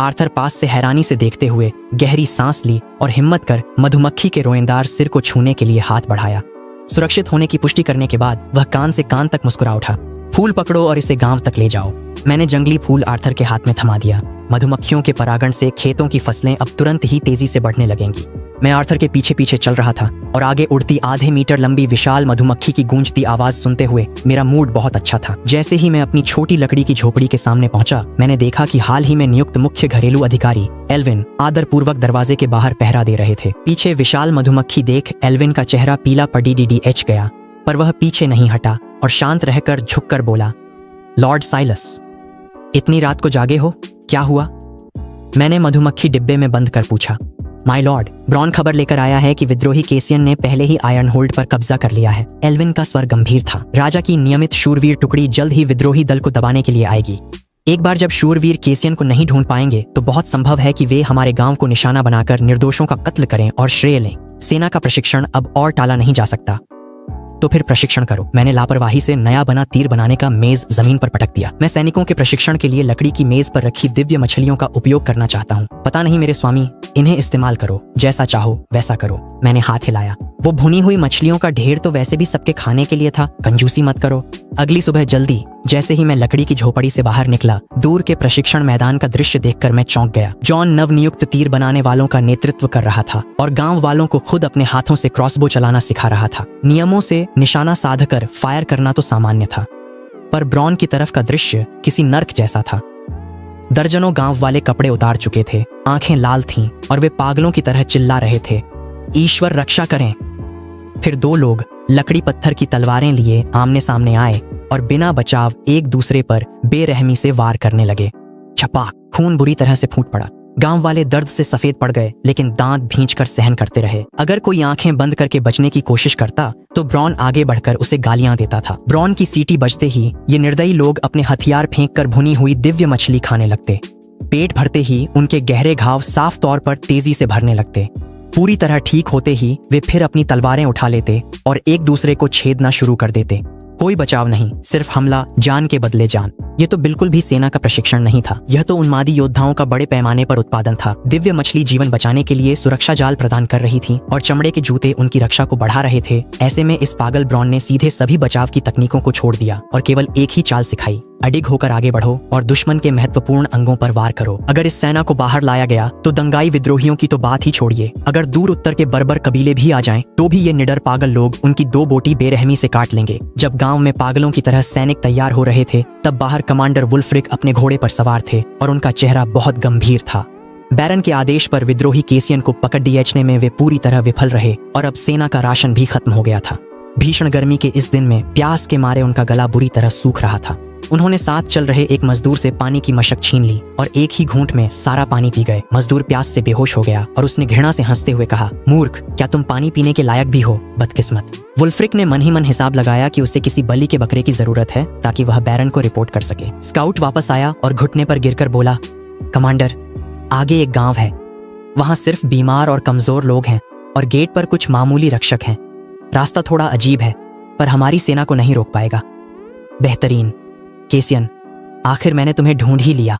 आर्थर पास से हैरानी से देखते हुए गहरी सांस ली और हिम्मत कर मधुमक्खी के रोएंदार सिर को छूने के लिए हाथ बढ़ाया। सुरक्षित होने की पुष्टि करने के बाद वह कान से कान तक मुस्कुरा उठा। फूल पकड़ो और इसे गांव तक ले जाओ। मैंने जंगली फूल आर्थर के हाथ में थमा दिया। मधुमक्खियों के परागण से खेतों की फसलें अब तुरंत ही तेजी से बढ़ने लगेंगी। मैं आर्थर के पीछे पीछे चल रहा था और आगे उड़ती आधे मीटर लंबी विशाल मधुमक्खी की गूंजती आवाज सुनते हुए मेरा मूड बहुत अच्छा था। जैसे ही मैं अपनी छोटी लकड़ी की झोपड़ी के सामने पहुंचा, मैंने देखा कि हाल ही में नियुक्त मुख्य घरेलू अधिकारी एल्विन आदरपूर्वक दरवाजे के बाहर पहरा दे रहे थे। पीछे विशाल मधुमक्खी देख एल्विन का चेहरा पीला पड़ीडीएच गया, पर वह पीछे नहीं हटा और शांत रहकर झुककर बोला, लॉर्ड साइलस, इतनी रात को जागे हो, क्या हुआ? मैंने मधुमक्खी डिब्बे में बंद कर पूछा। माय लॉर्ड, ब्रॉन खबर लेकर आया है कि विद्रोही केसियन ने पहले ही आयरन होल्ड पर कब्जा कर लिया है। एल्विन का स्वर गंभीर था। राजा की नियमित शूरवीर टुकड़ी जल्द ही विद्रोही दल को दबाने के लिए आएगी। एक बार जब शूरवीर केसियन को नहीं ढूंढ पाएंगे तो बहुत संभव है कि वे हमारे गांव को निशाना बनाकर निर्दोषों का कत्ल करें और श्रेय लें। सेना का प्रशिक्षण अब और टाला नहीं जा सकता। तो फिर प्रशिक्षण करो। मैंने लापरवाही से नया बना तीर बनाने का मेज जमीन पर पटक दिया। मैं सैनिकों के प्रशिक्षण के लिए लकड़ी की मेज पर रखी दिव्य मछलियों का उपयोग करना चाहता हूँ। पता नहीं मेरे स्वामी, इन्हें इस्तेमाल करो, जैसा चाहो वैसा करो। मैंने हाथ हिलाया। वो भुनी हुई मछलियों का ढेर तो वैसे भी सबके खाने के लिए था, कंजूसी मत करो। अगली सुबह जल्दी जैसे ही मैं लकड़ी की झोपड़ी से बाहर निकला, दूर के प्रशिक्षण मैदान का दृश्य देखकर मैं चौंक गया। जॉन नवनियुक्त तीर बनाने वालों का नेतृत्व कर रहा था और गांव वालों को खुद अपने हाथों से क्रॉसबो चलाना सिखा रहा था। नियमों से निशाना साधकर फायर करना तो सामान्य था, पर ब्रॉन की तरफ का दृश्य किसी नर्क जैसा था। दर्जनों गांव वाले कपड़े उतार चुके थे, आंखें लाल थीं और वे पागलों की तरह चिल्ला रहे थे, ईश्वर रक्षा करें। फिर दो लोग लकड़ी पत्थर की तलवारें लिए आमने सामने आए और बिना बचाव एक दूसरे पर बेरहमी से वार करने लगे। छपाक, खून बुरी तरह से फूट पड़ा। गांव वाले दर्द से सफेद पड़ गए, लेकिन दांत भींचकर सहन करते रहे। अगर कोई आंखें बंद करके बचने की कोशिश करता तो ब्रॉन आगे बढ़कर उसे गालियां देता था। ब्रॉन की सीटी बजते ही ये निर्दयी लोग अपने हथियार फेंककर भुनी हुई दिव्य मछली खाने लगते। पेट भरते ही उनके गहरे घाव साफ तौर पर तेजी से भरने लगते। पूरी तरह ठीक होते ही वे फिर अपनी तलवारें उठा लेते और एक दूसरे को छेदना शुरू कर देते। कोई बचाव नहीं, सिर्फ हमला, जान के बदले जान। ये तो बिल्कुल भी सेना का प्रशिक्षण नहीं था, यह तो उन्मादी योद्धाओं का बड़े पैमाने पर उत्पादन था। दिव्य मछली जीवन बचाने के लिए सुरक्षा जाल प्रदान कर रही थी और चमड़े के जूते उनकी रक्षा को बढ़ा रहे थे। ऐसे में इस पागल ब्रॉन ने सीधे सभी बचाव की तकनीकों को छोड़ दिया और केवल एक ही चाल सिखाई, अडिग होकर आगे बढ़ो और दुश्मन के महत्वपूर्ण अंगों पर वार करो। अगर इस सेना को बाहर लाया गया तो दंगाई विद्रोहियों की तो बात ही छोड़िए, अगर दूर उत्तर के बर्बर कबीले भी आ जाएं तो भी ये निडर पागल लोग उनकी दो बोटी बेरहमी से काट लेंगे। जब गांव में पागलों की तरह सैनिक तैयार हो रहे थे, तब बाहर कमांडर वुल्फ्रिक अपने घोड़े पर सवार थे और उनका चेहरा बहुत गंभीर था। बैरन के आदेश पर विद्रोही केसियन को पकड़ दियाचने में वे पूरी तरह विफल रहे और अब सेना का राशन भी खत्म हो गया था। भीषण गर्मी के इस दिन में प्यास के मारे उनका गला बुरी तरह सूख रहा था। उन्होंने साथ चल रहे एक मजदूर से पानी की मशक छीन ली और एक ही घूंट में सारा पानी पी गए। मजदूर प्यास से बेहोश हो गया और उसने घृणा से हंसते हुए कहा, मूर्ख, क्या तुम पानी पीने के लायक भी हो, बदकिस्मत। वुल्फ्रिक ने मन ही मन हिसाब लगाया कि उसे किसी बलि के बकरे की जरूरत है ताकि वह बैरन को रिपोर्ट कर सके। स्काउट वापस आया और घुटने पर गिरकर बोला, कमांडर, आगे एक गांव है, वहां सिर्फ बीमार और कमजोर लोग हैं और गेट पर कुछ मामूली रक्षक हैं। रास्ता थोड़ा अजीब है, पर हमारी सेना को नहीं रोक पाएगा। बेहतरीन केसियन, आखिर मैंने तुम्हें ढूंढ ही लिया।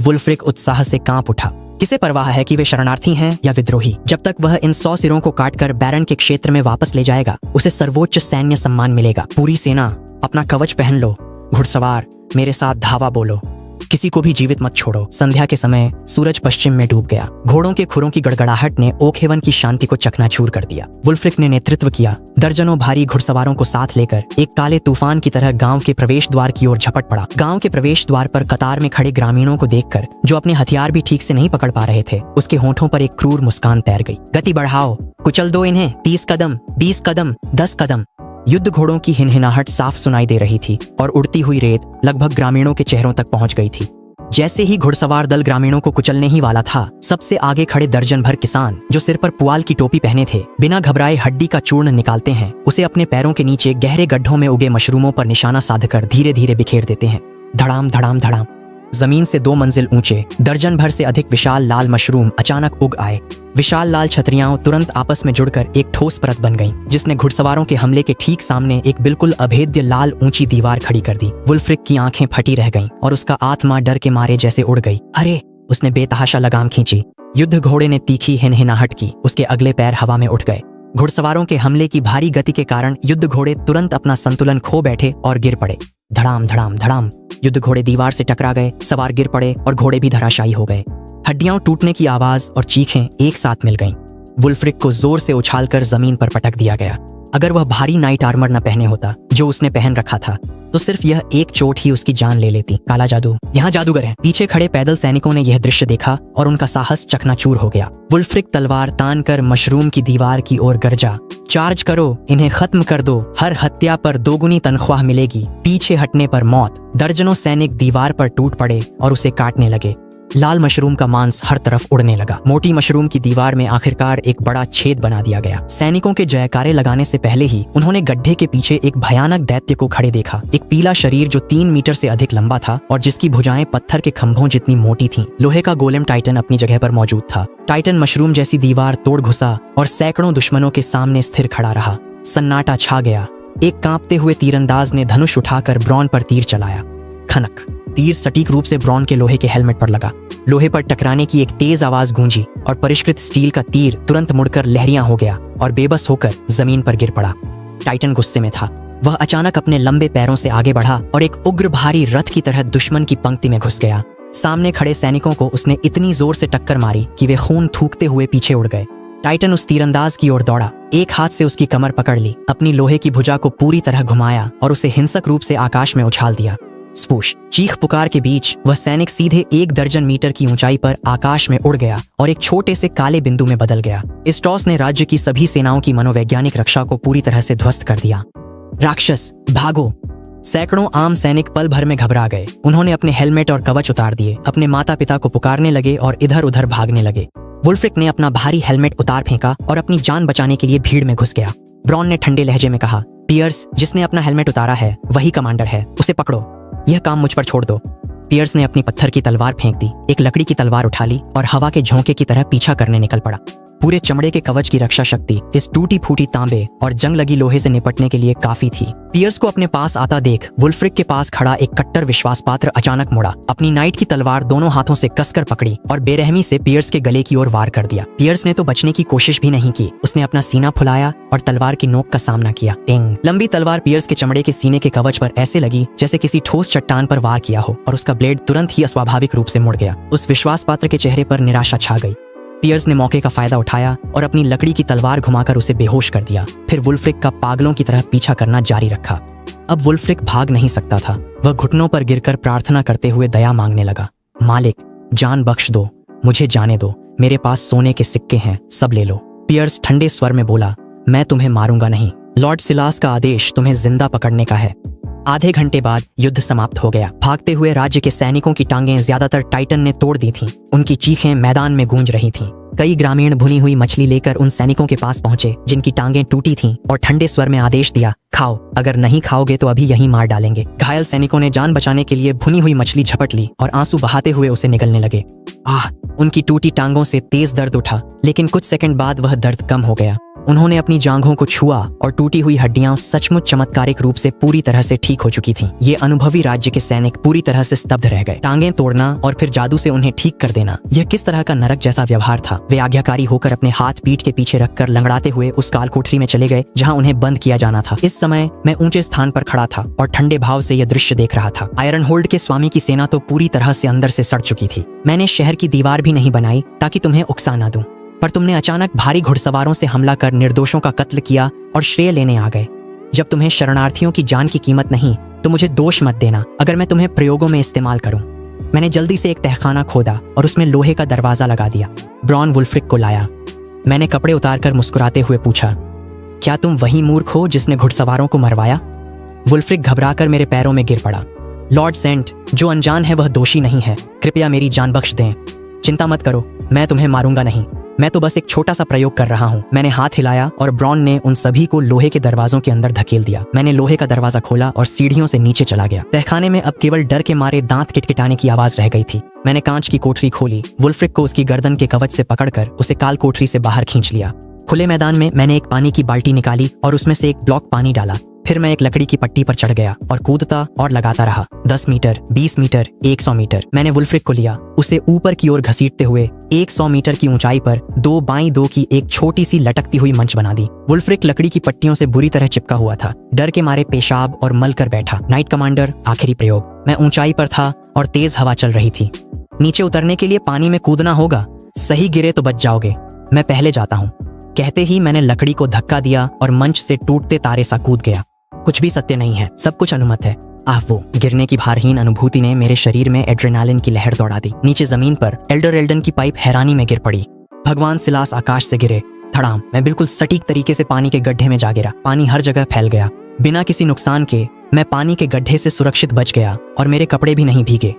वुल्फ्रिक उत्साह से कांप उठा। किसे परवाह है कि वे शरणार्थी हैं या विद्रोही? जब तक वह इन 100 सिरों को काटकर बैरन के क्षेत्र में वापस ले जाएगा, उसे सर्वोच्च सैन्य सम्मान मिलेगा। पूरी सेना अपना कवच पहन लो। घुड़सवार, मेरे साथ धावा बोलो। किसी को भी जीवित मत छोड़ो। संध्या के समय सूरज पश्चिम में डूब गया। घोड़ों के खुरों की गड़गड़ाहट ने ओकहेवन की शांति को चकनाचूर कर दिया। वुल्फ्रिक ने नेतृत्व किया। दर्जनों भारी घुड़सवारों को साथ लेकर एक काले तूफान की तरह गांव के प्रवेश द्वार की ओर झपट पड़ा। गांव के प्रवेश द्वार पर कतार में खड़े ग्रामीणों को देखकर, जो अपने हथियार भी ठीक से नहीं पकड़ पा रहे थे, उसके होठों पर एक क्रूर मुस्कान तैर गई। गति बढ़ाओ, कुचल दो इन्हें। 30 कदम, 20 कदम, 10 कदम। युद्ध घोड़ों की हिनहिनाहट साफ सुनाई दे रही थी और उड़ती हुई रेत लगभग ग्रामीणों के चेहरों तक पहुंच गई थी। जैसे ही घुड़सवार दल ग्रामीणों को कुचलने ही वाला था, सबसे आगे खड़े दर्जन भर किसान, जो सिर पर पुआल की टोपी पहने थे, बिना घबराए हड्डी का चूर्ण निकालते हैं, उसे अपने पैरों के नीचे गहरे गड्ढों में उगे मशरूमों पर निशाना साधकर धीरे धीरे बिखेर देते हैं। धड़ाम धड़ाम धड़ाम। जमीन से 2 मंजिल ऊंचे दर्जन भर से अधिक विशाल लाल मशरूम अचानक उग आए। विशाल लाल छतरियां तुरंत आपस में जुड़कर एक ठोस परत बन गईं, जिसने घुड़सवारों के हमले के ठीक सामने एक बिल्कुल अभेद्य लाल ऊंची दीवार खड़ी कर दी। वुल्फ्रिक की आंखें फटी रह गईं और उसका आत्मा डर के मारे जैसे उड़ गई। अरे! उसने बेतहाशा लगाम खींची। युद्ध घोड़े ने तीखी हिनहिनाहट की। उसके अगले पैर हवा में उठ गए। घुड़सवारों के हमले की भारी गति के कारण युद्ध घोड़े तुरंत अपना संतुलन खो बैठे और गिर पड़े। धड़ाम धड़ाम धड़ाम। युद्ध घोड़े दीवार से टकरा गए, सवार गिर पड़े और घोड़े भी धराशायी हो गए। हड्डियां टूटने की आवाज और चीखें एक साथ मिल गईं। वुल्फ्रिक को जोर से उछालकर जमीन पर पटक दिया गया। अगर वह भारी नाइट आर्मर न पहने होता जो उसने पहन रखा था तो सिर्फ यह एक चोट ही उसकी जान ले लेती। काला जादू, यहाँ जादूगर है। पीछे खड़े पैदल सैनिकों ने यह दृश्य देखा और उनका साहस चकनाचूर हो गया। वुल्फ्रिक तलवार तान कर मशरूम की दीवार की ओर गरजा, चार्ज करो, इन्हें खत्म कर दो, हर हत्या पर दोगुनी तनख्वाह मिलेगी, पीछे हटने पर मौत। दर्जनों सैनिक दीवार पर टूट पड़े और उसे काटने लगे। लाल मशरूम का मांस हर तरफ उड़ने लगा। मोटी मशरूम की दीवार में आखिरकार एक बड़ा छेद बना दिया गया। सैनिकों के जयकारे लगाने से पहले ही उन्होंने गड्ढे के पीछे एक भयानक दैत्य को खड़े देखा। एक पीला शरीर जो 3 मीटर से अधिक लंबा था और जिसकी भुजाएं पत्थर के खंभों जितनी मोटी थीं। लोहे का गोलेम टाइटन अपनी जगह पर मौजूद था। टाइटन मशरूम जैसी दीवार तोड़ घुसा और सैकड़ों दुश्मनों के सामने स्थिर खड़ा रहा। सन्नाटा छा गया। एक कांपते हुए तीरंदाज ने धनुष उठाकर ब्रॉन पर तीर चलाया। खनक, तीर सटीक रूप से ब्रॉन के लोहे के हेलमेट पर लगा। लोहे पर टकराने की एक तेज आवाज गूंजी और परिष्कृत स्टील का तीर तुरंत मुड़कर लहरियां हो गया और बेबस होकर जमीन पर गिर पड़ा। टाइटन गुस्से में था। वह अचानक अपने लंबे पैरों से आगे बढ़ा और एक उग्र भारी रथ की तरह दुश्मन की पंक्ति में घुस गया। सामने खड़े सैनिकों को उसने इतनी जोर से टक्कर मारी कि वे खून थूकते हुए पीछे उड़ गए। टाइटन उस तीरंदाज की ओर दौड़ा, एक हाथ से उसकी कमर पकड़ ली, अपनी लोहे की भुजा को पूरी तरह घुमाया और उसे हिंसक रूप से आकाश में उछाल दिया। स्पूश, चीख पुकार के बीच वह सैनिक सीधे 1 दर्जन मीटर की ऊंचाई पर आकाश में उड़ गया और एक छोटे से काले बिंदु में बदल गया। इस टॉस ने राज्य की सभी सेनाओं की मनोवैज्ञानिक रक्षा को पूरी तरह से ध्वस्त कर दिया। राक्षस, भागो! सैकड़ों आम सैनिक पल भर में घबरा गए। उन्होंने अपने हेलमेट और कवच उतार दिए, अपने माता पिता को पुकारने लगे और इधर उधर भागने लगे। वुल्फ्रिक ने अपना भारी हेलमेट उतार फेंका और अपनी जान बचाने के लिए भीड़ में घुस गया। ब्रॉन ने ठंडे लहजे में कहा, पियर्स, जिसने अपना हेलमेट उतारा है वही कमांडर है, उसे पकड़ो। यह काम मुझ पर छोड़ दो। पियर्स ने अपनी पत्थर की तलवार फेंक दी, एक लकड़ी की तलवार उठा ली और हवा के झोंके की तरह पीछा करने निकल पड़ा। पूरे चमड़े के कवच की रक्षा शक्ति इस टूटी फूटी तांबे और जंग लगी लोहे से निपटने के लिए काफी थी। पियर्स को अपने पास आता देख वुल्फ्रिक के पास खड़ा एक कट्टर विश्वास पात्र अचानक मुड़ा, अपनी नाइट की तलवार दोनों हाथों से कसकर पकड़ी और बेरहमी से पियर्स के गले की ओर वार कर दिया। पियर्स ने तो बचने की कोशिश भी नहीं की। उसने अपना सीना फुलाया और तलवार की नोक का सामना किया। टिंग! लंबी तलवार पियर्स के चमड़े के सीने के कवच पर ऐसे लगी जैसे किसी ठोस चट्टान पर वार किया हो और उसका ब्लेड तुरंत ही अस्वाभाविक रूप से मुड़ गया। उस विश्वास पात्र के चेहरे पर निराशा छा गई। पियर्स ने मौके का फायदा उठाया और अपनी लकड़ी की तलवार घुमाकर उसे बेहोश कर दिया। फिर वुल्फ्रिक का पागलों की तरह पीछा करना जारी रखा। अब वुल्फ्रिक भाग नहीं सकता था। वह घुटनों पर गिरकर प्रार्थना करते हुए दया मांगने लगा। मालिक, जान बख्श दो, मुझे जाने दो, मेरे पास सोने के सिक्के हैं, सब ले लो। पियर्स ठंडे स्वर में बोला, मैं तुम्हें मारूंगा नहीं। लॉर्ड सिलास का आदेश तुम्हें जिंदा पकड़ने का है। आधे घंटे बाद युद्ध समाप्त हो गया। भागते हुए राज्य के सैनिकों की टांगें ज्यादातर टाइटन ने तोड़ दी थीं। उनकी चीखें मैदान में गूंज रही थीं। कई ग्रामीण भुनी हुई मछली लेकर उन सैनिकों के पास पहुंचे जिनकी टांगें टूटी थीं और ठंडे स्वर में आदेश दिया, खाओ, अगर नहीं खाओगे तो अभी यहीं मार डालेंगे। घायल सैनिकों ने जान बचाने के लिए भुनी हुई मछली झपट ली और आंसू बहाते हुए उसे निगलने लगे। उनकी टूटी टांगों से तेज दर्द उठा, लेकिन कुछ सेकंड बाद वह दर्द कम हो गया। उन्होंने अपनी जांघों को छुआ और टूटी हुई हड्डियां सचमुच चमत्कारिक रूप से पूरी तरह से ठीक हो चुकी थीं। ये अनुभवी राज्य के सैनिक पूरी तरह से स्तब्ध रह गए। टांगें तोड़ना और फिर जादू से उन्हें ठीक कर देना, यह किस तरह का नरक जैसा व्यवहार था। वे आज्ञाकारी होकर अपने हाथ पीठ के पीछे रखकर लंगड़ाते हुए उस काल कोठरी में चले गए जहां उन्हें बंद किया जाना था। इस समय मैं ऊंचे स्थान पर खड़ा था और ठंडे भाव से यह दृश्य देख रहा था। आयरन होल्ड के स्वामी की सेना तो पूरी तरह से अंदर से सड़ चुकी थी। मैंने शहर की दीवार भी नहीं बनाई ताकि तुम्हें उकसा ना दूं, पर तुमने अचानक भारी घुड़सवारों से हमला कर निर्दोषों का कत्ल किया और श्रेय लेने आ गए। जब तुम्हें शरणार्थियों की जान की कीमत नहीं तो मुझे दोष मत देना अगर मैं तुम्हें प्रयोगों में इस्तेमाल करूं। मैंने जल्दी से एक तहखाना खोदा और उसमें लोहे का दरवाजा लगा दिया। ब्रॉन वुल्फ्रिक को लाया। मैंने कपड़े उतारकर मुस्कुराते हुए पूछा, क्या तुम वही मूर्ख हो जिसने घुड़सवारों को मरवाया? वुल्फ्रिक घबराकर मेरे पैरों में गिर पड़ा। लॉर्ड सेंट, जो अनजान है वह दोषी नहीं है, कृपया मेरी जान बख्श दें। चिंता मत करो, मैं तुम्हें मारूंगा नहीं, मैं तो बस एक छोटा सा प्रयोग कर रहा हूँ। मैंने हाथ हिलाया और ब्रॉन ने उन सभी को लोहे के दरवाजों के अंदर धकेल दिया। मैंने लोहे का दरवाजा खोला और सीढ़ियों से नीचे चला गया। तहखाने में अब केवल डर के मारे दांत किटकिटाने की आवाज रह गई थी। मैंने कांच की कोठरी खोली, वुल्फ्रिक को उसकी गर्दन के कवच से पकड़कर उसे काल कोठरी से बाहर खींच लिया। खुले मैदान में मैंने एक पानी की बाल्टी निकाली और उसमें से एक ब्लॉक पानी डाला। फिर मैं एक लकड़ी की पट्टी पर चढ़ गया और कूदता और लगाता रहा। 10 मीटर, 20 मीटर, 100 मीटर। मैंने वुल्फ्रिक को लिया, उसे ऊपर की ओर घसीटते हुए 100 मीटर की ऊंचाई पर 2 बाई 2 की एक छोटी सी लटकती हुई मंच बना दी। वुल्फ्रिक लकड़ी की पट्टियों से बुरी तरह चिपका हुआ था। डर के मारे पेशाब और मल कर बैठा। नाइट कमांडर, आखिरी प्रयोग। मैं ऊंचाई पर था और तेज हवा चल रही थी। नीचे उतरने के लिए पानी में कूदना होगा, सही गिरे तो बच जाओगे, मैं पहले जाता हूँ। कहते ही मैंने लकड़ी को धक्का दिया और मंच से टूटते तारे सा कूद गया। कुछ भी सत्य नहीं है, सब कुछ अनुमत है। वो गिरने की भारहीन अनुभूति ने मेरे शरीर में एड्रेनालिन की लहर दौड़ा दी। नीचे जमीन पर एल्डर एल्डन की पाइप हैरानी में गिर पड़ी। भगवान सिलास आकाश से गिरे। धड़ाम, मैं बिल्कुल सटीक तरीके से पानी के गड्ढे में जा गिरा। पानी हर जगह फैल गया। बिना किसी नुकसान के मैं पानी के गड्ढे से सुरक्षित बच गया और मेरे कपड़े भी नहीं भीगे।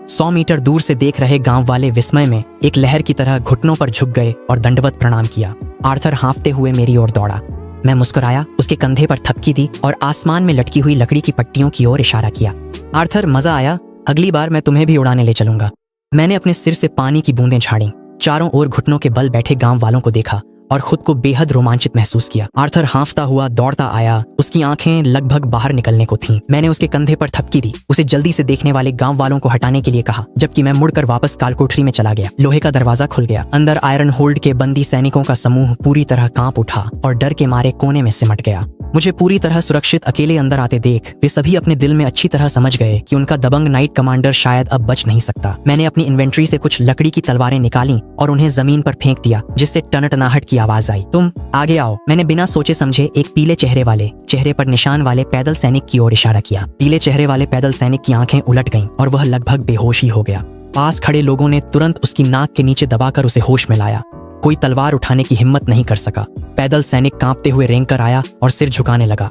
100 मीटर दूर से देख रहे गांव वाले विस्मय में एक लहर की तरह घुटनों पर झुक गए और दंडवत प्रणाम किया। आर्थर हाँफते हुए मेरी ओर दौड़ा। मैं मुस्कुराया, उसके कंधे पर थपकी दी और आसमान में लटकी हुई लकड़ी की पट्टियों की ओर इशारा किया। आर्थर, मजा आया, अगली बार मैं तुम्हें भी उड़ाने ले चलूंगा। मैंने अपने सिर से पानी की बूंदें झाड़ी। चारों ओर घुटनों के बल बैठे गांव वालों को देखा और खुद को बेहद रोमांचित महसूस किया। आर्थर हाँफता हुआ दौड़ता आया। उसकी आंखें लगभग बाहर निकलने को थीं। मैंने उसके कंधे पर थपकी दी, उसे जल्दी से देखने वाले गांव वालों को हटाने के लिए कहा, जबकि मैं मुड़कर वापस कालकोठरी में चला गया। लोहे का दरवाजा खुल गया। अंदर आयरन होल्ड के बंदी सैनिकों का समूह पूरी तरह कांप उठा और डर के मारे कोने में सिमट गया। मुझे पूरी तरह सुरक्षित अकेले अंदर आते देख वे सभी अपने दिल में अच्छी तरह समझ गए कि उनका दबंग नाइट कमांडर शायद अब बच नहीं सकता। मैंने अपनी इन्वेंट्री से कुछ लकड़ी की तलवारें निकाली और उन्हें जमीन पर फेंक दिया, जिससे टनटनाहट की आवाज आई। तुम आगे आओ। मैंने बिना सोचे समझे एक पीले चेहरे पर निशान वाले पैदल सैनिक की ओर इशारा किया। पीले चेहरे वाले पैदल सैनिक की आंखें उलट गईं और वह लगभग बेहोश ही हो गया। पास खड़े लोगों ने तुरंत उसकी नाक के नीचे दबाकर उसे होश में लाया। कोई तलवार उठाने की हिम्मत नहीं कर सका। पैदल सैनिक कांपते हुए रेंग कर आया और सिर झुकाने लगा।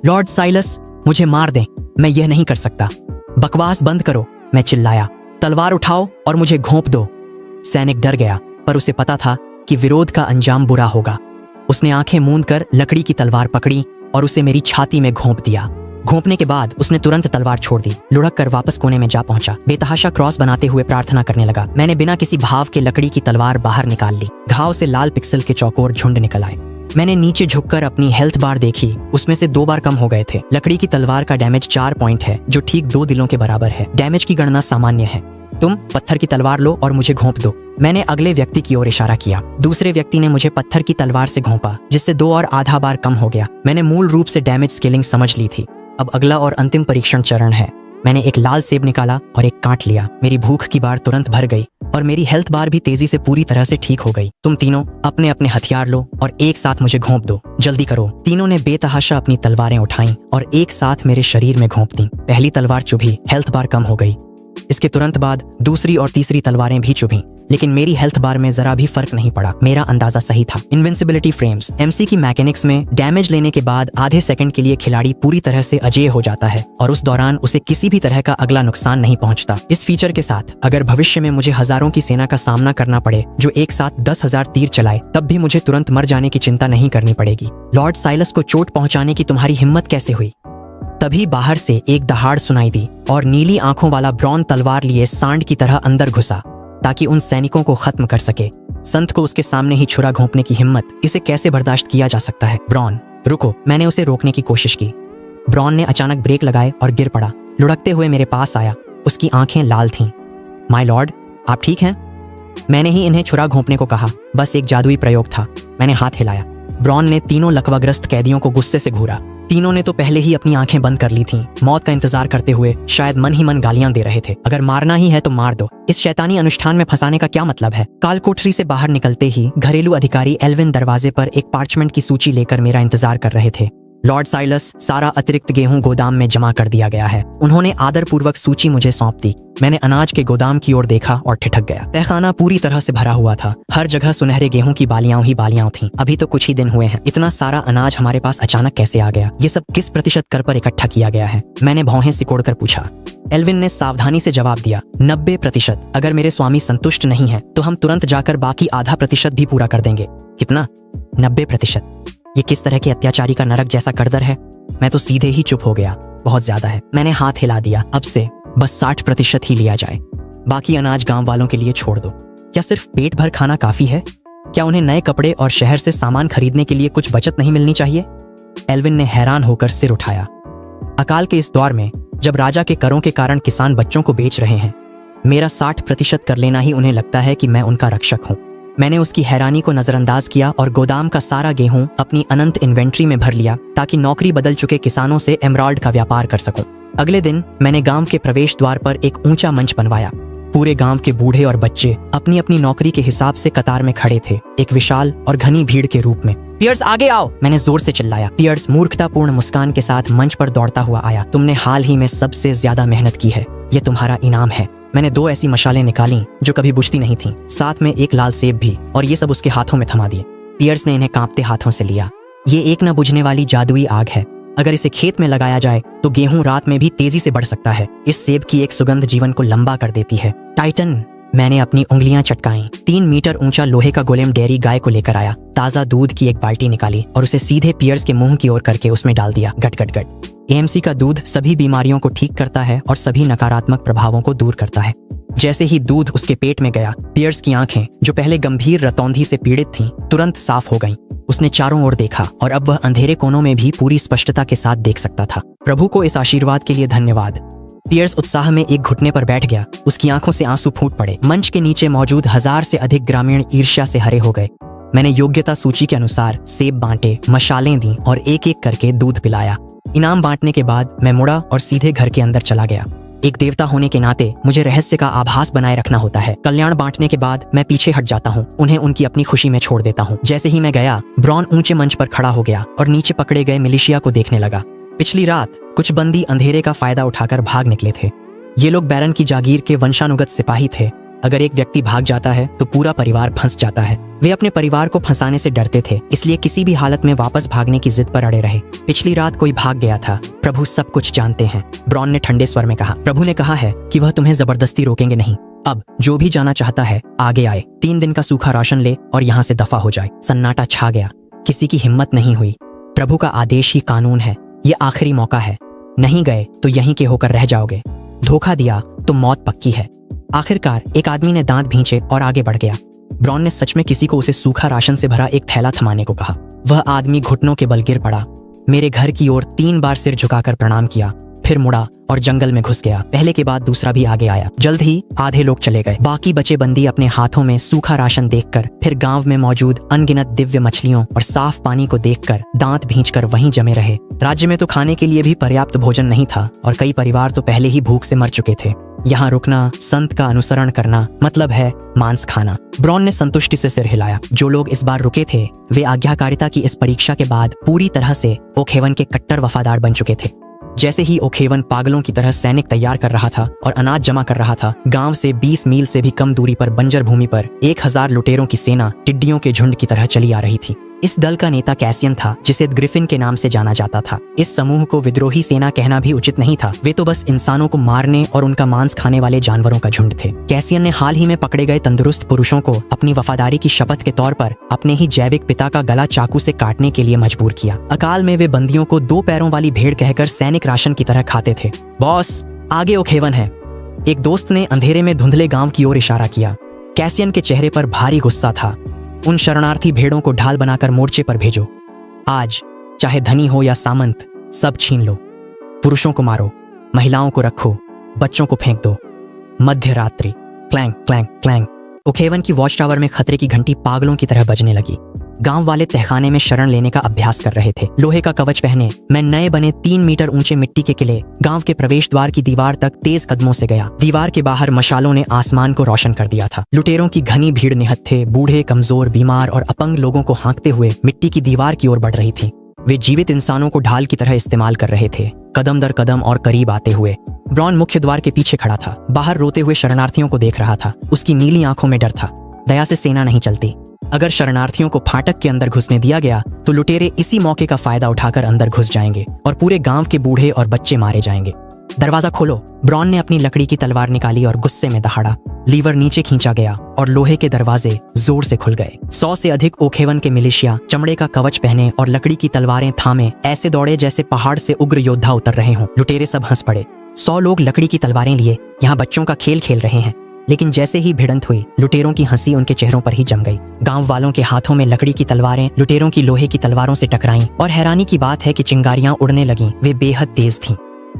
लॉर्ड साइलस, मुझे मार दें, मैं यह नहीं कर सकता। बकवास बंद करो, मैं चिल्लाया। तलवार उठाओ और मुझे घोंप दो। सैनिक डर गया, पर उसे पता था कि विरोध का अंजाम बुरा होगा। उसने आंखें मूंद कर लकड़ी की तलवार पकड़ी और उसे मेरी छाती में घोंप दिया। घोंपने के बाद उसने तुरंत तलवार छोड़ दी। लुढ़क कर वापस कोने में जा पहुंचा। बेतहाशा क्रॉस बनाते हुए प्रार्थना करने लगा। मैंने बिना किसी भाव के लकड़ी की तलवार बाहर निकाल ली। घाव से लाल पिक्सल के चौकोर झुंड निकल आए। मैंने नीचे झुककर अपनी हेल्थ बार देखी, उसमें से 2 बार कम हो गए थे। लकड़ी की तलवार का डैमेज 4 पॉइंट है, जो ठीक 2 दिलों के बराबर है। डैमेज की गणना सामान्य है। तुम पत्थर की तलवार लो और मुझे घोंप दो। मैंने अगले व्यक्ति की ओर इशारा किया। दूसरे व्यक्ति ने मुझे पत्थर की तलवार से घोंपा, जिससे 2 और आधा बार कम हो गया। मैंने मूल रूप से डैमेज स्केलिंग समझ ली थी। अब अगला और अंतिम परीक्षण चरण है। मैंने एक लाल सेब निकाला और एक काट लिया। मेरी भूख की बार तुरंत भर गई और मेरी हेल्थ बार भी तेजी से पूरी तरह से ठीक हो गई। तुम तीनों अपने अपने हथियार लो और एक साथ मुझे घोंप दो, जल्दी करो। तीनों ने बेतहाशा अपनी तलवारें उठाईं और एक साथ मेरे शरीर में घोंप दी। पहली तलवार चुभी, हेल्थ बार कम हो गई। इसके तुरंत बाद दूसरी और तीसरी तलवारें भी चुभी, लेकिन मेरी हेल्थ बार में जरा भी फर्क नहीं पड़ा। मेरा अंदाजा सही था। Invincibility frames. एमसी की मैकेनिक्स में डैमेज लेने के बाद आधे सेकंड के लिए खिलाड़ी पूरी तरह से अजेय हो जाता है और उस दौरान उसे किसी भी तरह का अगला नुकसान नहीं पहुंचता। इस फीचर के साथ अगर भविष्य में मुझे हजारों की सेना का सामना करना पड़े जो एक साथ 10,000 तीर चलाए, तब भी मुझे तुरंत मर जाने की चिंता नहीं करनी पड़ेगी। लॉर्ड साइलस को चोट पहुंचाने की तुम्हारी हिम्मत कैसे हुई? तभी बाहर से एक दहाड़ सुनाई दी और नीली आंखों वाला ब्रॉन तलवार लिए सांड की तरह अंदर घुसा ताकि उन सैनिकों को खत्म कर सके। संत को उसके सामने ही छुरा घोंपने की हिम्मत, इसे कैसे बर्दाश्त किया जा सकता है? ब्रॉन, रुको। मैंने उसे रोकने की कोशिश की। ब्रॉन ने अचानक ब्रेक लगाए और गिर पड़ा। लुढ़कते हुए मेरे पास आया। उसकी आंखें लाल थीं। माय लॉर्ड, आप ठीक हैं? मैंने ही इन्हें छुरा घोंपने को कहा, बस एक जादुई प्रयोग था। मैंने हाथ हिलाया। ब्रॉन ने तीनों लकवाग्रस्त कैदियों को गुस्से से घूरा। तीनों ने तो पहले ही अपनी आंखें बंद कर ली थीं, मौत का इंतजार करते हुए शायद मन ही मन गालियां दे रहे थे। अगर मारना ही है तो मार दो, इस शैतानी अनुष्ठान में फंसाने का क्या मतलब है? कालकोठरी से बाहर निकलते ही घरेलू अधिकारी एल्विन दरवाजे पर एक पार्चमेंट की सूची लेकर मेरा इंतजार कर रहे थे। लॉर्ड साइलस, सारा अतिरिक्त गेहूं गोदाम में जमा कर दिया गया है। उन्होंने आदरपूर्वक सूची मुझे सौंप दी। मैंने अनाज के गोदाम की ओर देखा और ठिठक गया। तहखाना पूरी तरह से भरा हुआ था। हर जगह सुनहरे गेहूं की बालियां ही बालियां थीं। अभी तो कुछ ही दिन हुए हैं। इतना सारा अनाज हमारे पास अचानक कैसे आ गया? ये सब किस प्रतिशत कर पर इकट्ठा किया गया है? मैंने भौहें सिकोड़कर पूछा। एल्विन ने सावधानी से जवाब दिया, 90%। अगर मेरे स्वामी संतुष्ट नहीं है तो हम तुरंत जाकर बाकी आधा प्रतिशत भी पूरा कर देंगे। कितना? 90%। ये किस तरह के अत्याचारी का नरक जैसा करदर है? मैं तो सीधे ही चुप हो गया। बहुत ज्यादा है। मैंने हाथ हिला दिया। अब से बस 60% ही लिया जाए। बाकी अनाज गांव वालों के लिए छोड़ दो। क्या सिर्फ पेट भर खाना काफी है? क्या उन्हें नए कपड़े और शहर से सामान खरीदने के लिए कुछ बचत नहीं मिलनी चाहिए? एल्विन ने हैरान होकर सिर उठाया। अकाल के इस दौर में, जब राजा के करों के कारण किसान बच्चों को बेच रहे हैं, मेरा 60% कर लेना ही उन्हें लगता है कि मैं उनका रक्षक हूँ। मैंने उसकी हैरानी को नजरअंदाज किया और गोदाम का सारा गेहूं अपनी अनंत इन्वेंट्री में भर लिया ताकि नौकरी बदल चुके किसानों से एमराल्ड का व्यापार कर सकूं। अगले दिन मैंने गांव के प्रवेश द्वार पर एक ऊंचा मंच बनवाया। पूरे गांव के बूढ़े और बच्चे अपनी अपनी नौकरी के हिसाब से कतार में खड़े थे, एक विशाल और घनी भीड़ के रूप में। पियर्स आगे आओ, मैंने जोर से चिल्लाया। पियर्स मूर्खतापूर्ण मुस्कान के साथ मंच पर दौड़ता हुआ आया। तुमने हाल ही में सबसे ज्यादा मेहनत की है, ये तुम्हारा इनाम है। मैंने 2 ऐसी मशालें निकाली जो कभी बुझती नहीं थीं, साथ में एक लाल सेब भी, और ये सब उसके हाथों में थमा दिए। पियर्स ने इन्हें कांपते हाथों से लिया। ये एक न बुझने वाली जादुई आग है। अगर इसे खेत में लगाया जाए तो गेहूं रात में भी तेजी से बढ़ सकता है। इस सेब की एक सुगंध जीवन को लंबा कर देती है। टाइटन, मैंने अपनी उंगलियां चटकाईं। 3 मीटर ऊंचा लोहे का गोलेम डेयरी गाय को लेकर आया। ताजा दूध की एक बाल्टी निकाली और उसे सीधे पियर्स के मुंह की ओर करके उसमें डाल दिया। गट गट गट। एएमसी का दूध सभी बीमारियों को ठीक करता है और सभी नकारात्मक प्रभावों को दूर करता है। जैसे ही दूध उसके पेट में गया, पियर्स की आंखें, जो पहले गंभीर रतौंधी से पीड़ित थीं, तुरंत साफ हो गईं। उसने चारों ओर देखा और अब वह अंधेरे कोनों में भी पूरी स्पष्टता के साथ देख सकता था। प्रभु को इस आशीर्वाद के लिए धन्यवाद। पियर्स उत्साह में एक घुटने पर बैठ गया। उसकी आंखों से आंसू फूट पड़े। मंच के नीचे मौजूद 1000 से अधिक ग्रामीण ईर्ष्या से हरे हो गए। मैंने योग्यता सूची के अनुसार सेब बांटे, मशालें दी और एक एक करके दूध पिलाया। इनाम बांटने के बाद मैं मुड़ा और सीधे घर के अंदर चला गया। एक देवता होने के नाते मुझे रहस्य का आभास बनाए रखना होता है। कल्याण बांटने के बाद मैं पीछे हट जाता हूँ, उन्हें उनकी अपनी खुशी में छोड़ देता हूँ। जैसे ही मैं गया, ब्रॉन ऊंचे मंच पर खड़ा हो गया और नीचे पकड़े गए मिलिशिया को देखने लगा। पिछली रात कुछ बंदी अंधेरे का फायदा उठाकर भाग निकले थे। ये लोग बैरन की जागीर के वंशानुगत सिपाही थे। अगर एक व्यक्ति भाग जाता है तो पूरा परिवार फंस जाता है। वे अपने परिवार को फंसाने से डरते थे, इसलिए किसी भी हालत में वापस भागने की जिद पर अड़े रहे। पिछली रात कोई भाग गया था। प्रभु सब कुछ जानते हैं, ब्रॉन ने ठंडे स्वर में कहा। प्रभु ने कहा है कि वह तुम्हें जबरदस्ती रोकेंगे नहीं। अब जो भी जाना चाहता है आगे आए। 3 दिन का सूखा राशन ले और यहाँ से दफा हो जाए। सन्नाटा छा गया। किसी की हिम्मत नहीं हुई। प्रभु का आदेश ही कानून है। ये आखिरी मौका है। नहीं गए तो यहीं के होकर रह जाओगे। धोखा दिया तो मौत पक्की है। आखिरकार एक आदमी ने दांत भींचे और आगे बढ़ गया। ब्रॉन ने सच में किसी को उसे सूखा राशन से भरा एक थैला थमाने को कहा। वह आदमी घुटनों के बल गिर पड़ा, मेरे घर की ओर 3 बार सिर झुकाकर प्रणाम किया, फिर मुड़ा और जंगल में घुस गया। पहले के बाद दूसरा भी आगे आया। जल्द ही आधे लोग चले गए। बाकी बचे बंदी अपने हाथों में सूखा राशन देखकर, फिर गांव में मौजूद अनगिनत दिव्य मछलियों और साफ पानी को देखकर दांत भींचकर वहीं जमे रहे। राज्य में तो खाने के लिए भी पर्याप्त भोजन नहीं था और कई परिवार तो पहले ही भूख से मर चुके थे। यहाँ रुकना, संत का अनुसरण करना, मतलब है मांस खाना। ब्रॉन ने संतुष्टि से सिर हिलाया। जो लोग इस बार रुके थे वे आज्ञाकारिता की इस परीक्षा के बाद पूरी तरह से ओखेवन के कट्टर वफादार बन चुके थे। जैसे ही ओखेवन पागलों की तरह सैनिक तैयार कर रहा था और अनाज जमा कर रहा था, गांव से 20 मील से भी कम दूरी पर बंजर भूमि पर 1000 लुटेरों की सेना टिड्डियों के झुंड की तरह चली आ रही थी। इस दल का नेता कैसियन था, जिसे ग्रिफिन के नाम से जाना जाता था। इस समूह को विद्रोही सेना कहना भी उचित नहीं था। वे तो बस इंसानों को मारने और उनका मांस खाने वाले जानवरों का झुंड थे। कैसियन ने हाल ही में पकड़े गए तंदुरुस्त पुरुषों को अपनी वफादारी की शपथ के तौर पर अपने ही जैविक पिता का गला चाकू से काटने के लिए मजबूर किया। अकाल में वे बंदियों को 2 पैरों वाली भेड़ कहकर सैनिक राशन की तरह खाते थे। बॉस, आगे ओखेवन है। एक दोस्त ने अंधेरे में धुंधले गांव की ओर इशारा किया। कैसियन के चेहरे पर भारी गुस्सा था। उन शरणार्थी भेड़ों को ढाल बनाकर मोर्चे पर भेजो। आज चाहे धनी हो या सामंत, सब छीन लो। पुरुषों को मारो, महिलाओं को रखो, बच्चों को फेंक दो। मध्य रात्रि। Clang clang clang. ओखेवन की वॉच टावर में खतरे की घंटी पागलों की तरह बजने लगी। गांव वाले तहखाने में शरण लेने का अभ्यास कर रहे थे। लोहे का कवच पहने मैं नए बने 3 मीटर ऊंचे मिट्टी के किले गांव के प्रवेश द्वार की दीवार तक तेज कदमों से गया। दीवार के बाहर मशालों ने आसमान को रोशन कर दिया था। लुटेरों की घनी भीड़ निहत्थे, बूढ़े, कमजोर, बीमार और अपंग लोगों को हाँकते हुए मिट्टी की दीवार की ओर बढ़ रही थी। वे जीवित इंसानों को ढाल की तरह इस्तेमाल कर रहे थे, कदम दर कदम और करीब आते हुए। ब्रॉन मुख्य द्वार के पीछे खड़ा था, बाहर रोते हुए शरणार्थियों को देख रहा था। उसकी नीली आंखों में डर था। दया से सेना नहीं चलती। अगर शरणार्थियों को फाटक के अंदर घुसने दिया गया तो लुटेरे इसी मौके का फायदा उठाकर अंदर घुस जाएंगे और पूरे गांव के बूढ़े और बच्चे मारे जाएंगे। दरवाजा खोलो। ब्रॉन ने अपनी लकड़ी की तलवार निकाली और गुस्से में दहाड़ा। लीवर नीचे खींचा गया और लोहे के दरवाजे जोर से खुल गए। 100 से अधिक ओखेवन के मिलिशिया चमड़े का कवच पहने और लकड़ी की तलवारें थामे ऐसे दौड़े जैसे पहाड़ से उग्र योद्धा उतर रहे हों। लुटेरे सब हंस पड़े। 100 लोग लकड़ी की तलवारें लिए यहाँ बच्चों का खेल खेल रहे हैं। लेकिन जैसे ही भिड़ंत हुई, लुटेरों की हंसी उनके चेहरों पर ही जम गई। गांव वालों के हाथों में लकड़ी की तलवारें लुटेरों की लोहे की तलवारों से टकराईं और हैरानी की बात है कि चिंगारियां उड़ने लगीं। वे बेहद तेज थीं।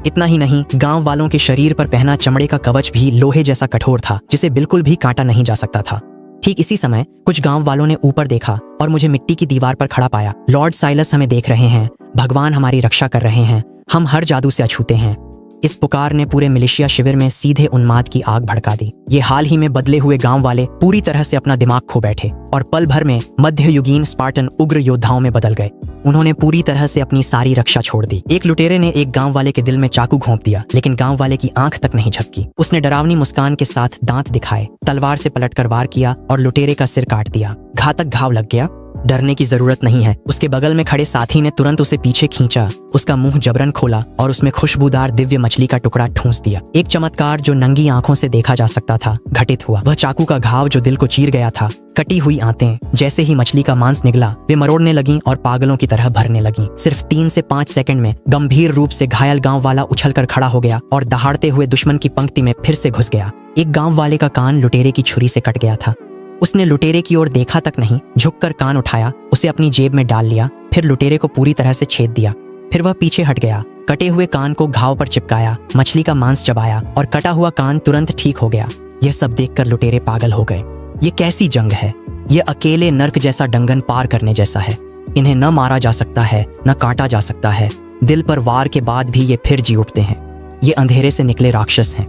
इतना ही नहीं, गांव वालों के शरीर पर पहना चमड़े का कवच भी लोहे जैसा कठोर था, जिसे बिल्कुल भी काटा नहीं जा सकता था। ठीक इसी समय कुछ गांव वालों ने ऊपर देखा और मुझे मिट्टी की दीवार पर खड़ा पाया। लॉर्ड साइलस हमें देख रहे हैं, भगवान हमारी रक्षा कर रहे हैं, हम हर जादू से अछूते हैं। इस पुकार ने पूरे मिलिशिया शिविर में सीधे उन्माद की आग भड़का दी। ये हाल ही में बदले हुए गांव वाले पूरी तरह से अपना दिमाग खो बैठे और पल भर में मध्ययुगीन स्पार्टन उग्र योद्धाओं में बदल गए। उन्होंने पूरी तरह से अपनी सारी रक्षा छोड़ दी। एक लुटेरे ने एक गांव वाले के दिल में चाकू घोंप दिया, लेकिन गांव वाले की आंख तक नहीं झपकी। उसने डरावनी मुस्कान के साथ दांत दिखाए, तलवार से पलटकर वार किया और लुटेरे का सिर काट दिया। घातक घाव लग गया। डरने की जरूरत नहीं है। उसके बगल में खड़े साथी ने तुरंत उसे पीछे खींचा, उसका मुंह जबरन खोला और उसमें खुशबूदार दिव्य मछली का टुकड़ा ठूंस दिया। एक चमत्कार जो नंगी आंखों से देखा जा सकता था घटित हुआ। वह चाकू का घाव जो दिल को चीर गया था, कटी हुई आंतें जैसे ही मछली का मांस निकला वे मरोड़ने लगीं और पागलों की तरह भरने लगीं। सिर्फ 3 से 5 सेकंड में गंभीर रूप से घायल गांव वाला उछलकर खड़ा हो गया और दहाड़ते हुए दुश्मन की पंक्ति में फिर से घुस गया। एक गांव वाले का कान लुटेरे की छुरी से कट गया था। उसने लुटेरे की ओर देखा तक नहीं, झुककर कान उठाया, उसे अपनी जेब में डाल लिया, फिर लुटेरे को पूरी तरह से छेद दिया। फिर वह पीछे हट गया, कटे हुए कान को घाव पर चिपकाया, मछली का मांस चबाया और कटा हुआ कान तुरंत ठीक हो गया। यह सब देखकर लुटेरे पागल हो गए। ये कैसी जंग है? ये अकेले नर्क जैसा डंगन पार करने जैसा है। इन्हें न मारा जा सकता है, न काटा जा सकता है। दिल पर वार के बाद भी ये फिर जी उठते हैं। ये अंधेरे से निकले राक्षस हैं।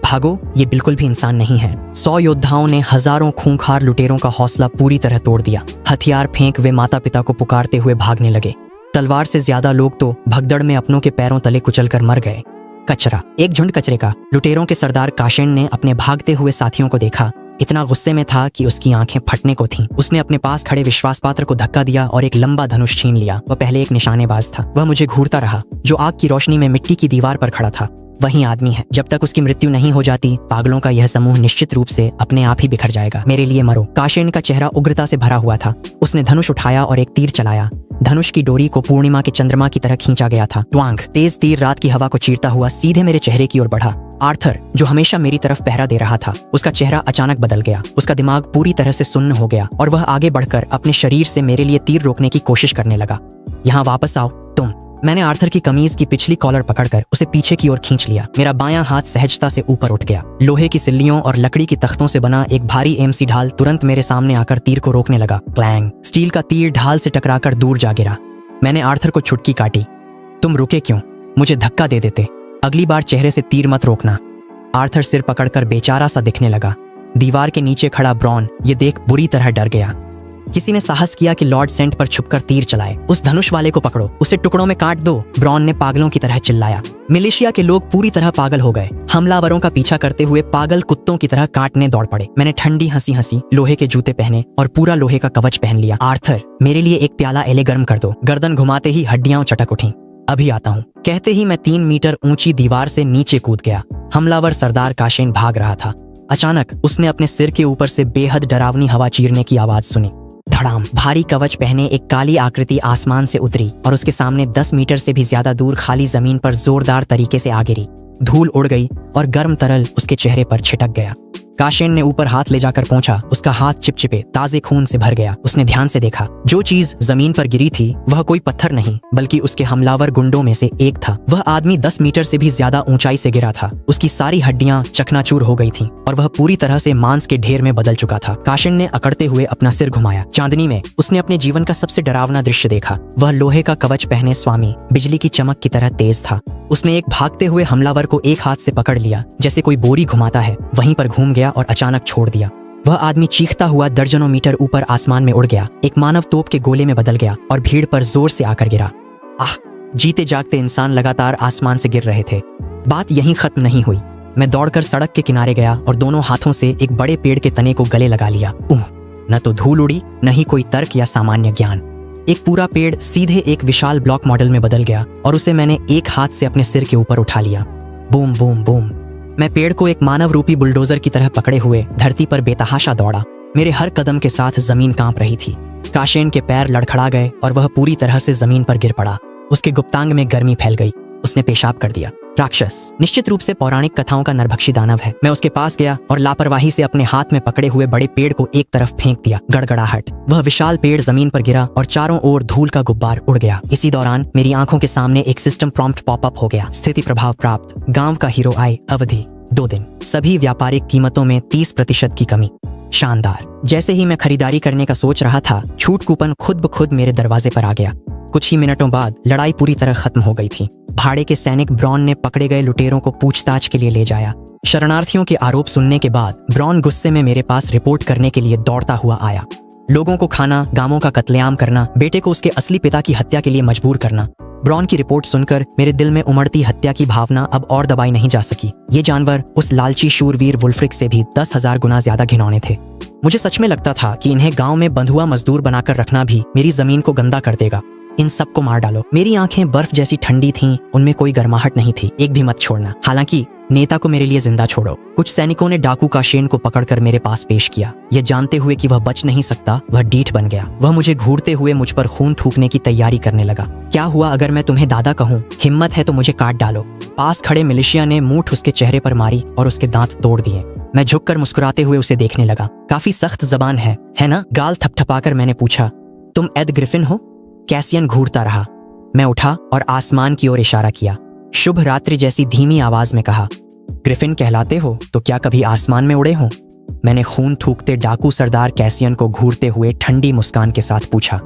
भागो, ये बिल्कुल भी इंसान नहीं है। 100 योद्धाओं ने हजारों खूंखार लुटेरों का हौसला पूरी तरह तोड़ दिया। हथियार फेंक वे माता पिता को पुकारते हुए भागने लगे। तलवार से ज्यादा लोग तो भगदड़ में अपनों के पैरों तले कुचलकर मर गए। कचरा, एक झुंड कचरे का। लुटेरों के सरदार काशेन ने अपने भागते हुए साथियों को देखा। इतना गुस्से में था कि उसकी आंखें फटने को थीं। उसने अपने पास खड़े विश्वास पात्र को धक्का दिया और एक लंबा धनुष छीन लिया। वह पहले एक निशानेबाज था। वह मुझे घूरता रहा। जो आग की रोशनी में मिट्टी की दीवार पर खड़ा था वही आदमी है। जब तक उसकी मृत्यु नहीं हो जाती, पागलों का यह समूह निश्चित रूप से अपने आप ही बिखर जाएगा। मेरे लिए मरो। काशेन का चेहरा उग्रता से भरा हुआ था। उसने धनुष उठाया और एक तीर चलाया। धनुष की डोरी को पूर्णिमा के चंद्रमा की तरह खींचा गया था। ट्वांग, तेज तीर रात की हवा को चीरता हुआ सीधे मेरे चेहरे की ओर बढ़ा। आर्थर, जो हमेशा मेरी तरफ पहरा दे रहा था, उसका चेहरा अचानक बदल गया। उसका दिमाग पूरी तरह से सुन्न हो गया और वह आगे बढ़कर अपने शरीर से मेरे लिए तीर रोकने की कोशिश करने लगा। यहाँ वापस आओ तुम। मैंने आर्थर की कमीज की पिछली कॉलर पकड़कर उसे पीछे की ओर खींच लिया। मेरा बायां हाथ सहजता से ऊपर उठ गया। लोहे की सिल्लियों और लकड़ी की तख्तों से बना एक भारी एमसी ढाल तुरंत मेरे सामने आकर तीर को रोकने लगा। क्लैंग, स्टील का तीर ढाल से टकराकर दूर जा गिरा। मैंने आर्थर को छुटकी काटी। तुम रुके क्यों? मुझे धक्का दे देते। अगली बार चेहरे से तीर मत रोकना। आर्थर सिर पकड़कर बेचारा सा दिखने लगा। दीवार के नीचे खड़ा ब्रॉन ये देख बुरी तरह डर गया। किसी ने साहस किया कि लॉर्ड सेंट पर छुपकर तीर चलाए। उस धनुष वाले को पकड़ो, उसे टुकड़ों में काट दो, ब्रॉन ने पागलों की तरह चिल्लाया। मिलिशिया के लोग पूरी तरह पागल हो गए। हमलावरों का पीछा करते हुए पागल कुत्तों की तरह काटने दौड़ पड़े। मैंने ठंडी हंसी हंसी लोहे के जूते पहने और पूरा लोहे का कवच पहन लिया। आर्थर, मेरे लिए एक प्याला एले गर्म कर दो। गर्दन घुमाते ही हड्डियां चटक उठी। अभी आता हूँ, कहते ही मैं 3 मीटर ऊंची दीवार से नीचे कूद गया। हमलावर सरदार काशेन भाग रहा था। अचानक उसने अपने सिर के ऊपर से बेहद डरावनी हवा चीरने की आवाज सुनी। धड़ाम, भारी कवच पहने एक काली आकृति आसमान से उतरी और उसके सामने 10 मीटर से भी ज्यादा दूर खाली जमीन पर जोरदार तरीके से आ गिरी। धूल उड़ गई और गर्म तरल उसके चेहरे पर छिटक गया। काशेन ने ऊपर हाथ ले जाकर पहुंचा। उसका हाथ चिपचिपे ताजे खून से भर गया। उसने ध्यान से देखा। जो चीज जमीन पर गिरी थी वह कोई पत्थर नहीं बल्कि उसके हमलावर गुंडों में से एक था। वह आदमी 10 मीटर से भी ज्यादा ऊंचाई से गिरा था। उसकी सारी हड्डियां चकनाचूर हो गई थीं और वह पूरी तरह से मांस के ढेर में बदल चुका था। काशेन ने अकड़ते हुए अपना सिर घुमाया। चांदनी में उसने अपने जीवन का सबसे डरावना दृश्य देखा। वह लोहे का कवच पहने स्वामी बिजली की चमक की तरह तेज था। उसने एक भागते हुए हमलावर को एक हाथ से पकड़ लिया जैसे कोई बोरी घुमाता है, वहीं पर घूम गया और अचानक छोड़ दिया। वह आदमी चीखता हुआ दर्जनों मीटर ऊपर आसमान में उड़ गया, एक मानव तोप के गोले में बदल गया और भीड़ पर जोर से आकर गिरा। आह! जीते जागते इंसान लगातार आसमान से गिर रहे थे। बात यहीं खत्म नहीं हुई। मैं दौड़कर सड़क के किनारे गया और दोनों हाथों से एक बड़े पेड़ के तने को गले लगा लिया। न तो धूल उड़ी, न ही कोई तर्क या सामान्य ज्ञान। एक पूरा पेड़ सीधे एक विशाल ब्लॉक मॉडल में बदल गया और उसे मैंने एक हाथ से अपने सिर के ऊपर उठा लिया। Boom boom boom. मैं पेड़ को एक मानव रूपी बुलडोजर की तरह पकड़े हुए धरती पर बेतहाशा दौड़ा। मेरे हर कदम के साथ जमीन कांप रही थी। काशेन के पैर लड़खड़ा गए और वह पूरी तरह से जमीन पर गिर पड़ा। उसके गुप्तांग में गर्मी फैल गई। उसने पेशाब कर दिया। राक्षस निश्चित रूप से पौराणिक कथाओं का नरभक्षी दानव है। मैं उसके पास गया और लापरवाही से अपने हाथ में पकड़े हुए बड़े पेड़ को एक तरफ फेंक दिया। गड़गड़ाहट, वह विशाल पेड़ जमीन पर गिरा और चारों ओर धूल का गुब्बार उड़ गया। इसी दौरान मेरी आंखों के सामने एक सिस्टम प्रॉम्प्ट पॉपअप हो गया। स्थिति प्रभाव प्राप्त, गांव का हीरो आय, अवधि 2 दिन, सभी व्यापारिक कीमतों में 30% की कमी। शानदार। जैसे ही मैं खरीदारी करने का सोच रहा था, छूट कूपन खुद ब खुद मेरे दरवाजे पर आ गया। कुछ ही मिनटों बाद लड़ाई पूरी तरह खत्म हो गई थी। भाड़े के सैनिक ब्रॉन ने पकड़े गए लुटेरों को पूछताछ के लिए ले जाया। शरणार्थियों के आरोप सुनने के बाद ब्रॉन गुस्से में मेरे पास रिपोर्ट करने के लिए दौड़ता हुआ आया। लोगों को खाना, गांवों का कत्लेआम करना, बेटे को उसके असली पिता की हत्या के लिए मजबूर करना। ब्रॉन की रिपोर्ट सुनकर मेरे दिल में उमड़ती हत्या की भावना अब और दबाई नहीं जा सकी। ये जानवर उस लालची शूरवीर वुल्फ्रिक से भी 10,000 गुना ज्यादा घिनौने थे। मुझे सच में लगता था कि इन्हें गांव में बंधुआ मजदूर बनाकर रखना भी मेरी जमीन को गंदा कर देगा। इन सबको मार डालो। मेरी आंखें बर्फ जैसी ठंडी थीं, उनमें कोई गर्माहट नहीं थी। एक भी मत छोड़ना। हालांकि नेता को मेरे लिए जिंदा छोड़ो। कुछ सैनिकों ने डाकू काशेन को पकड़कर मेरे पास पेश किया। यह जानते हुए कि वह बच नहीं सकता, वह डीठ बन गया। वह मुझे घूरते हुए मुझ पर खून थूकने की तैयारी करने लगा। क्या हुआ अगर मैं तुम्हें दादा कहूँ? हिम्मत है तो मुझे काट डालो। पास खड़े मिलिशिया ने मूठ उसके चेहरे पर मारी और उसके दांत तोड़ दिए। मैं झुककर मुस्कुराते हुए उसे देखने लगा। काफी सख्त जबान है ना? गाल थपथपाकर मैंने पूछा, तुम एड ग्रिफिन हो? कैसियन घूरता रहा। मैं उठा और आसमान की ओर इशारा किया। शुभ रात्रि जैसी धीमी आवाज में कहा, ग्रिफिन कहलाते हो तो क्या कभी आसमान में उड़े हो? मैंने खून थूकते डाकू सरदार कैसियन को घूरते हुए ठंडी मुस्कान के साथ पूछा।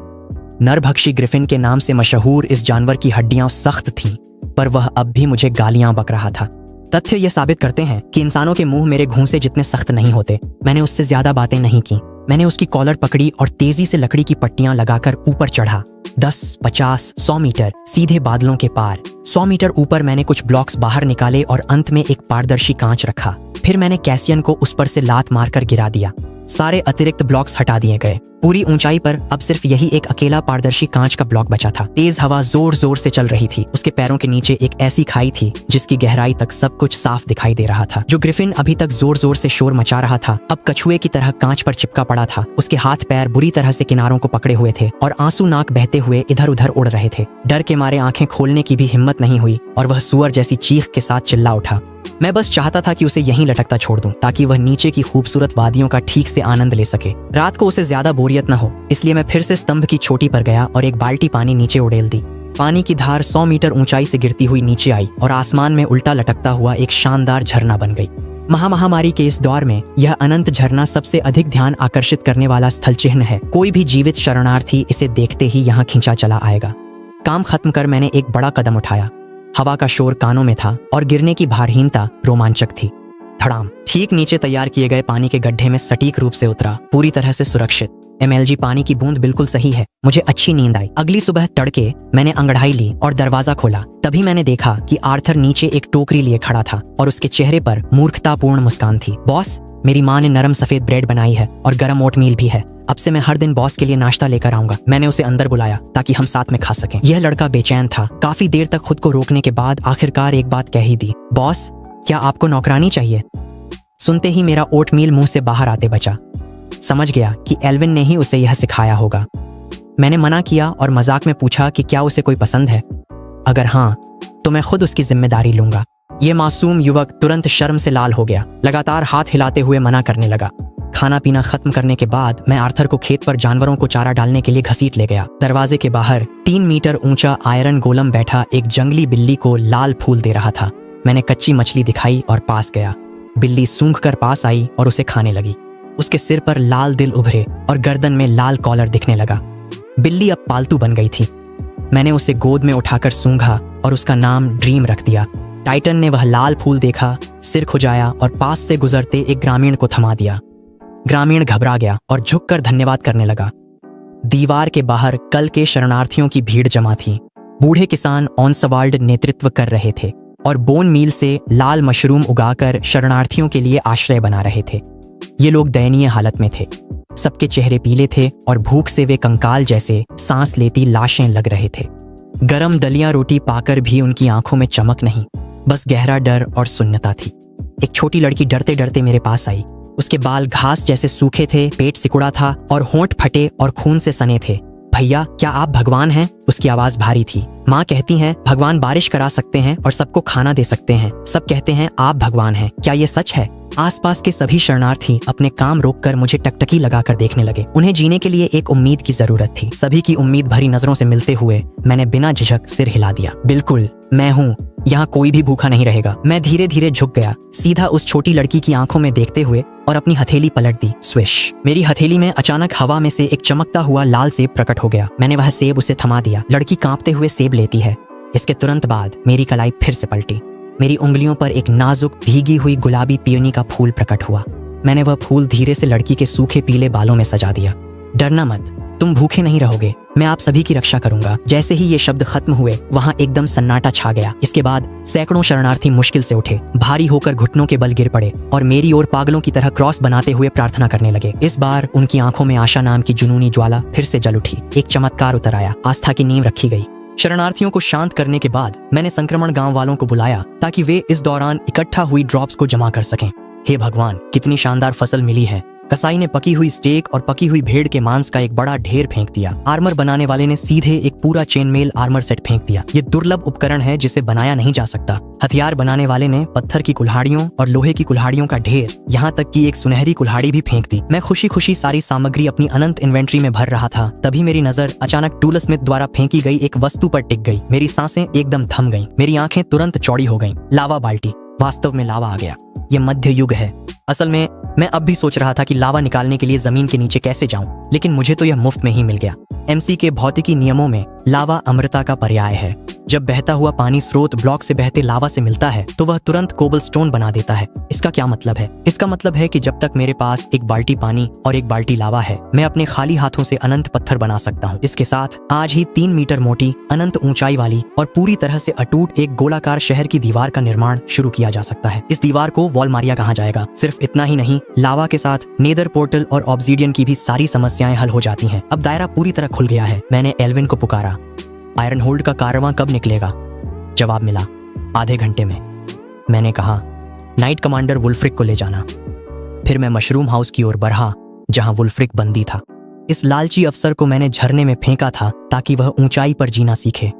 नरभक्षी ग्रिफिन के नाम से मशहूर इस जानवर की हड्डियां सख्त थीं, पर वह अब भी मुझे गालियां बक रहा था। तथ्य यह साबित करते हैं कि इंसानों के मुंह मेरे घूंसे जितने सख्त नहीं होते। मैंने उससे ज्यादा बातें नहीं की। मैंने उसकी कॉलर पकड़ी और तेजी से लकड़ी की पट्टियां लगाकर ऊपर चढ़ा। 10, 50, 100 मीटर सीधे बादलों के पार। 100 मीटर ऊपर मैंने कुछ ब्लॉक्स बाहर निकाले और अंत में एक पारदर्शी कांच रखा। फिर मैंने कैसियन को उस पर से लात मारकर गिरा दिया। सारे अतिरिक्त ब्लॉक्स हटा दिए गए। पूरी ऊंचाई पर अब सिर्फ यही एक अकेला पारदर्शी कांच का ब्लॉक बचा था। तेज हवा जोर जोर से चल रही थी। उसके पैरों के नीचे एक ऐसी खाई थी जिसकी गहराई तक सब कुछ साफ दिखाई दे रहा था। जो ग्रिफिन अभी तक जोर जोर से शोर मचा रहा था, अब कछुए की तरह कांच पर चिपका पड़ा था। उसके हाथ पैर बुरी तरह से किनारों को पकड़े हुए थे और आंसू नाक बहते हुए इधर उधर उड़ रहे थे। डर के मारे आंखें खोलने की भी हिम्मत नहीं हुई और वह सुअर जैसी चीख के साथ चिल्ला उठा। मैं बस चाहता था कि उसे यहीं लटकता छोड़ दूं, ताकि वह नीचे की खूबसूरत वादियों का ठीक से आनंद ले सके। रात को उसे ज्यादा बोरियत न हो, इसलिए मैं फिर से स्तंभ की चोटी पर गया और एक बाल्टी पानी नीचे उड़ेल दी। पानी की धार 100 मीटर ऊंचाई से गिरती हुई नीचे आई और आसमान में उल्टा लटकता हुआ एक शानदार झरना बन गई। महामारी के इस दौर में यह अनंत झरना सबसे अधिक ध्यान आकर्षित करने वाला स्थल चिन्ह है। कोई भी जीवित शरणार्थी इसे देखते ही यहाँ खींचा चला आएगा। काम खत्म कर मैंने एक बड़ा कदम उठाया। हवा का शोर कानों में था और गिरने की भारहीनता रोमांचक थी। धड़ाम, ठीक नीचे तैयार किए गए पानी के गड्ढे में सटीक रूप से उतरा, पूरी तरह से सुरक्षित। mlg पानी की बूंद बिल्कुल सही है। मुझे अच्छी नींद आई। अगली सुबह तड़के मैंने अंगड़ाई ली और दरवाजा खोला। तभी मैंने देखा कि आर्थर नीचे एक टोकरी लिए खड़ा था और उसके चेहरे पर मूर्खतापूर्ण मुस्कान थी। बॉस, मेरी माँ ने नरम सफेद ब्रेड बनाई है और गर्म ओटमील भी है। अब से मैं हर दिन बॉस के लिए नाश्ता लेकर आऊंगा। मैंने उसे अंदर बुलाया ताकि हम साथ में खा सकें। यह लड़का बेचैन था। काफी देर तक खुद को रोकने के बाद आखिरकार एक बात कह ही दी, बॉस, क्या आपको नौकरानी चाहिए? सुनते ही मेरा ओटमील मुंह से बाहर आते बचा। समझ गया कि एल्विन ने ही उसे यह सिखाया होगा। मैंने मना किया और मजाक में पूछा कि क्या उसे कोई पसंद है। अगर हाँ, तो मैं खुद उसकी जिम्मेदारी लूंगा। ये मासूम युवक तुरंत शर्म से लाल हो गया। लगातार हाथ हिलाते हुए मना करने लगा। खाना पीना खत्म करने के बाद मैं आर्थर को खेत पर जानवरों को चारा डालने के लिए घसीट ले गया। दरवाजे के बाहर 3 मीटर ऊंचा आयरन गोलम बैठा एक जंगली बिल्ली को लाल फूल दे रहा था। मैंने कच्ची मछली दिखाई और पास गया। बिल्ली सूंघ कर पास आई और उसे खाने लगी। उसके सिर पर लाल दिल उभरे और गर्दन में लाल कॉलर दिखने लगा। बिल्ली अब पालतू बन गई थी। मैंने उसे गोद में उठाकर सूंघा और उसका नाम ड्रीम रख दिया। टाइटन ने वह लाल फूल देखा, सिर खुजाया और पास से गुजरते एक ग्रामीण को थमा दिया। ग्रामीण घबरा गया और झुककर धन्यवाद करने लगा। दीवार के बाहर कल के शरणार्थियों की भीड़ जमा थी। बूढ़े किसान ऑनसवाल्ड नेतृत्व कर रहे थे और बोन मील से लाल मशरूम उगाकर शरणार्थियों के लिए आश्रय बना रहे थे। ये लोग दयनीय हालत में थे। सबके चेहरे पीले थे और भूख से वे कंकाल जैसे सांस लेती लाशें लग रहे थे। गरम दलिया रोटी पाकर भी उनकी आंखों में चमक नहीं, बस गहरा डर और सुन्नता थी। एक छोटी लड़की डरते डरते मेरे पास आई। उसके बाल घास जैसे सूखे थे, पेट सिकुड़ा था और होंठ फटे और खून से सने थे। भैया, क्या आप भगवान हैं? उसकी आवाज भारी थी। माँ कहती हैं भगवान बारिश करा सकते हैं और सबको खाना दे सकते हैं। सब कहते हैं आप भगवान हैं, क्या ये सच है? आसपास के सभी शरणार्थी अपने काम रोककर मुझे टकटकी लगाकर देखने लगे। उन्हें जीने के लिए एक उम्मीद की जरूरत थी। सभी की उम्मीद भरी नजरों से मिलते हुए मैंने बिना झिझक सिर हिला दिया। बिल्कुल, मैं हूँ, यहाँ कोई भी भूखा नहीं रहेगा। मैं धीरे धीरे झुक गया, सीधा उस छोटी लड़की की आंखों में देखते हुए और अपनी हथेली पलट दी। स्विश! मेरी हथेली में अचानक हवा में से एक चमकता हुआ लाल सेब प्रकट हो गया। मैंने वह सेब उसे थमा दिया। लड़की कांपते हुए सेब लेती है। इसके तुरंत बाद मेरी कलाई फिर से पलटी। मेरी उंगलियों पर एक नाजुक भीगी हुई गुलाबी पियोनी का फूल प्रकट हुआ। मैंने वह फूल धीरे से लड़की के सूखे पीले बालों में सजा दिया। डरना मत, तुम भूखे नहीं रहोगे, मैं आप सभी की रक्षा करूंगा। जैसे ही ये शब्द खत्म हुए वहां एकदम सन्नाटा छा गया। इसके बाद सैकड़ों शरणार्थी मुश्किल से उठे, भारी होकर घुटनों के बल गिर पड़े और मेरी ओर पागलों की तरह क्रॉस बनाते हुए प्रार्थना करने लगे। इस बार उनकी आंखों में आशा नाम की जुनूनी ज्वाला फिर से जल उठी। एक चमत्कार उतर आया, आस्था की नींव रखी गई। शरणार्थियों को शांत करने के बाद मैंने संक्रमण गांव वालों को बुलाया ताकि वे इस दौरान इकट्ठा हुई ड्रॉप्स को जमा कर सकें। हे भगवान, कितनी शानदार फसल मिली है। कसाई ने पकी हुई स्टेक और पकी हुई भेड़ के मांस का एक बड़ा ढेर फेंक दिया। आर्मर बनाने वाले ने सीधे एक पूरा चेनमेल आर्मर सेट फेंक दिया। ये दुर्लभ उपकरण है जिसे बनाया नहीं जा सकता। हथियार बनाने वाले ने पत्थर की कुल्हाड़ियों और लोहे की कुल्हाड़ियों का ढेर, यहाँ तक कि एक सुनहरी कुल्हाड़ी भी फेंक दी। मैं खुशी खुशी सारी सामग्री अपनी अनंत इन्वेंट्री में भर रहा था। तभी मेरी नजर अचानक टूल स्मिथ द्वारा फेंकी गई एक वस्तु पर टिक गई। मेरी सांसें एकदम थम गईं। मेरी आंखें तुरंत चौड़ी हो गईं। लावा बाल्टी, वास्तव में लावा आ गया। ये मध्य युग है। असल में मैं अब भी सोच रहा था कि लावा निकालने के लिए जमीन के नीचे कैसे जाऊं, लेकिन मुझे तो यह मुफ्त में ही मिल गया। एमसी के भौतिकी नियमों में लावा अमृता का पर्याय है। जब बहता हुआ पानी स्रोत ब्लॉक से बहते लावा से मिलता है तो वह तुरंत कोबलस्टोन बना देता है। इसका क्या मतलब है? इसका मतलब है कि जब तक मेरे पास एक बाल्टी पानी और एक बाल्टी लावा है, मैं अपने खाली हाथों से अनंत पत्थर बना सकता हूँ। इसके साथ आज ही 3 मीटर मोटी, अनंत ऊंचाई वाली और पूरी तरह से अटूट एक गोलाकार शहर की दीवार का निर्माण शुरू किया जा सकता है। इस दीवार को वॉल मारिया कहा जाएगा। सिर्फ इतना ही नहीं, लावा के साथ नेदर पोर्टल और ऑब्सीडियन की भी सारी समस्याएं हल हो जाती हैं। अब दायरा पूरी तरह खुल गया है। मैंने एल्विन को पुकारा। आयरन होल्ड का कारवां कब निकलेगा? जवाब मिला, आधे घंटे में। मैंने कहा, नाइट कमांडर वुल्फ्रिक को ले जाना। फिर मैं मशरूम हाउस की ओर बढ़ा जहां वुल्फ्रिक बंदी था। इस लालची अफसर को मैंने झरने में फेंका था ताकि वह ऊंचाई पर जीना सीखे।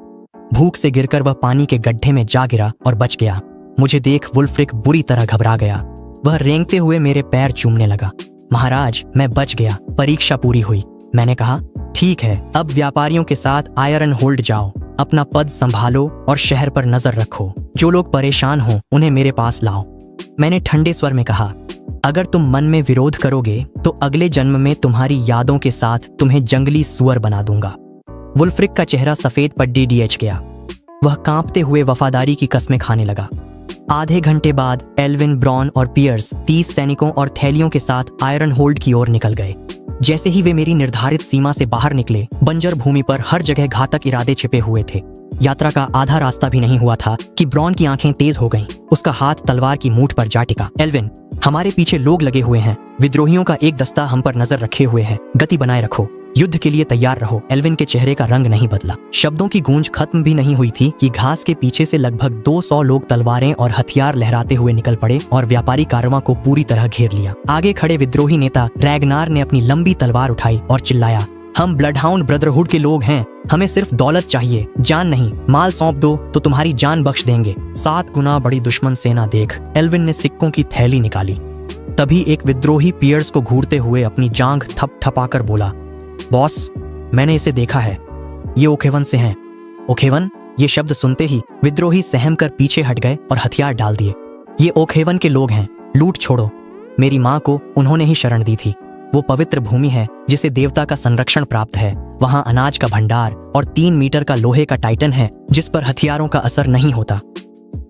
भूख से गिरकर वह पानी के गड्ढे में जा गिरा और बच गया। मुझे देख वुल्फ्रिक बुरी तरह घबरा गया। वह रेंगते हुए मेरे पैर चूमने लगा। महाराज, मैं बच गया, परीक्षा पूरी हुई। मैंने कहा, ठीक है, अब व्यापारियों के साथ आयरन होल्ड जाओ, अपना पद संभालो और शहर पर नजर रखो। जो लोग परेशान हो उन्हें मेरे पास लाओ। मैंने ठंडे स्वर में कहा, अगर तुम मन में विरोध करोगे तो अगले जन्म में तुम्हारी यादों के साथ तुम्हें जंगली सुअर बना दूंगा। वुल्फ्रिक का चेहरा सफेद पड्डी डीएच गया। वह कांपते हुए वफादारी की कस्में खाने लगा। आधे घंटे बाद एल्विन, ब्रॉन और पियर्स 30 सैनिकों और थैलियों के साथ आयरन होल्ड की ओर निकल गए। जैसे ही वे मेरी निर्धारित सीमा से बाहर निकले, बंजर भूमि पर हर जगह घातक इरादे छिपे हुए थे। यात्रा का आधा रास्ता भी नहीं हुआ था कि ब्रॉन की आंखें तेज हो गईं। उसका हाथ तलवार की मूठ पर जा टिका। एल्विन, हमारे पीछे लोग लगे हुए हैं। विद्रोहियों का एक दस्ता हम पर नजर रखे हुए है। गति बनाए रखो, युद्ध के लिए तैयार रहो। एल्विन के चेहरे का रंग नहीं बदला। शब्दों की गूंज खत्म भी नहीं हुई थी कि घास के पीछे से लगभग 200 लोग तलवारें और हथियार लहराते हुए निकल पड़े और व्यापारी कारवां को पूरी तरह घेर लिया। आगे खड़े विद्रोही नेता रैगनार ने अपनी लंबी तलवार उठाई और चिल्लाया, हम ब्लडहाउंड ब्रदरहुड के लोग हैं। हमें सिर्फ दौलत चाहिए, जान नहीं। माल सौंप दो तो तुम्हारी जान बख्श देंगे। 7 गुना बड़ी दुश्मन सेना देख। एल्विन ने सिक्कों की थैली निकाली। तभी एक विद्रोही पियर्स को घूरते हुए अपनी जांघ थपथपाकर बोला, बॉस, मैंने इसे देखा है। ये ओखेवन से हैं। ओखेवन? ये शब्द सुनते ही विद्रोही सहम कर पीछे हट गए और हथियार डाल दिए। ये ओखेवन के लोग हैं, लूट छोड़ो। मेरी माँ को उन्होंने ही शरण दी थी। वो पवित्र भूमि है जिसे देवता का संरक्षण प्राप्त है। वहाँ अनाज का भंडार और 3 मीटर का लोहे का टाइटन है जिस पर हथियारों का असर नहीं होता।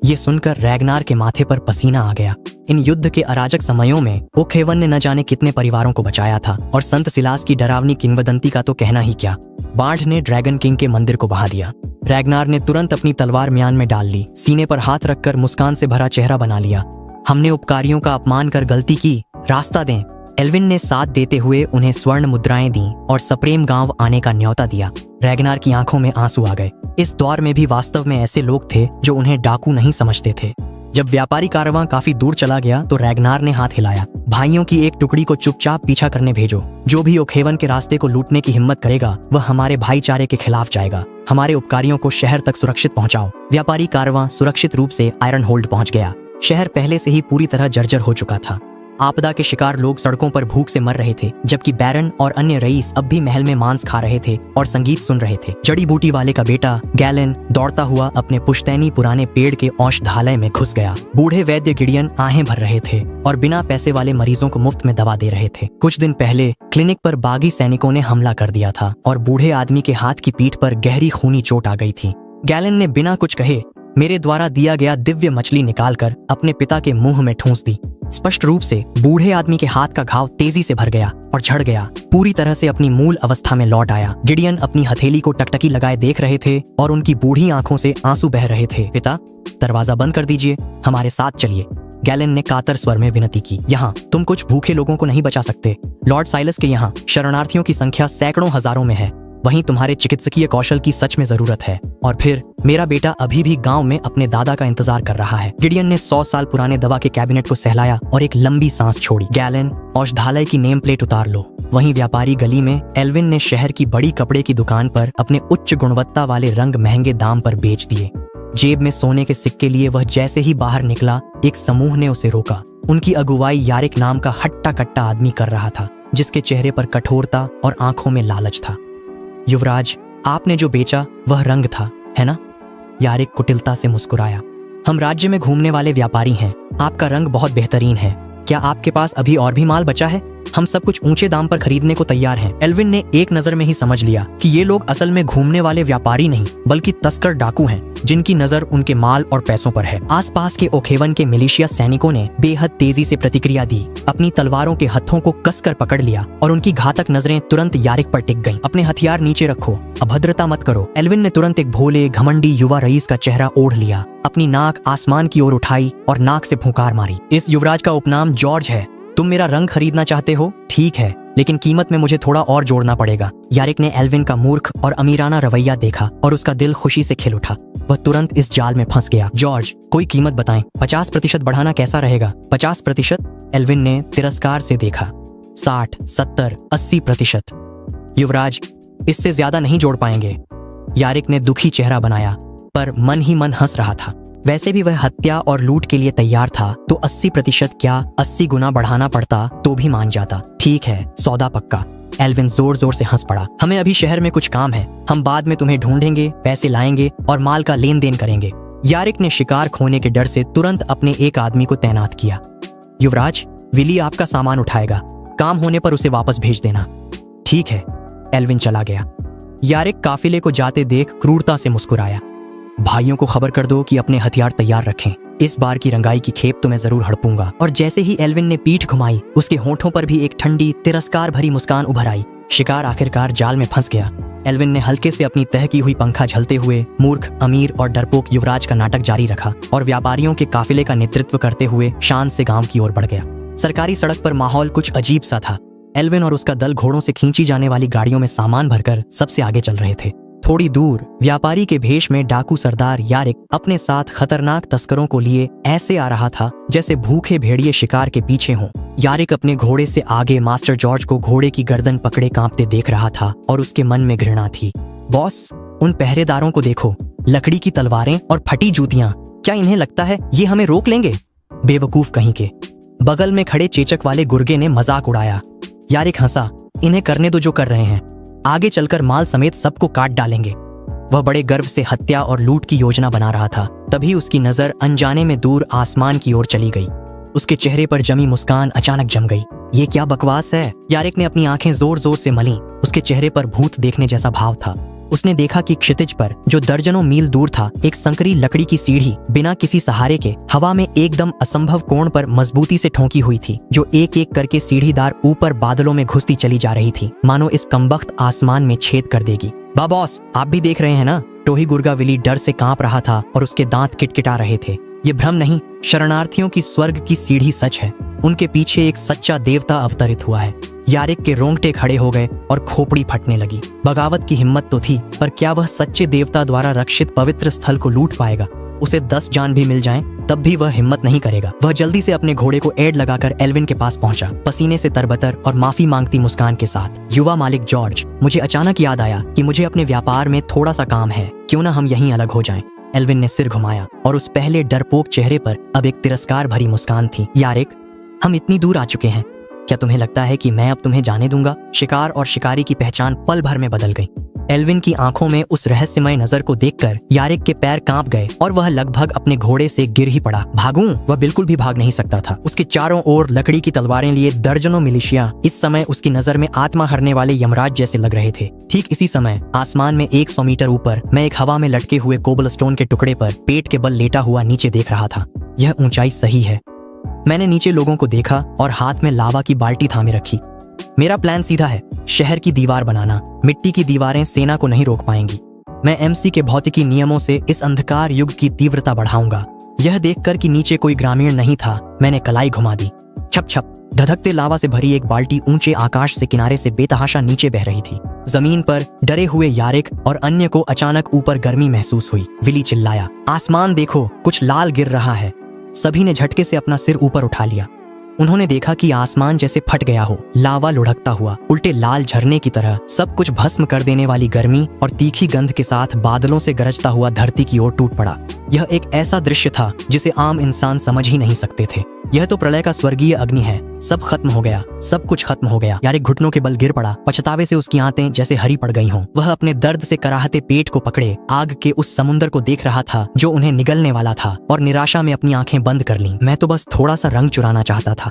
ये सुनकर रैगनार के माथे पर पसीना आ गया। इन युद्ध के अराजक समयों में ओखेवन ने न जाने कितने परिवारों को बचाया था और संत सिलास की डरावनी किंवदंती का तो कहना ही क्या। बाढ़ ने ड्रैगन किंग के मंदिर को बहा दिया। रैगनार ने तुरंत अपनी तलवार म्यान में डाल ली, सीने पर हाथ रखकर मुस्कान से भरा चेहरा बना लिया। हमने उपकारियों का अपमान कर गलती की, रास्ता दें। एल्विन ने साथ देते हुए उन्हें स्वर्ण मुद्राएं दी और सप्रेम गांव आने का न्योता दिया। रैगनार की आंखों में आंसू आ गए। इस दौर में भी वास्तव में ऐसे लोग थे जो उन्हें डाकू नहीं समझते थे। जब व्यापारी कारवां काफी दूर चला गया तो रैगनार ने हाथ हिलाया, भाइयों की एक टुकड़ी को चुपचाप पीछा करने भेजो। जो भी ओखेवन के रास्ते को लूटने की हिम्मत करेगा वह हमारे भाईचारे के खिलाफ जाएगा। हमारे उपकारियों को शहर तक सुरक्षित पहुंचाओ। व्यापारी कारवां सुरक्षित रूप से आयरन होल्ड पहुंच गया। शहर पहले से ही पूरी तरह जर्जर हो चुका था। आपदा के शिकार लोग सड़कों पर भूख से मर रहे थे, जबकि बैरन और अन्य रईस अब भी महल में मांस खा रहे थे और संगीत सुन रहे थे। जड़ी बूटी वाले का बेटा गैलन दौड़ता हुआ अपने पुश्तैनी पुराने पेड़ के औषधालय में घुस गया। बूढ़े वैद्य गिडियन आहें भर रहे थे और बिना पैसे वाले मरीजों को मुफ्त में दवा दे रहे थे। कुछ दिन पहले क्लिनिक पर बागी सैनिकों ने हमला कर दिया था और बूढ़े आदमी के हाथ की पीठ पर गहरी खूनी चोट आ गई थी। गैलन ने बिना कुछ कहे मेरे द्वारा दिया गया दिव्य मछली निकालकर अपने पिता के मुंह में ठूंस दी। स्पष्ट रूप से बूढ़े आदमी के हाथ का घाव तेजी से भर गया और झड़ गया, पूरी तरह से अपनी मूल अवस्था में लौट आया। गिडियन अपनी हथेली को टकटकी लगाए देख रहे थे और उनकी बूढ़ी आंखों से आंसू बह रहे थे। पिता, दरवाजा बंद कर दीजिए, हमारे साथ चलिए, गैलन ने कातर स्वर में विनती की। यहाँ तुम कुछ भूखे लोगों को नहीं बचा सकते। लॉर्ड साइलस के यहाँ शरणार्थियों की संख्या सैकड़ों हजारों में है। वहीं तुम्हारे चिकित्सकीय कौशल की सच में जरूरत है। और फिर मेरा बेटा अभी भी गांव में अपने दादा का इंतजार कर रहा है। गिडियन ने 100 साल पुराने दवा के कैबिनेट को सहलाया और एक लंबी सांस छोड़ी। गैलन, औषधालय की नेम प्लेट उतार लो। वहीं व्यापारी गली में एल्विन ने शहर की बड़ी कपड़े की दुकान पर अपने उच्च गुणवत्ता वाले रंग महंगे दाम पर बेच दिए। जेब में सोने के सिक्के लिए वह जैसे ही बाहर निकला, एक समूह ने उसे रोका। उनकी अगुवाई यारिक नाम का हट्टा कट्टा आदमी कर रहा था, जिसके चेहरे पर कठोरता और आंखों में लालच था। युवराज, आपने जो बेचा वह रंग था, है ना? यारिक कुटिलता से मुस्कुराया। हम राज्य में घूमने वाले व्यापारी हैं। आपका रंग बहुत बेहतरीन है। क्या आपके पास अभी और भी माल बचा है? हम सब कुछ ऊंचे दाम पर खरीदने को तैयार हैं। एल्विन ने एक नजर में ही समझ लिया कि ये लोग असल में घूमने वाले व्यापारी नहीं, बल्कि तस्कर डाकू हैं, जिनकी नजर उनके माल और पैसों पर है। आसपास के ओखेवन के मिलिशिया सैनिकों ने बेहद तेजी से प्रतिक्रिया दी, अपनी तलवारों के हत्थों को कसकर पकड़ लिया और उनकी घातक नजरें तुरंत यारिक पर टिक गईं। अपने हथियार नीचे रखो, अभद्रता मत करो। एल्विन ने तुरंत एक भोले घमंडी युवा रईस का चेहरा ओढ़ लिया, अपनी नाक आसमान की ओर उठाई और नाक से फुंकार मारी। इस युवराज का उपनाम जॉर्ज है। तुम मेरा रंग खरीदना चाहते हो? ठीक है, लेकिन कीमत में मुझे थोड़ा और जोड़ना पड़ेगा। यारिक ने एल्विन का मूर्ख और अमीराना रवैया देखा और उसका दिल खुशी से खिल उठा। वह तुरंत इस जाल में फंस गया। जॉर्ज, कोई कीमत बताएं। 50% बढ़ाना कैसा रहेगा? 50%? एल्विन ने तिरस्कार से देखा। 60, 70, 80%। युवराज, इससे ज्यादा नहीं जोड़ पाएंगे। यारिक ने दुखी चेहरा बनाया, पर मन ही मन हंस रहा था। वैसे भी वह हत्या और लूट के लिए तैयार था, तो 80% क्या 80 गुना बढ़ाना पड़ता तो भी मान जाता। ठीक है, सौदा पक्का। एल्विन जोर जोर से हंस पड़ा। हमें अभी शहर में कुछ काम है, हम बाद में तुम्हें ढूंढेंगे, पैसे लाएंगे और माल का लेन देन करेंगे। यारिक ने शिकार खोने के डर से तुरंत अपने एक आदमी को तैनात किया। युवराज, विली आपका सामान उठाएगा, काम होने पर उसे वापस भेज देना। ठीक है। एल्विन चला गया। यारिक काफिले को जाते देख क्रूरता से मुस्कुराया। भाइयों को खबर कर दो कि अपने हथियार तैयार रखें, इस बार की रंगाई की खेप तो मैं जरूर हड़पूंगा। और जैसे ही एल्विन ने पीठ घुमाई, उसके होठों पर भी एक ठंडी तिरस्कार भरी मुस्कान उभर आई। शिकार आखिरकार जाल में फंस गया। एल्विन ने हल्के से अपनी तह की हुई पंखा झलते हुए मूर्ख, अमीर और डरपोक युवराज का नाटक जारी रखा और व्यापारियों के काफिले का नेतृत्व करते हुए शान से गांव की ओर बढ़ गया। सरकारी सड़क पर माहौल कुछ अजीब सा था। एल्विन और उसका दल घोड़ों से खींची जाने वाली गाड़ियों में सामान भरकर सबसे आगे चल रहे थे। थोड़ी दूर व्यापारी के भेष में डाकू सरदार यारिक अपने साथ खतरनाक तस्करों को लिए ऐसे आ रहा था जैसे भूखे भेड़िए शिकार के पीछे हों। यारिक अपने घोड़े से आगे मास्टर जॉर्ज को घोड़े की गर्दन पकड़े कांपते देख रहा था और उसके मन में घृणा थी। बॉस, उन पहरेदारों को देखो, लकड़ी की तलवारें और फटी जूतियां। क्या इन्हें लगता है ये हमें रोक लेंगे? बेवकूफ कहीं के। बगल में खड़े चेचक वाले गुर्गे ने मजाक उड़ाया। यारिक हंसा। इन्हें करने दो जो कर रहे हैं, आगे चलकर माल समेत सबको काट डालेंगे। वह बड़े गर्व से हत्या और लूट की योजना बना रहा था। तभी उसकी नजर अनजाने में दूर आसमान की ओर चली गई। उसके चेहरे पर जमी मुस्कान अचानक जम गई। ये क्या बकवास है? यारिक ने अपनी आंखें जोर जोर से मलीं। उसके चेहरे पर भूत देखने जैसा भाव था। उसने देखा कि क्षितिज पर, जो दर्जनों मील दूर था, एक संकरी लकड़ी की सीढ़ी बिना किसी सहारे के हवा में एकदम असंभव कोण पर मजबूती से ठोंकी हुई थी, जो एक एक करके सीढ़ीदार ऊपर बादलों में घुसती चली जा रही थी, मानो इस कमबख्त आसमान में छेद कर देगी। बॉस, आप भी देख रहे हैं ना? टोही गुर्गा विली डर से कांप रहा था और उसके दांत किटकिटा रहे थे। ये भ्रम नहीं, शरणार्थियों की स्वर्ग की सीढ़ी सच है। उनके पीछे एक सच्चा देवता अवतरित हुआ है। यारिक के रोंगटे खड़े हो गए और खोपड़ी फटने लगी। बगावत की हिम्मत तो थी, पर क्या वह सच्चे देवता द्वारा रक्षित पवित्र स्थल को लूट पाएगा? उसे 10 जान भी मिल जाएं, तब भी वह हिम्मत नहीं करेगा। वह जल्दी से अपने घोड़े को एड लगाकर एल्विन के पास पहुंचा, पसीने से तरबतर और माफी मांगती मुस्कान के साथ। युवा मालिक जॉर्ज, मुझे अचानक याद आया कि मुझे अपने व्यापार में थोड़ा सा काम है, क्यों ना हम यहीं अलग हो जाएं। एल्विन ने सिर घुमाया और उस पहले डरपोक चेहरे पर अब एक तिरस्कार भरी मुस्कान थी। यारिक, हम इतनी दूर आ चुके हैं, क्या तुम्हें लगता है कि मैं अब तुम्हें जाने दूंगा? शिकार और शिकारी की पहचान पल भर में बदल गई। एल्विन की आंखों में उस रहस्यमय नजर को देखकर यारिक के पैर कांप गए और वह लगभग अपने घोड़े से गिर ही पड़ा। भागूं? वह बिल्कुल भी भाग नहीं सकता था। उसके चारों ओर लकड़ी की तलवारें लिए दर्जनों मिलिशिया इस समय उसकी नजर में आत्मा हरने वाले यमराज जैसे लग रहे थे। ठीक इसी समय आसमान में 100 मीटर ऊपर मैं एक हवा में लटके हुए कोबलस्टोन के टुकड़े पर पेट के बल लेटा हुआ नीचे देख रहा था। यह ऊंचाई सही है। मैंने नीचे लोगों को देखा और हाथ में लावा की बाल्टी थामे रखी। मेरा प्लान सीधा है, शहर की दीवार बनाना। मिट्टी की दीवारें सेना को नहीं रोक पाएंगी। मैं एमसी के भौतिकी नियमों से इस अंधकार युग की तीव्रता बढ़ाऊंगा। यह देखकर कि नीचे कोई ग्रामीण नहीं था, मैंने कलाई घुमा दी। छप छप धधकते लावा से भरी एक बाल्टी ऊंचे आकाश से किनारे से बेतहाशा नीचे बह रही थी। जमीन पर डरे हुए यारिक और अन्य को अचानक ऊपर गर्मी महसूस हुई। विली चिल्लाया, आसमान देखो, कुछ लाल गिर रहा है। सभी ने झटके से अपना सिर ऊपर उठा लिया। उन्होंने देखा कि आसमान जैसे फट गया हो, लावा लुढ़कता हुआ उल्टे लाल झरने की तरह सब कुछ भस्म कर देने वाली गर्मी और तीखी गंध के साथ बादलों से गरजता हुआ धरती की ओर टूट पड़ा। यह एक ऐसा दृश्य था जिसे आम इंसान समझ ही नहीं सकते थे। यह तो प्रलय का स्वर्गीय अग्नि है। सब खत्म हो गया, सब कुछ खत्म हो गया। यारिक घुटनों के बल गिर पड़ा। पछतावे से उसकी आंतें जैसे हरी पड़ गई हों। वह अपने दर्द से कराहते पेट को पकड़े आग के उस समुद्र को देख रहा था जो उन्हें निगलने वाला था, और निराशा में अपनी आंखें बंद कर लीं। मैं तो बस थोड़ा सा रंग चुराना चाहता था।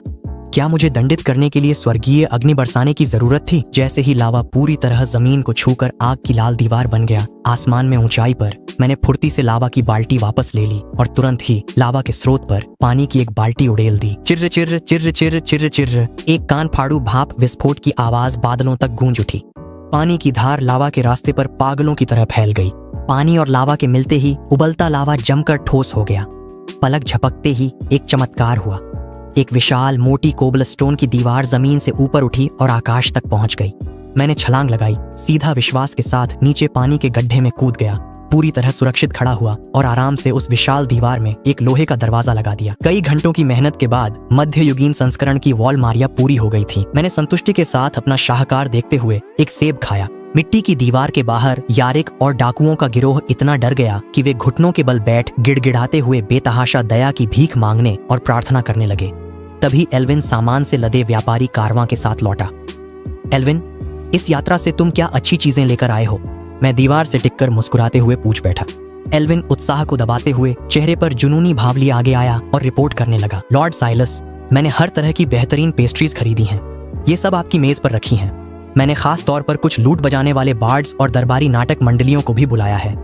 क्या मुझे दंडित करने के लिए स्वर्गीय अग्नि बरसाने की जरूरत थी? जैसे ही लावा पूरी तरह जमीन को छूकर आग की लाल दीवार बन गया, आसमान में ऊंचाई पर मैंने फुर्ती से लावा की बाल्टी वापस ले ली और तुरंत ही लावा के स्रोत पर पानी की एक बाल्टी उड़ेल दी। चिर्र चिर्र चिर्र चिर्र चिर्र चिर्र एक कान फाड़ू भाप विस्फोट की आवाज बादलों तक गूंज उठी। पानी की धार लावा के रास्ते पर पागलों की तरह फैल गई। पानी और लावा के मिलते ही उबलता लावा जमकर ठोस हो गया। पलक झपकते ही एक चमत्कार हुआ। एक विशाल मोटी कोबलस्टोन की दीवार जमीन से ऊपर उठी और आकाश तक पहुंच गई। मैंने छलांग लगाई, सीधा विश्वास के साथ नीचे पानी के गड्ढे में कूद गया, पूरी तरह सुरक्षित खड़ा हुआ और आराम से उस विशाल दीवार में एक लोहे का दरवाजा लगा दिया। कई घंटों की मेहनत के बाद मध्ययुगीन संस्करण की वॉल मारिया पूरी हो गई थी। मैंने संतुष्टि के साथ अपना शाहकार देखते हुए एक सेब खाया। मिट्टी की दीवार के बाहर यारिक और डाकुओं का गिरोह इतना डर गया कि वे घुटनों के बल बैठ गिड़गिड़ाते हुए बेतहाशा दया की भीख मांगने और प्रार्थना करने लगे। तभी एल्विन सामान से लदे व्यापारी कारवां के साथ लौटा। एल्विन, इस यात्रा से तुम क्या अच्छी चीजें लेकर आए हो? मैं दीवार से टिककर मुस्कुराते हुए पूछ बैठा। एल्विन उत्साह को दबाते हुए चेहरे पर जुनूनी भाव लिए आगे आया और रिपोर्ट करने लगा। लॉर्ड साइलस, मैंने हर तरह की बेहतरीन पेस्ट्रीज खरीदी हैं। ये सब आपकी मेज पर रखी हैं। मैंने खास तौर पर कुछ लूट बजाने वाले बार्ड्स और दरबारी नाटक मंडलियों को भी बुलाया है।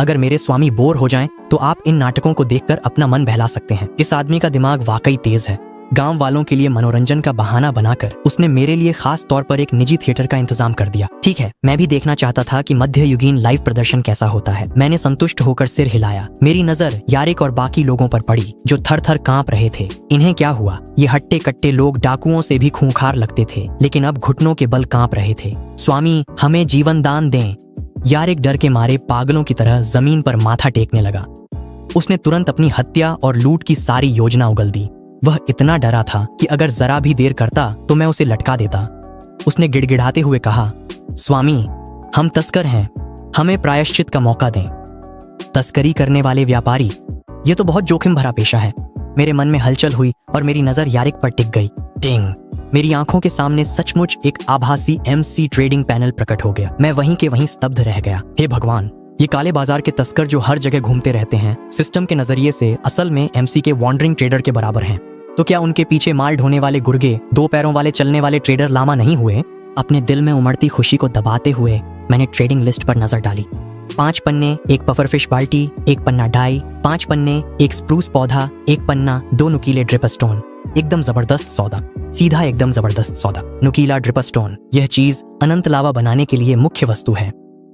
अगर मेरे स्वामी बोर हो जाएं, तो आप इन नाटकों को देखकर अपना मन बहला सकते हैं। इस आदमी का दिमाग वाकई तेज है। गांव वालों के लिए मनोरंजन का बहाना बनाकर उसने मेरे लिए खास तौर पर एक निजी थिएटर का इंतजाम कर दिया। ठीक है, मैं भी देखना चाहता था कि मध्ययुगीन लाइव प्रदर्शन कैसा होता है। मैंने संतुष्ट होकर सिर हिलाया। मेरी नजर यारिक और बाकी लोगों पर पड़ी जो थर थर कांप रहे थे। इन्हें क्या हुआ? ये हट्टे कट्टे लोग डाकुओं से भी खूंखार लगते थे, लेकिन अब घुटनों के बल कांप रहे थे। स्वामी, हमें जीवन दान दें। यारिक डर के मारे पागलों की तरह जमीन पर माथा टेकने लगा। उसने तुरंत अपनी हत्या और लूट की सारी योजना उगल दी। वह इतना डरा था कि अगर जरा भी देर करता तो मैं उसे लटका देता। उसने गिड़गिड़ाते हुए कहा, स्वामी, हम तस्कर हैं, हमें प्रायश्चित का मौका दें। तस्करी करने वाले व्यापारी, ये तो बहुत जोखिम भरा पेशा है। मेरे मन में हलचल हुई और मेरी नजर यारिक पर टिक गई। टिंग! मेरी आंखों के सामने सचमुच एक आभासी एमसी ट्रेडिंग पैनल प्रकट हो गया। मैं वहीं के वहीं स्तब्ध रह गया। हे भगवान, ये काले बाजार के तस्कर जो हर जगह घूमते रहते हैं, सिस्टम के नजरिए से असल में एमसी के वॉन्डरिंग ट्रेडर के बराबर हैं। तो क्या उनके पीछे माल ढोने वाले गुर्गे 2 पैरों वाले चलने वाले ट्रेडर लामा नहीं हुए? अपने दिल में उमड़ती खुशी को दबाते हुए मैंने ट्रेडिंग लिस्ट पर नजर डाली। 5 पन्ने, 1 पफरफिश बाल्टी, 1 पन्ना डाई, 5 पन्ने, 1 स्प्रूस पौधा, 1 पन्ना, 2 नुकीले ड्रिपस्टोन। एकदम जबरदस्त सौदा, सीधा एकदम जबरदस्त सौदा। नुकीला ड्रिपस्टोन, यह चीज अनंत लावा बनाने के लिए मुख्य वस्तु है।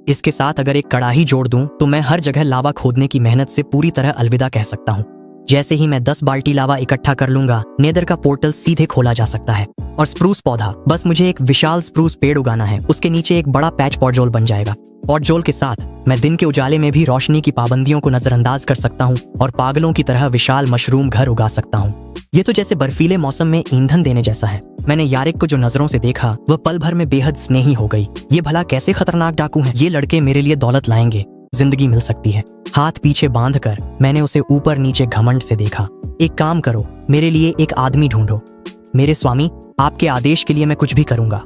इसके साथ अगर एक कड़ाही जोड़ दूं तो मैं हर जगह लावा खोदने की मेहनत से पूरी तरह अलविदा कह सकता हूँ। जैसे ही मैं 10 बाल्टी लावा इकट्ठा कर लूंगा, नेदर का पोर्टल सीधे खोला जा सकता है। और स्प्रूस पौधा, बस मुझे एक विशाल स्प्रूस पेड़ उगाना है, उसके नीचे एक बड़ा पैच पॉटजोल बन जाएगा। पॉटजोल के साथ मैं दिन के उजाले में भी रोशनी की पाबंदियों को नजरअंदाज कर सकता हूँ और पागलों की तरह विशाल मशरूम घर उगा सकता हूँ। ये तो जैसे बर्फीले मौसम में ईंधन देने जैसा है। मैंने यारिक को जो नजरों से देखा, वह पल भर में बेहद स्नेही हो गई। ये भला कैसे खतरनाक डाकू हैं? ये लड़के मेरे लिए दौलत लाएंगे, जिंदगी मिल सकती है। हाथ पीछे बांधकर मैंने उसे ऊपर नीचे घमंड से देखा। एक काम करो, मेरे लिए एक आदमी ढूंढो। मेरे स्वामी, आपके आदेश के लिए मैं कुछ भी करूंगा।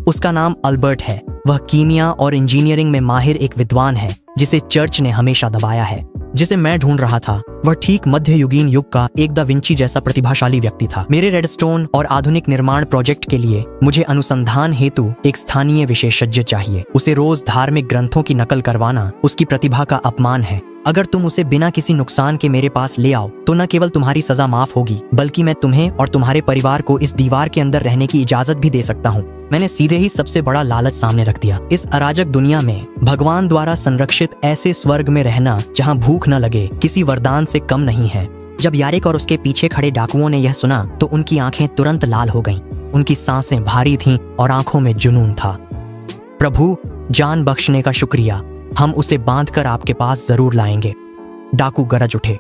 उसका नाम अल्बर्ट है। वह कीमिया और इंजीनियरिंग में माहिर एक विद्वान है जिसे चर्च ने हमेशा दबाया है। जिसे मैं ढूंढ रहा था वह ठीक मध्ययुगीन युग का एक दा विंची जैसा प्रतिभाशाली व्यक्ति था। मेरे रेडस्टोन और आधुनिक निर्माण प्रोजेक्ट के लिए मुझे अनुसंधान हेतु एक स्थानीय विशेषज्ञ चाहिए। उसे रोज धार्मिक ग्रंथों की नकल करवाना उसकी प्रतिभा का अपमान है। अगर तुम उसे बिना किसी नुकसान के मेरे पास ले आओ तो न केवल तुम्हारी सजा माफ होगी, बल्कि मैं तुम्हें और तुम्हारे परिवार को इस दीवार के अंदर रहने की इजाजत भी दे सकता हूँ। मैंने सीधे ही सबसे बड़ा लालच सामने रख दिया। इस अराजक दुनिया में भगवान द्वारा संरक्षित ऐसे स्वर्ग में रहना जहाँ भूख न लगे, किसी वरदान से कम नहीं है। जब यारिक और उसके पीछे खड़े डाकुओं ने यह सुना तो उनकी आंखें तुरंत लाल हो गईं। उनकी सांसें भारी थीं और आंखों में जुनून था। प्रभु, जान बख्शने का शुक्रिया, हम उसे बांधकर आपके पास जरूर लाएंगे। डाकू गरज उठे।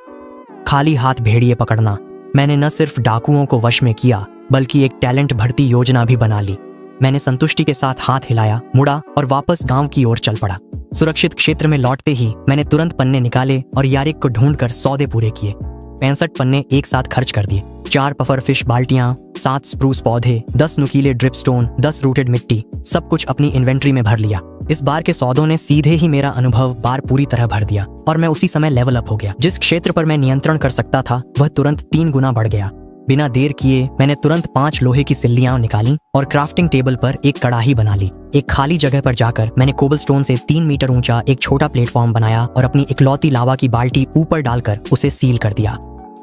खाली हाथ भेड़िए पकड़ना। मैंने न सिर्फ डाकुओं को वश में किया बल्कि एक टैलेंट भर्ती योजना भी बना ली। मैंने संतुष्टि के साथ हाथ हिलाया, मुड़ा और वापस गांव की ओर चल पड़ा। सुरक्षित क्षेत्र में लौटते ही मैंने तुरंत पन्ने निकाले और यारिक को ढूंढकर सौदे पूरे किए। 65 पन्ने एक साथ खर्च कर दिए। 4 पफर फिश बाल्टियां, 7 स्प्रूस पौधे, 10 नुकीले ड्रिप स्टोन, 10 रूटेड मिट्टी, सब कुछ अपनी इन्वेंट्री में भर लिया। इस बार के सौदों ने सीधे ही मेरा अनुभव बार पूरी तरह भर दिया और मैं उसी समय लेवल अप हो गया। जिस क्षेत्र पर मैं नियंत्रण कर सकता था वह तुरंत 3 गुना बढ़ गया। बिना देर किए मैंने तुरंत 5 लोहे की सिल्लियां निकाली और क्राफ्टिंग टेबल पर एक कड़ाही बना ली। एक खाली जगह पर जाकर मैंने कोबलस्टोन से 3 मीटर ऊंचा एक छोटा प्लेटफॉर्म बनाया और अपनी इकलौती लावा की बाल्टी ऊपर डालकर उसे सील कर दिया।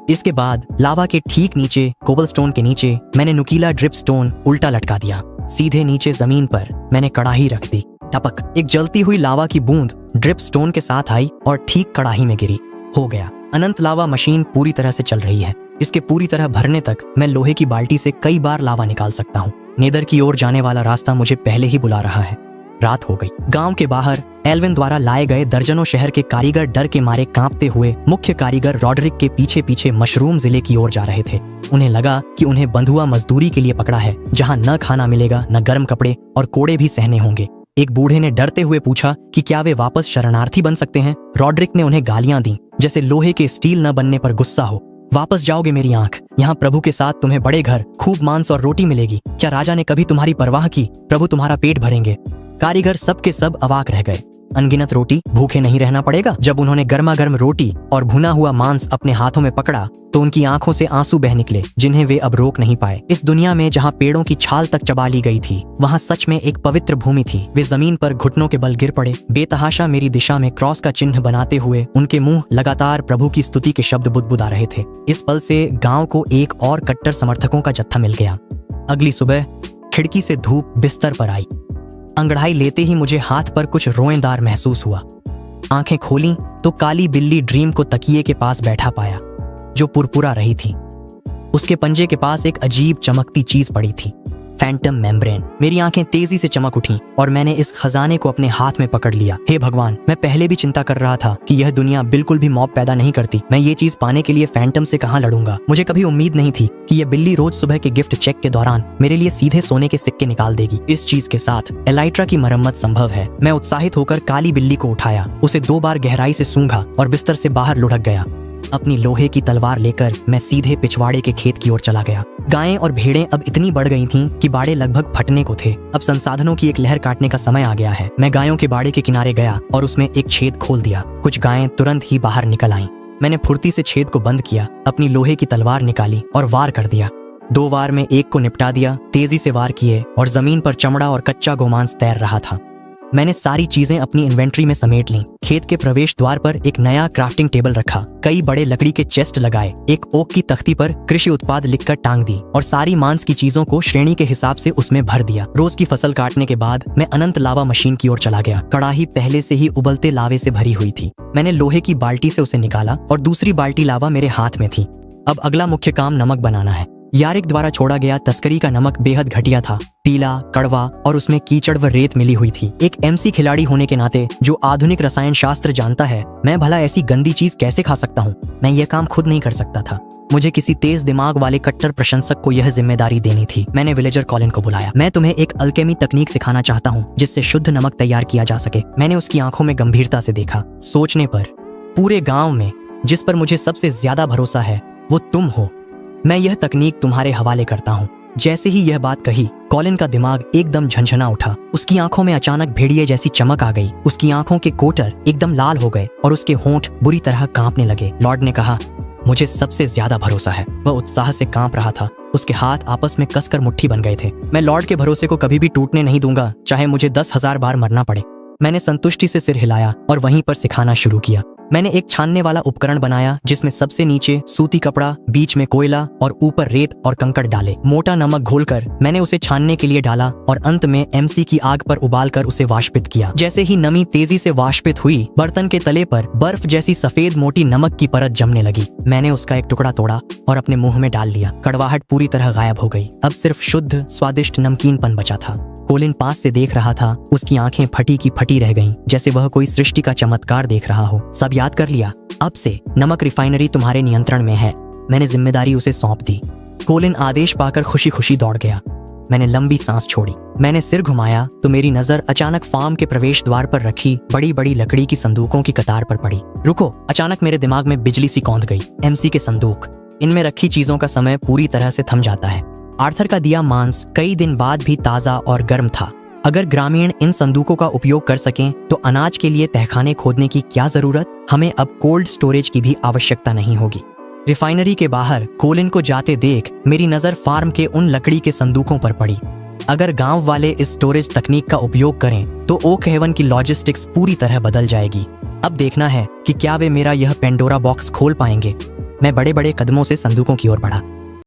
इसके बाद लावा के ठीक नीचे, कोबलस्टोन के नीचे, मैंने नुकीला ड्रिप स्टोन उल्टा लटका दिया। सीधे नीचे जमीन पर मैंने कड़ाही रख दी। टपक, एक जलती हुई लावा की बूंद ड्रिप स्टोन के साथ आई और ठीक कड़ाही में गिरी। हो गया। अनंत लावा मशीन पूरी तरह से चल रही है। इसके पूरी तरह भरने तक मैं लोहे की बाल्टी से कई बार लावा निकाल सकता हूँ। नेदर की ओर जाने वाला रास्ता मुझे पहले ही बुला रहा है। रात हो गई। गांव के बाहर एल्विन द्वारा लाए गए दर्जनों शहर के कारीगर डर के मारे कांपते हुए मुख्य कारीगर रॉडरिक के पीछे पीछे मशरूम जिले की ओर जा रहे थे। उन्हें लगा कि उन्हें बंधुआ मजदूरी के लिए पकड़ा है, जहां न खाना मिलेगा, न गर्म कपड़े और कोड़े भी सहने होंगे। एक बूढ़े ने डरते हुए पूछा कि क्या वे वापस शरणार्थी बन सकते हैं। रॉडरिक ने उन्हें गालियां दी, जैसे लोहे के स्टील न बनने पर गुस्सा हो। वापस जाओगे मेरी आंख, यहाँ प्रभु के साथ तुम्हें बड़े घर, खूब मांस और रोटी मिलेगी। क्या राजा ने कभी तुम्हारी परवाह की? प्रभु तुम्हारा पेट भरेंगे। कारीगर सब के सब अवाक रह गए। अनगिनत रोटी, भूखे नहीं रहना पड़ेगा। जब उन्होंने गर्मा गर्म रोटी और भुना हुआ मांस अपने हाथों में पकड़ा तो उनकी आंखों से आंसू बह निकले, जिन्हें वे अब रोक नहीं पाए। इस दुनिया में जहाँ पेड़ों की छाल तक चबा ली गई थी, वहाँ सच में एक पवित्र भूमि थी। वे जमीन पर घुटनों के बल गिर पड़े, बेतहाशा मेरी दिशा में क्रॉस का चिन्ह बनाते हुए। उनके मुंह लगातार प्रभु की स्तुति के शब्द बुदबुदा रहे थे। इस पल से गांव को एक और कट्टर समर्थकों का जत्था मिल गया। अगली सुबह खिड़की से धूप बिस्तर पर आई। अंगड़ाई लेते ही मुझे हाथ पर कुछ रोएंदार महसूस हुआ। आंखें खोली तो काली बिल्ली ड्रीम को तकिए के पास बैठा पाया, जो पुरपुरा रही थी। उसके पंजे के पास एक अजीब चमकती चीज पड़ी थी, फैंटम मेम्ब्रेन। मेरी आंखें तेजी से चमक उठीं और मैंने इस खजाने को अपने हाथ में पकड़ लिया। हे भगवान, मैं पहले भी चिंता कर रहा था कि यह दुनिया बिल्कुल भी मौत पैदा नहीं करती। मैं ये चीज पाने के लिए फैंटम से कहां लड़ूंगा। मुझे कभी उम्मीद नहीं थी कि यह बिल्ली रोज सुबह के गिफ्ट चेक के दौरान मेरे लिए सीधे सोने के सिक्के निकाल देगी। इस चीज के साथ एलाइट्रा की मरम्मत संभव है। मैं उत्साहित होकर काली बिल्ली को उठाया, उसे 2 बार गहराई से सूंघा और बिस्तर से बाहर लुढ़क गया। अपनी लोहे की तलवार लेकर मैं सीधे पिछवाड़े के खेत की ओर चला गया। गायें और भेड़ें अब इतनी बढ़ गई थीं कि बाड़े लगभग फटने को थे। अब संसाधनों की एक लहर काटने का समय आ गया है। मैं गायों के बाड़े के किनारे गया और उसमें एक छेद खोल दिया। कुछ गायें तुरंत ही बाहर निकल आईं। मैंने फुर्ती से छेद को बंद किया, अपनी लोहे की तलवार निकाली और वार कर दिया। 2 वार में एक को निपटा दिया। तेजी से वार किए और जमीन पर चमड़ा और कच्चा गोमांस तैर रहा था। मैंने सारी चीजें अपनी इन्वेंट्री में समेट लीं। खेत के प्रवेश द्वार पर एक नया क्राफ्टिंग टेबल रखा, कई बड़े लकड़ी के चेस्ट लगाए, एक ओक की तख्ती पर कृषि उत्पाद लिखकर टांग दी और सारी मांस की चीजों को श्रेणी के हिसाब से उसमें भर दिया। रोज की फसल काटने के बाद मैं अनंत लावा मशीन की ओर चला गया। कड़ाही पहले से ही उबलते लावे से भरी हुई थी। मैंने लोहे की बाल्टी से उसे निकाला और दूसरी बाल्टी लावा मेरे हाथ में थी। अब अगला मुख्य काम नमक बनाना है। यारिक द्वारा छोड़ा गया तस्करी का नमक बेहद घटिया था, पीला, कड़वा और उसमें कीचड़ व रेत मिली हुई थी। एक एमसी खिलाड़ी होने के नाते जो आधुनिक रसायन शास्त्र जानता है, मैं भला ऐसी गंदी चीज कैसे खा सकता हूँ। मैं यह काम खुद नहीं कर सकता था। मुझे किसी तेज दिमाग वाले कट्टर प्रशंसक को यह जिम्मेदारी देनी थी। मैंने विलेजर कॉलिन को बुलाया। मैं तुम्हें एक अल्केमी तकनीक सिखाना चाहता हूँ जिससे शुद्ध नमक तैयार किया जा सके। मैंने उसकी आंखों में गंभीरता से देखा। सोचने पर पूरे गाँव में जिस पर मुझे सबसे ज्यादा भरोसा है वो तुम हो। मैं यह तकनीक तुम्हारे हवाले करता हूँ। जैसे ही यह बात कही, कॉलिन का दिमाग एकदम झंझना उठा। उसकी आंखों में अचानक भेड़िए जैसी चमक आ गई। उसकी आंखों के कोटर एकदम लाल हो गए और उसके होंठ बुरी तरह कांपने लगे। लॉर्ड ने कहा, मुझे सबसे ज्यादा भरोसा है। वह उत्साह से कांप रहा था। उसके हाथ आपस में कसकर मुट्ठी बन गए थे। मैं लॉर्ड के भरोसे को कभी भी टूटने नहीं दूंगा, चाहे मुझे 10,000 बार मरना पड़े। मैंने संतुष्टि से सिर हिलाया और वहीं पर सिखाना शुरू किया। मैंने एक छानने वाला उपकरण बनाया जिसमें सबसे नीचे सूती कपड़ा, बीच में कोयला और ऊपर रेत और कंकड़ डाले। मोटा नमक घोलकर मैंने उसे छानने के लिए डाला और अंत में एमसी की आग पर उबालकर उसे वाष्पित किया। जैसे ही नमी तेजी से वाष्पित हुई, बर्तन के तले पर बर्फ जैसी सफेद मोटी नमक की परत जमने लगी। मैंने उसका एक टुकड़ा तोड़ा और अपने मुंह में डाल लिया। कड़वाहट पूरी तरह गायब हो गई। अब सिर्फ शुद्ध स्वादिष्ट नमकीनपन बचा था। कोलिन पास से देख रहा था। उसकी आंखें फटी की फटी रह गईं, जैसे वह कोई सृष्टि का चमत्कार देख रहा हो। सब याद कर लिया। अब से नमक रिफाइनरी तुम्हारे नियंत्रण में है। मैंने जिम्मेदारी उसे सौंप दी। कोलिन आदेश पाकर खुशी खुशी दौड़ गया। मैंने लंबी सांस छोड़ी। मैंने सिर घुमाया तो मेरी नजर अचानक फार्म के प्रवेश द्वार पर रखी बड़ी बड़ी लकड़ी की संदूकों की कतार पर पड़ी। रुको! अचानक मेरे दिमाग में बिजली सी कौंध गई। एमसी के संदूक, इनमें रखी चीजों का समय पूरी तरह से थम जाता है। आर्थर का दिया मांस कई दिन बाद भी ताजा और गर्म था। अगर ग्रामीण इन संदूकों का उपयोग कर सकें तो अनाज के लिए तहखाने खोदने की क्या जरूरत। हमें अब कोल्ड स्टोरेज की भी आवश्यकता नहीं होगी। रिफाइनरी के बाहर कोलिन को जाते देख मेरी नजर फार्म के उन लकड़ी के संदूकों पर पड़ी। अगर गांव वाले इस स्टोरेज तकनीक का उपयोग करें तो ओक हेवन की लॉजिस्टिक्स पूरी तरह बदल जाएगी। अब देखना है कि क्या वे मेरा यह पेंडोरा बॉक्स खोल पाएंगे। मैं बड़े बड़े कदमों से संदूकों की ओर बढ़ा।